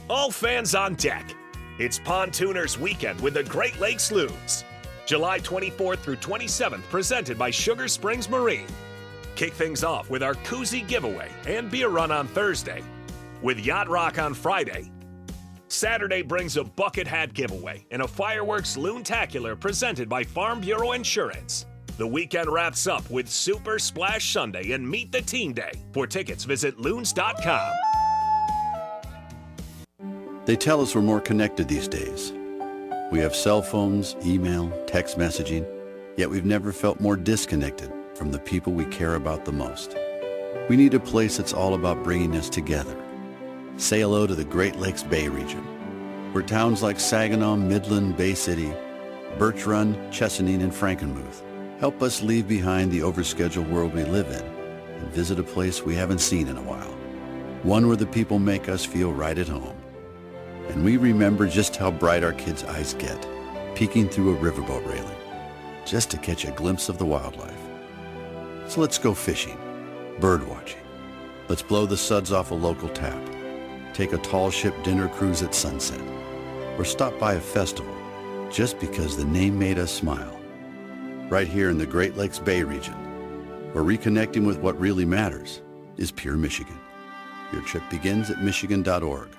All fans on deck. It's Pontooners Weekend with the Great Lakes Loons. July 24th through 27th, presented by Sugar Springs Marine. Kick things off with our koozie giveaway and beer run on Thursday, with Yacht Rock on Friday. Saturday brings a bucket hat giveaway and a fireworks loontacular presented by Farm Bureau Insurance. The weekend wraps up with Super Splash Sunday and Meet the Team Day. For tickets, visit loons.com. They tell us we're more connected these days. We have cell phones, email, text messaging, yet we've never felt more disconnected from the people we care about the most. We need a place that's all about bringing us together. Say hello to the Great Lakes Bay region, where towns like Saginaw, Midland, Bay City, Birch Run, Chesaning, and Frankenmuth help us leave behind the overscheduled world we live in and visit a place we haven't seen in a while, one where the people make us feel right at home. And we remember just how bright our kids' eyes get, peeking through a riverboat railing, just to catch a glimpse of the wildlife. So let's go fishing, bird watching. Let's blow the suds off a local tap, take a tall ship dinner cruise at sunset, or stop by a festival just because the name made us smile. Right here in the Great Lakes Bay region, where reconnecting with what really matters is pure Michigan. Your trip begins at michigan.org.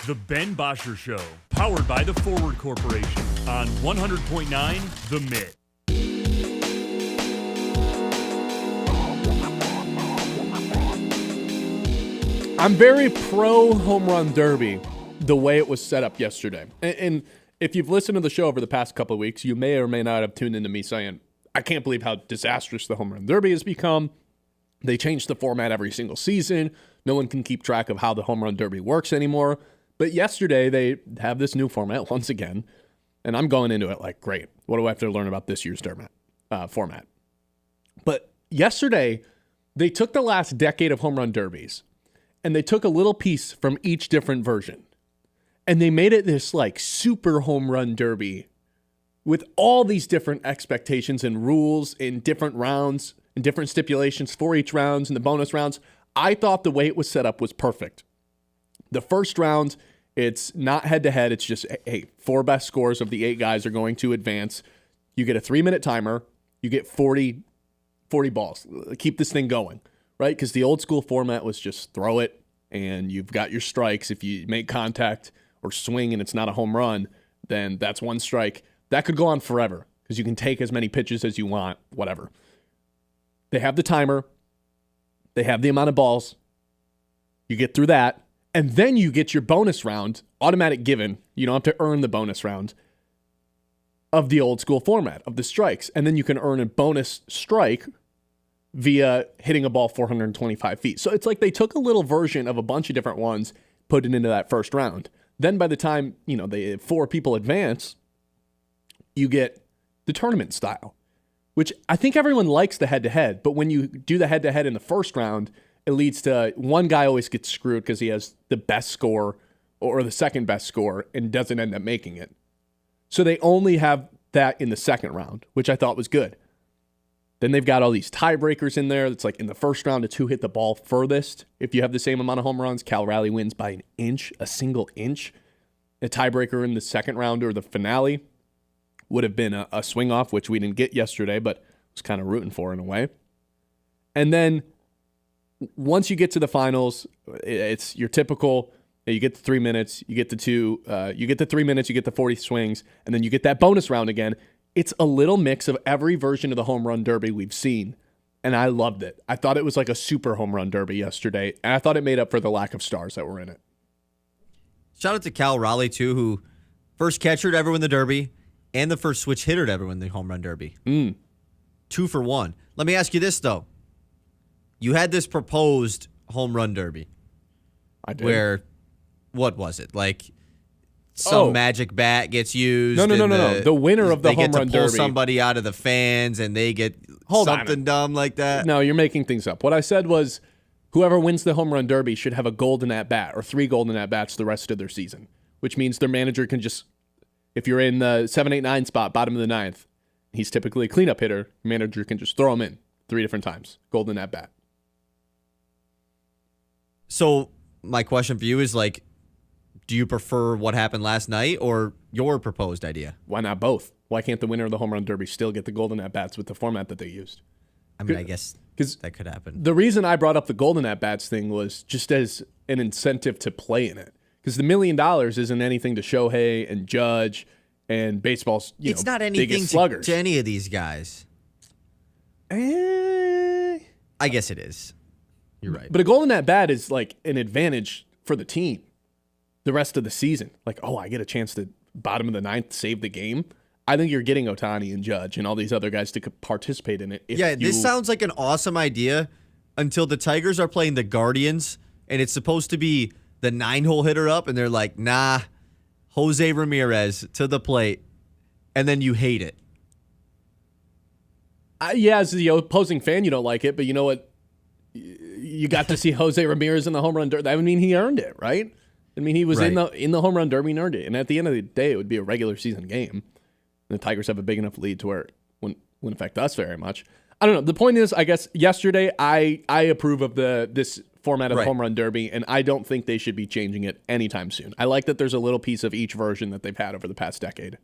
The Ben Bosscher Show, powered by the Forward Corporation on 100.9 The Mitt. I'm very pro home run derby the way it was set up yesterday. And if you've listened to the show over the past couple of weeks, you may or may not have tuned into me saying, I can't believe how disastrous the home run derby has become. They change the format every single season. No one can keep track of how the home run derby works anymore. But yesterday, they have this new format once again, and I'm going into it like, great, what do I have to learn about this year's format? But yesterday, they took the last decade of home run derbies, and they took a little piece from each different version, and they made it this like super home run derby with all these different expectations and rules in different rounds and different stipulations for each rounds and the bonus rounds, I thought the way it was set up was perfect. The first round, it's not head-to-head. It's just, hey, 4 best scores of the 8 guys are going to advance. You get a 3-minute timer. You get 40 balls. Keep this thing going, right? Because the old school format was just throw it, and you've got your strikes. If you make contact or swing and it's not a home run, then that's 1 strike. That could go on forever because you can take as many pitches as you want, whatever. They have the timer. They have the amount of balls. You get through that. And then you get your bonus round, automatic given. You don't have to earn the bonus round of the old school format, of the strikes. And then you can earn a bonus strike via hitting a ball 425 feet. So it's like they took a little version of a bunch of different ones, put it into that first round. Then by the time, they 4 people advance, you get the tournament style, which I think everyone likes the head-to-head. But when you do the head-to-head in the first round, it leads to one guy always gets screwed because he has the best score or the second best score and doesn't end up making it. So they only have that in the second round, which I thought was good. Then they've got all these tiebreakers in there. It's like in the first round, it's who hit the ball furthest. If you have the same amount of home runs, Cal Raleigh wins by an inch, a single inch. A tiebreaker in the second round or the finale would have been a swing off, which we didn't get yesterday, but was kind of rooting for in a way. And then once you get to the finals, it's your typical, you get the 3 minutes, you get the 3 minutes, you get the 40 swings, and then you get that bonus round again. It's a little mix of every version of the home run derby we've seen, and I loved it. I thought it was like a super home run derby yesterday, and I thought it made up for the lack of stars that were in it. Shout out to Cal Raleigh, too, who first catchered ever win the derby and the first switch hitter to ever win the home run derby. 2 for 1. Let me ask you this, though. You had this proposed home run derby. I did. Where, what was it? Like, some magic bat gets used. No. The winner of the home run derby. They get to pull somebody out of the fans, and they get something dumb like that. No, you're making things up. What I said was whoever wins the home run derby should have a golden at-bat or 3 golden at-bats the rest of their season, which means their manager can just, if you're in the 7, 8, 9 spot, bottom of the 9th, he's typically a cleanup hitter, manager can just throw him in 3 different times. Golden at-bat. So my question for you is, like, do you prefer what happened last night or your proposed idea? Why not both? Why can't the winner of the home run derby still get the golden at-bats with the format that they used? I mean, I guess that could happen. The reason I brought up the golden at-bats thing was just as an incentive to play in it. Because the $1 million isn't anything to Shohei and Judge and baseball's it's not anything to any of these guys. I guess it is. You're right. But a golden at-bat is like an advantage for the team the rest of the season. Like, I get a chance to bottom of the 9th save the game. I think you're getting Ohtani and Judge and all these other guys to participate in it. This sounds like an awesome idea until the Tigers are playing the Guardians, and it's supposed to be the 9-hole hitter up, and they're like, nah, Jose Ramirez to the plate, and then you hate it. As the opposing fan, you don't like it, but you know what? You got to see Jose Ramirez in the home run derby. I mean, he earned it, right? I mean, he was in the home run derby and earned it. And at the end of the day, it would be a regular season game. And the Tigers have a big enough lead to where it wouldn't affect us very much. I don't know. The point is, I guess yesterday I approve of this format of the home run derby, and I don't think they should be changing it anytime soon. I like that there's a little piece of each version that they've had over the past decade.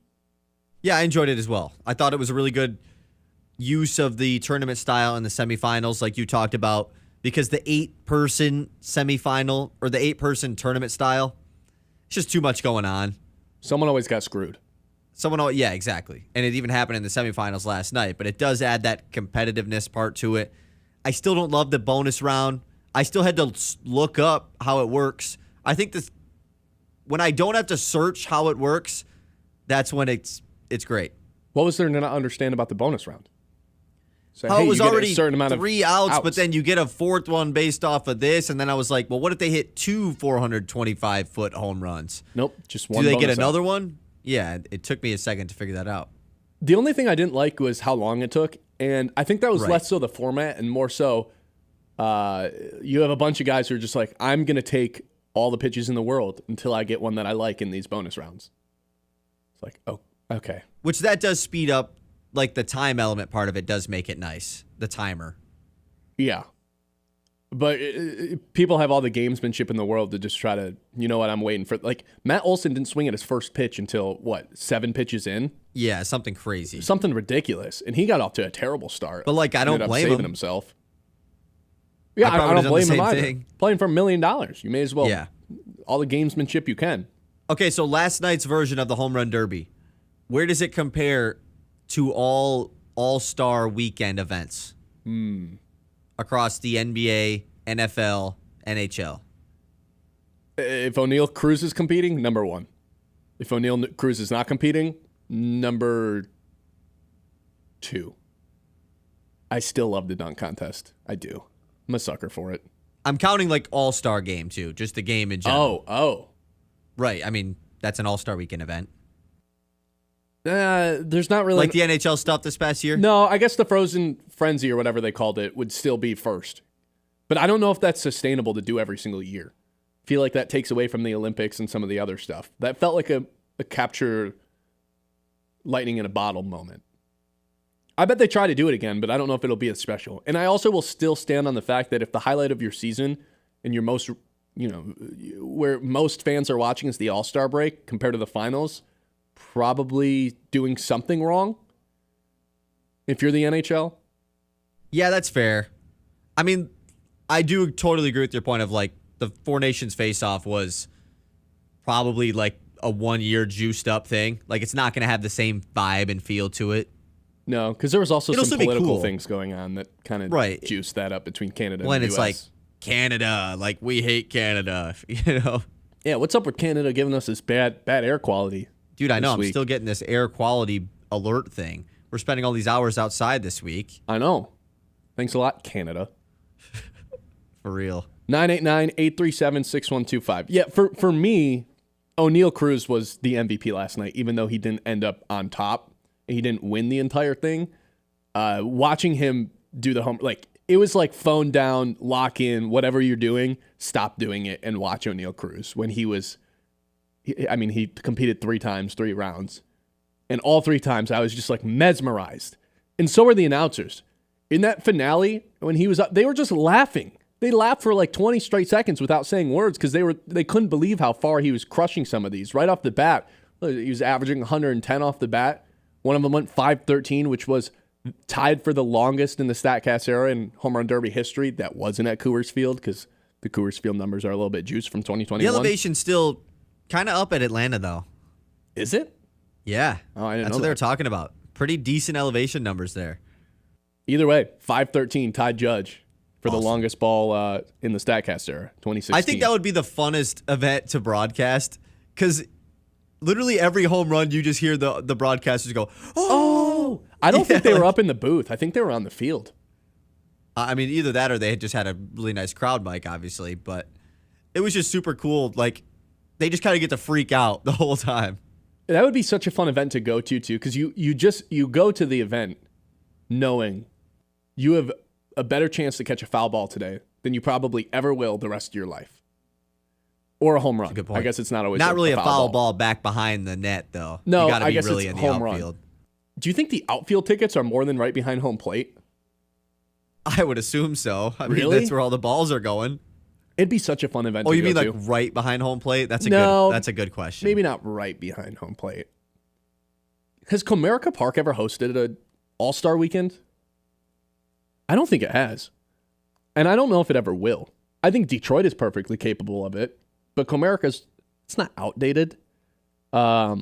Yeah, I enjoyed it as well. I thought it was a really good use of the tournament style in the semifinals, like you talked about. Because the 8-person semifinal or the 8-person tournament style, it's just too much going on. Someone always got screwed. Yeah, exactly. And it even happened in the semifinals last night. But it does add that competitiveness part to it. I still don't love the bonus round. I still had to look up how it works. I think when I don't have to search how it works, that's when it's great. What was there to not understand about the bonus round? So, it was already 3 outs, but then you get a 4th one based off of this, and then I was like, well, what if they hit 2 425-foot home runs? Nope, just one. Do they get another one? Yeah, it took me a second to figure that out. The only thing I didn't like was how long it took, and I think that was less so the format and more so you have a bunch of guys who are just like, I'm going to take all the pitches in the world until I get one that I like in these bonus rounds. It's like, Okay. Which that does speed up, like the time element part of it does make it nice. The timer. Yeah. But people have all the gamesmanship in the world to just try to, you know what, I'm waiting for. Like, Matt Olson didn't swing at his first pitch until, 7 pitches in? Yeah, something crazy. Something ridiculous. And he got off to a terrible start. But, like, I don't blame him. Saving himself. Yeah, I don't blame him either. Playing for $1 million. You may as well. Yeah. All the gamesmanship you can. Okay, so last night's version of the Home Run Derby, where does it compare to all-star weekend events? Across the NBA, NFL, NHL. If O'Neal Cruz is competing, number 1. If O'Neal Cruz is not competing, number 2. I still love the dunk contest. I do. I'm a sucker for it. I'm counting like all-star game too, just the game in general. Oh. Right. I mean, that's an all-star weekend event. There's not really... Like the NHL stuff this past year? No, I guess the Frozen Frenzy or whatever they called it would still be first. But I don't know if that's sustainable to do every single year. I feel like that takes away from the Olympics and some of the other stuff. That felt like a capture lightning in a bottle moment. I bet they try to do it again, but I don't know if it'll be as special. And I also will still stand on the fact that if the highlight of your season and your most, where most fans are watching is the All-Star break compared to the finals, probably doing something wrong if you're the NHL. Yeah, that's fair. I mean, I do totally agree with your point of like the Four Nations face-off was probably like a 1 year juiced up thing. Like it's not going to have the same vibe and feel to it. No, because there was also some political cool things going on that kind of juiced that up between Canada and the US. When it's like Canada, like we hate Canada, Yeah, what's up with Canada giving us this bad air quality? Dude, I know. I'm still getting this air quality alert thing. We're spending all these hours outside this week. I know. Thanks a lot, Canada. For real. 989-837-6125. Yeah, for me, O'Neal Cruz was the MVP last night, even though he didn't end up on top. He didn't win the entire thing. Watching him do the home, like, it was like phone down, lock in, whatever you're doing, stop doing it and watch O'Neal Cruz when he competed 3 times, 3 rounds. And all 3 times I was just like mesmerized. And so were the announcers. In that finale, when he was up, they were just laughing. They laughed for like 20 straight seconds without saying words because they couldn't believe how far he was crushing some of these. Right off the bat, he was averaging 110 off the bat. One of them went 513, which was tied for the longest in the StatCast era in home run derby history. That wasn't at Coors Field because the Coors Field numbers are a little bit juiced from 2021. The elevation's still kind of up at Atlanta, though. Is it? Yeah. Oh, I didn't know That's what they were talking about. Pretty decent elevation numbers there. Either way, 513 tied Judge for the longest ball in the StatCast era, 2016. I think that would be the funnest event to broadcast because literally every home run you just hear the broadcasters go, oh! I don't think they were up in the booth. I think they were on the field. I mean, either that or they had just had a really nice crowd mic, obviously. But it was just super cool. Like, they just kind of get to freak out the whole time. That would be such a fun event to go to, too, because you go to the event knowing you have a better chance to catch a foul ball today than you probably ever will the rest of your life. Or a home run. Good point. I guess it's not always not really a foul ball back behind the net, though. No, you gotta I be guess really it's in the home outfield. run. Do you think the outfield tickets are more than right behind home plate? I would assume so. I mean, Really? that's where all the balls are going. It'd be such a fun event Oh, to you go mean to. like right behind home plate? That's a good question. Maybe not right behind home plate. Has Comerica Park ever hosted an All-Star weekend? I don't think it has. And I don't know if it ever will. I think Detroit is perfectly capable of it. But Comerica's, it's not outdated. But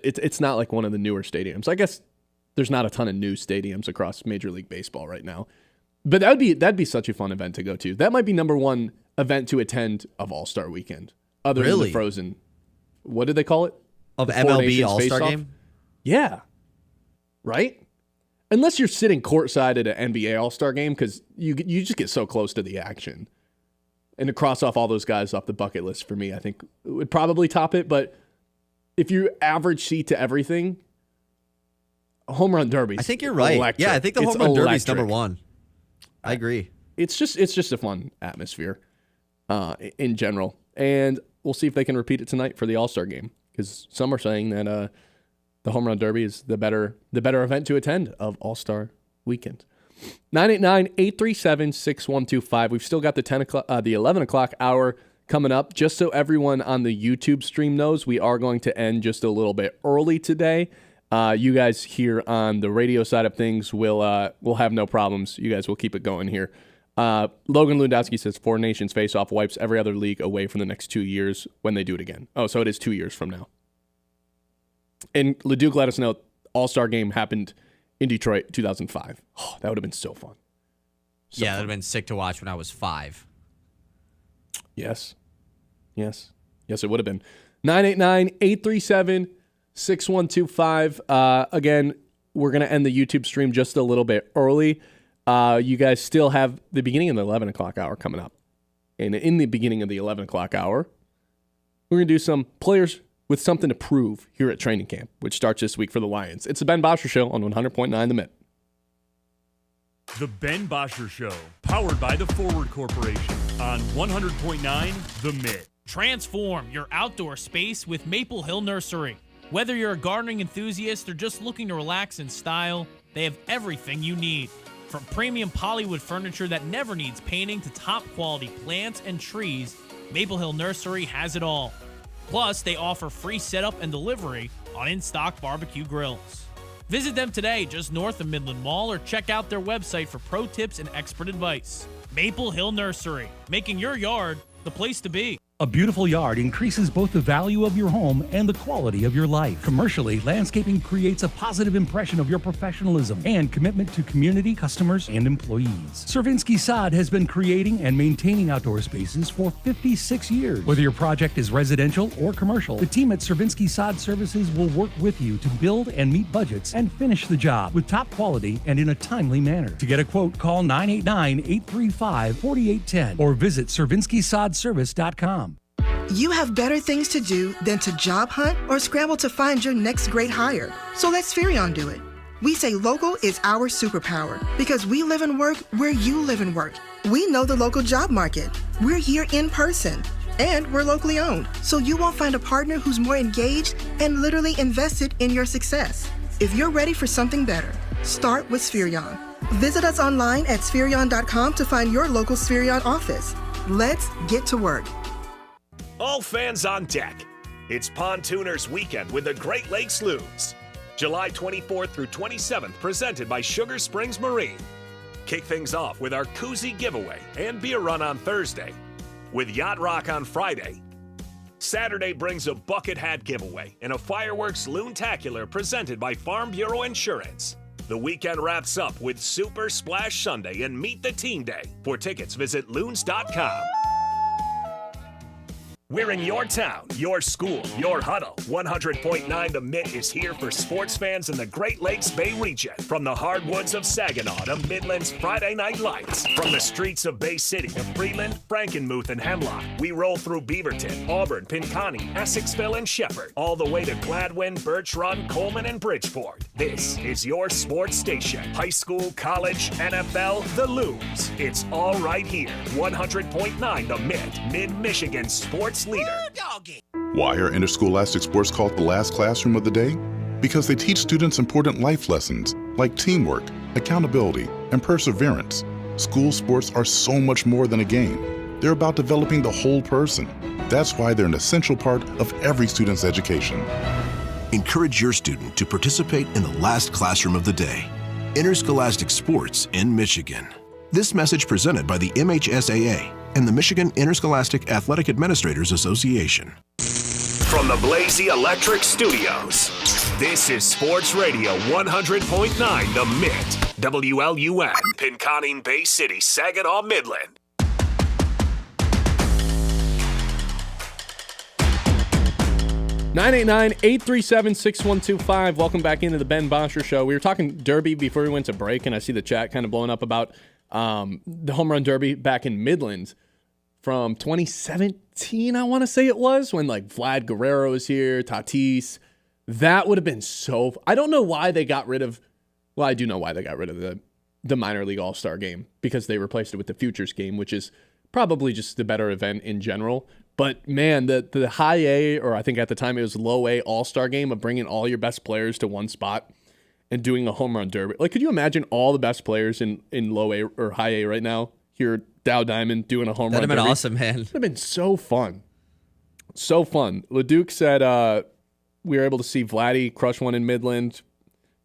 it's not like one of the newer stadiums. I guess there's not a ton of new stadiums across Major League Baseball right now. But that'd be such a fun event to go to. That might be number 1 event to attend of All-Star Weekend. Other than the Frozen. What did they call it? Of The Four MLB Nations All-Star face-off? game? Yeah. Right? Unless you're sitting courtside at an NBA All-Star game because you just get so close to the action. And to cross off all those guys off the bucket list for me, I think would probably top it. But if you average seat to everything, home run derby. I think you're right. Electric. Yeah, I think the It's home run derby is electric. number 1. I agree. It's just a fun atmosphere in general. And we'll see if they can repeat it tonight for the All-Star game. Because some are saying that The Home Run Derby is the better event to attend of All-Star Weekend. 989-837-6125. We've still got the 11 o'clock hour coming up. Just so everyone on the YouTube stream knows, we are going to end just a little bit early today. You guys here on the radio side of things will have no problems. You guys will keep it going here. Logan Lewandowski says 4 Nations face-off wipes every other league away from the next 2 years when they do it again. Oh, so it is 2 years from now. And Leduc let us know All-Star Game happened in Detroit 2005. Oh, that would have been so fun. That would have been sick to watch when I was 5. Yes, it would have been. 989-837-6125. Again, we're going to end the YouTube stream just a little bit early. You guys still have the beginning of the 11 o'clock hour coming up. And in the beginning of the 11 o'clock hour, we're going to do some players with something to prove here at training camp, which starts this week for the Lions. It's the Ben Bosscher Show on 100.9 The Mitt. The Ben Bosscher Show, powered by the Forward Corporation on 100.9 The Mitt. Transform your outdoor space with Maple Hill Nursery. Whether you're a gardening enthusiast or just looking to relax in style, they have everything you need. From premium polywood furniture that never needs painting to top quality plants and trees, Maple Hill Nursery has it all. Plus, they offer free setup and delivery on in-stock barbecue grills. Visit them today just north of Midland Mall or check out their website for pro tips and expert advice. Maple Hill Nursery, making your yard the place to be. A beautiful yard increases both the value of your home and the quality of your life. Commercially, landscaping creates a positive impression of your professionalism and commitment to community, customers, and employees. Cervinsky Sod has been creating and maintaining outdoor spaces for 56 years. Whether your project is residential or commercial, the team at Cervinsky Sod Services will work with you to build and meet budgets and finish the job with top quality and in a timely manner. To get a quote, call 989-835-4810 or visit CervinskySodService.com. You have better things to do than to job hunt or scramble to find your next great hire. So let Spherion do it. We say local is our superpower because we live and work where you live and work. We know the local job market. We're here in person. And we're locally owned, so you won't find a partner who's more engaged and literally invested in your success. If you're ready for something better, start with Spherion. Visit us online at Spherion.com to find your local Spherion office. Let's get to work. All fans on deck. It's Pontooners Weekend with the Great Lakes Loons. July 24th through 27th, presented by Sugar Springs Marine. Kick things off with our koozie giveaway and beer run on Thursday, with Yacht Rock on Friday. Saturday brings a bucket hat giveaway and a fireworks loontacular presented by Farm Bureau Insurance. The weekend wraps up with Super Splash Sunday and Meet the Team Day. For tickets, visit loons.com. We're in your town, your school, your huddle. 100.9 The Mitt is here for sports fans in the Great Lakes Bay region. From the hardwoods of Saginaw to Midland's Friday Night Lights. From the streets of Bay City to Freeland, Frankenmuth, and Hemlock. We roll through Beaverton, Auburn, Pinconning, Essexville, and Shepherd. All the way to Gladwin, Birch Run, Coleman, and Bridgeport. This is your sports station. High school, college, NFL, the Loons. It's all right here. 100.9 The Mitt, Mid-Michigan sports leader. Why are interscholastic sports called the last classroom of the day? Because they teach students important life lessons like teamwork, accountability, and perseverance. School sports are so much more than a game. They're about developing the whole person. That's why they're an essential part of every student's education. Encourage your student to participate in the last classroom of the day. Interscholastic sports in Michigan. This message presented by the MHSAA and the Michigan Interscholastic Athletic Administrators Association. From the Blazy Electric Studios, this is Sports Radio 100.9 The Mitt, WLUN, Pinconning, Bay City, Saginaw, Midland. Nine 837-6125. Welcome back into the Ben Bosscher Show. We were talking Derby before we went to break, and I see the chat kind of blowing up about the home run derby back in Midland from 2017, I want to say it was, when like Vlad Guerrero was here, Tatis. That would have been so... I don't know why they got rid of... Well, I do know why they got rid of the minor league all-star game, because they replaced it with the futures game, which is probably just the better event in general. But, man, the high A, or I think at the time it was low A all-star game of bringing all your best players to one spot and doing a home run derby. Like, could you imagine all the best players in low A or high A right now here at Dow Diamond doing a home run derby? That'd have been awesome, man. That'd have been so fun. So fun. LeDuc said we were able to see Vladdy crush one in Midland.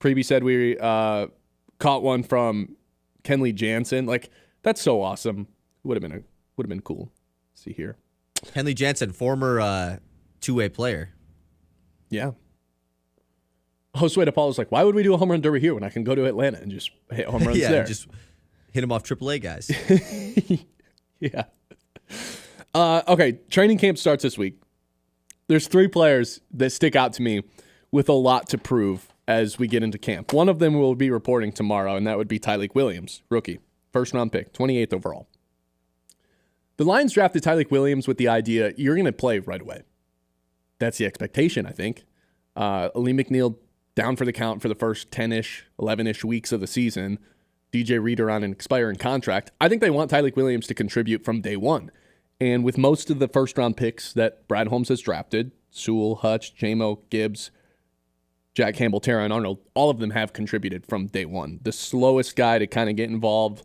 Preby said we caught one from Kenley Jansen. Like, that's so awesome. Would have been cool. Let's see here. Kenley Jansen, former two-way player. Yeah. Josue DePaulo's like, why would we do a home run derby here when I can go to Atlanta and just hit home runs there? Just hit him off AAA guys. Yeah. Okay, training camp starts this week. There's 3 players that stick out to me with a lot to prove as we get into camp. One of them will be reporting tomorrow, and that would be Tyleik Williams, rookie, first-round pick, 28th overall. The Lions drafted Tyleik Williams with the idea you're going to play right away. That's the expectation, I think. Ali McNeil down for the count for the first 10-ish, 11-ish weeks of the season. DJ Reader on an expiring contract. I think they want Tyleik Williams to contribute from day one. And with most of the first-round picks that Brad Holmes has drafted, Sewell, Hutch, J-Mo, Gibbs, Jack Campbell, Terron Arnold, all of them have contributed from day one. The slowest guy to kind of get involved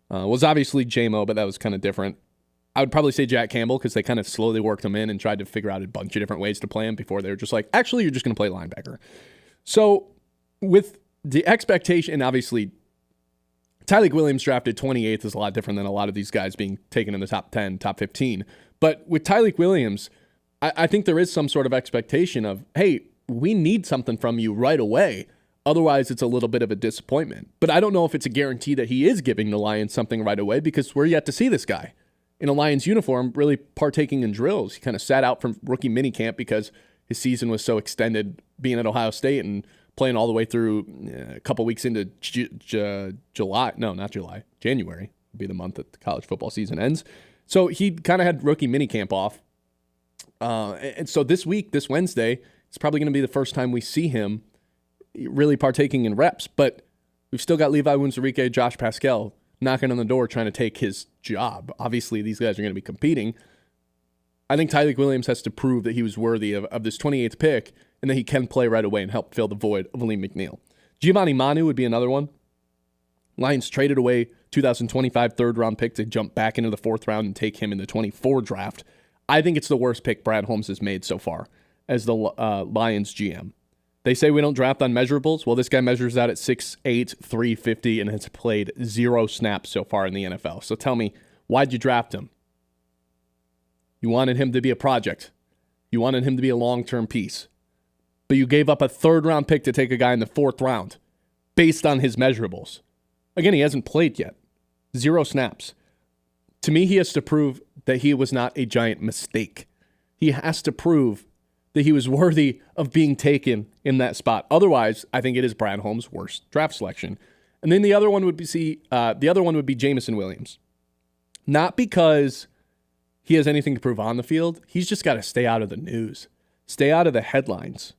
was obviously J-Mo, but that was kind of different. I would probably say Jack Campbell because they kind of slowly worked him in and tried to figure out a bunch of different ways to play him before they were just like, actually, you're just going to play linebacker. So with the expectation, and obviously Tyleik Williams drafted 28th is a lot different than a lot of these guys being taken in the top 10, top 15. But with Tyleik Williams, I think there is some sort of expectation of, hey, we need something from you right away. Otherwise, it's a little bit of a disappointment. But I don't know if it's a guarantee that he is giving the Lions something right away because we're yet to see this guy in a Lions uniform really partaking in drills. He kind of sat out from rookie minicamp because his season was so extended being at Ohio State and playing all the way through a couple weeks into January would be the month that the college football season ends. So he kind of had rookie minicamp off. And so this week, this Wednesday, it's probably going to be the first time we see him really partaking in reps. But we've still got Levi Wunzurike, Josh Pascal knocking on the door trying to take his job. Obviously, these guys are going to be competing. I think Tyleik Williams has to prove that he was worthy of this 28th pick and that he can play right away and help fill the void of Aleem McNeil. Giovanni Manu would be another one. Lions traded away 2025 third-round pick to jump back into the 4th round and take him in the 24 draft. I think it's the worst pick Brad Holmes has made so far as the Lions GM. They say we don't draft on measurables. Well, this guy measures out at 6'8", 350, and has played 0 snaps so far in the NFL. So tell me, why'd you draft him? You wanted him to be a project. You wanted him to be a long-term piece. But you gave up a 3rd-round pick to take a guy in the 4th round based on his measurables. Again, he hasn't played yet. 0 snaps. To me, he has to prove that he was not a giant mistake. He has to prove that he was worthy of being taken in that spot. Otherwise, I think it is Brad Holmes' worst draft selection. And then the other one would be Jameson Williams. Not because he has anything to prove on the field. He's just got to stay out of the news. Stay out of the headlines.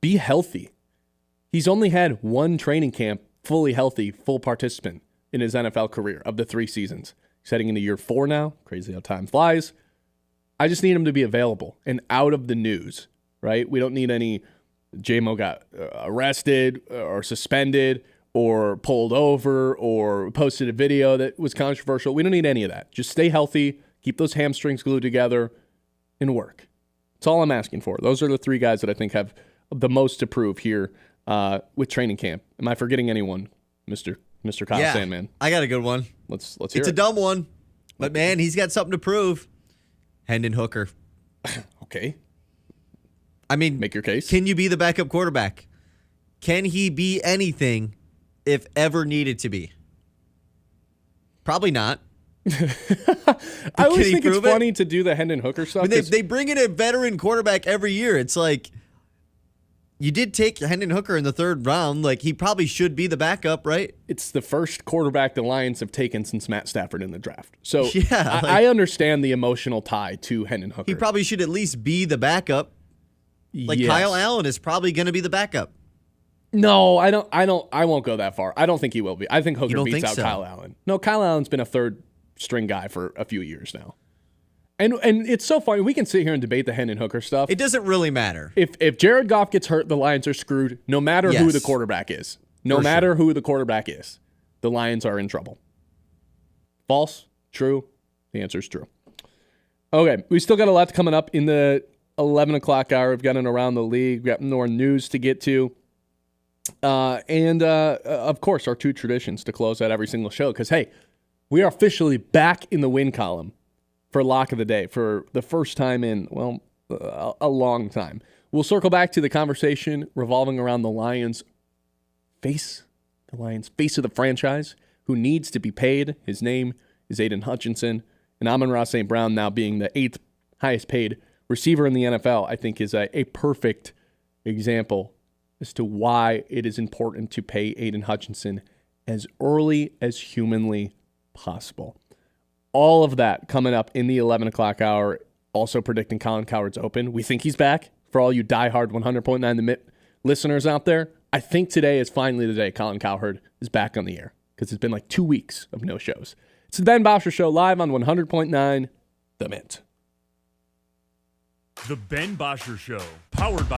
Be healthy. He's only had 1 training camp, fully healthy, full participant in his NFL career of the 3 seasons. He's heading into year 4 now. Crazy how time flies. I just need him to be available and out of the news, right? We don't need any J-Mo got arrested or suspended or pulled over or posted a video that was controversial. We don't need any of that. Just stay healthy, keep those hamstrings glued together, and work. That's all I'm asking for. Those are the 3 guys that I think have the most to prove here with training camp. Am I forgetting anyone, Mr. Kyle Sandman? I got a good one. Let's hear it. It's a dumb one, but man, he's got something to prove. Hendon Hooker. Okay. I mean, make your case. Can you be the backup quarterback? Can he be anything if ever needed to be? Probably not. I always think it's funny to do the Hendon Hooker stuff. I mean, they bring in a veteran quarterback every year. It's like, you did take Hendon Hooker in the 3rd round. Like, he probably should be the backup, right? It's the first quarterback the Lions have taken since Matt Stafford in the draft. So yeah, I understand the emotional tie to Hendon Hooker. He probably should at least be the backup. Like, yes. Kyle Allen is probably going to be the backup. No, I won't go that far. I don't think he will be. I think Hooker beats out so? Kyle Allen. No, Kyle Allen's been a 3rd string guy for a few years now. And it's so funny. We can sit here and debate the Hendon Hooker stuff. It doesn't really matter. If Jared Goff gets hurt, the Lions are screwed no matter who the quarterback is. No matter who the quarterback is, the Lions are in trouble. False? True? The answer is true. Okay, we still got a lot coming up in the 11 o'clock hour. We've got an Around the League. We've got more news to get to. And of course, our two traditions to close out every single show. Because, hey, we are officially back in the win column for Lock of the Day for the first time in, well, a long time. We'll circle back to the conversation revolving around the Lions' face of the franchise, who needs to be paid. His name is Aiden Hutchinson. And Amon-Ra St. Brown now being the 8th highest paid receiver in the NFL, I think is a perfect example as to why it is important to pay Aiden Hutchinson as early as humanly possible. All of that coming up in the 11 o'clock hour. Also predicting Colin Cowherd's open. We think he's back. For all you diehard 100.9 The Mitt listeners out there, I think today is finally the day Colin Cowherd is back on the air, because it's been like 2 weeks of no shows. It's the Ben Bosscher Show live on 100.9 The Mitt. The Ben Bosscher Show, powered by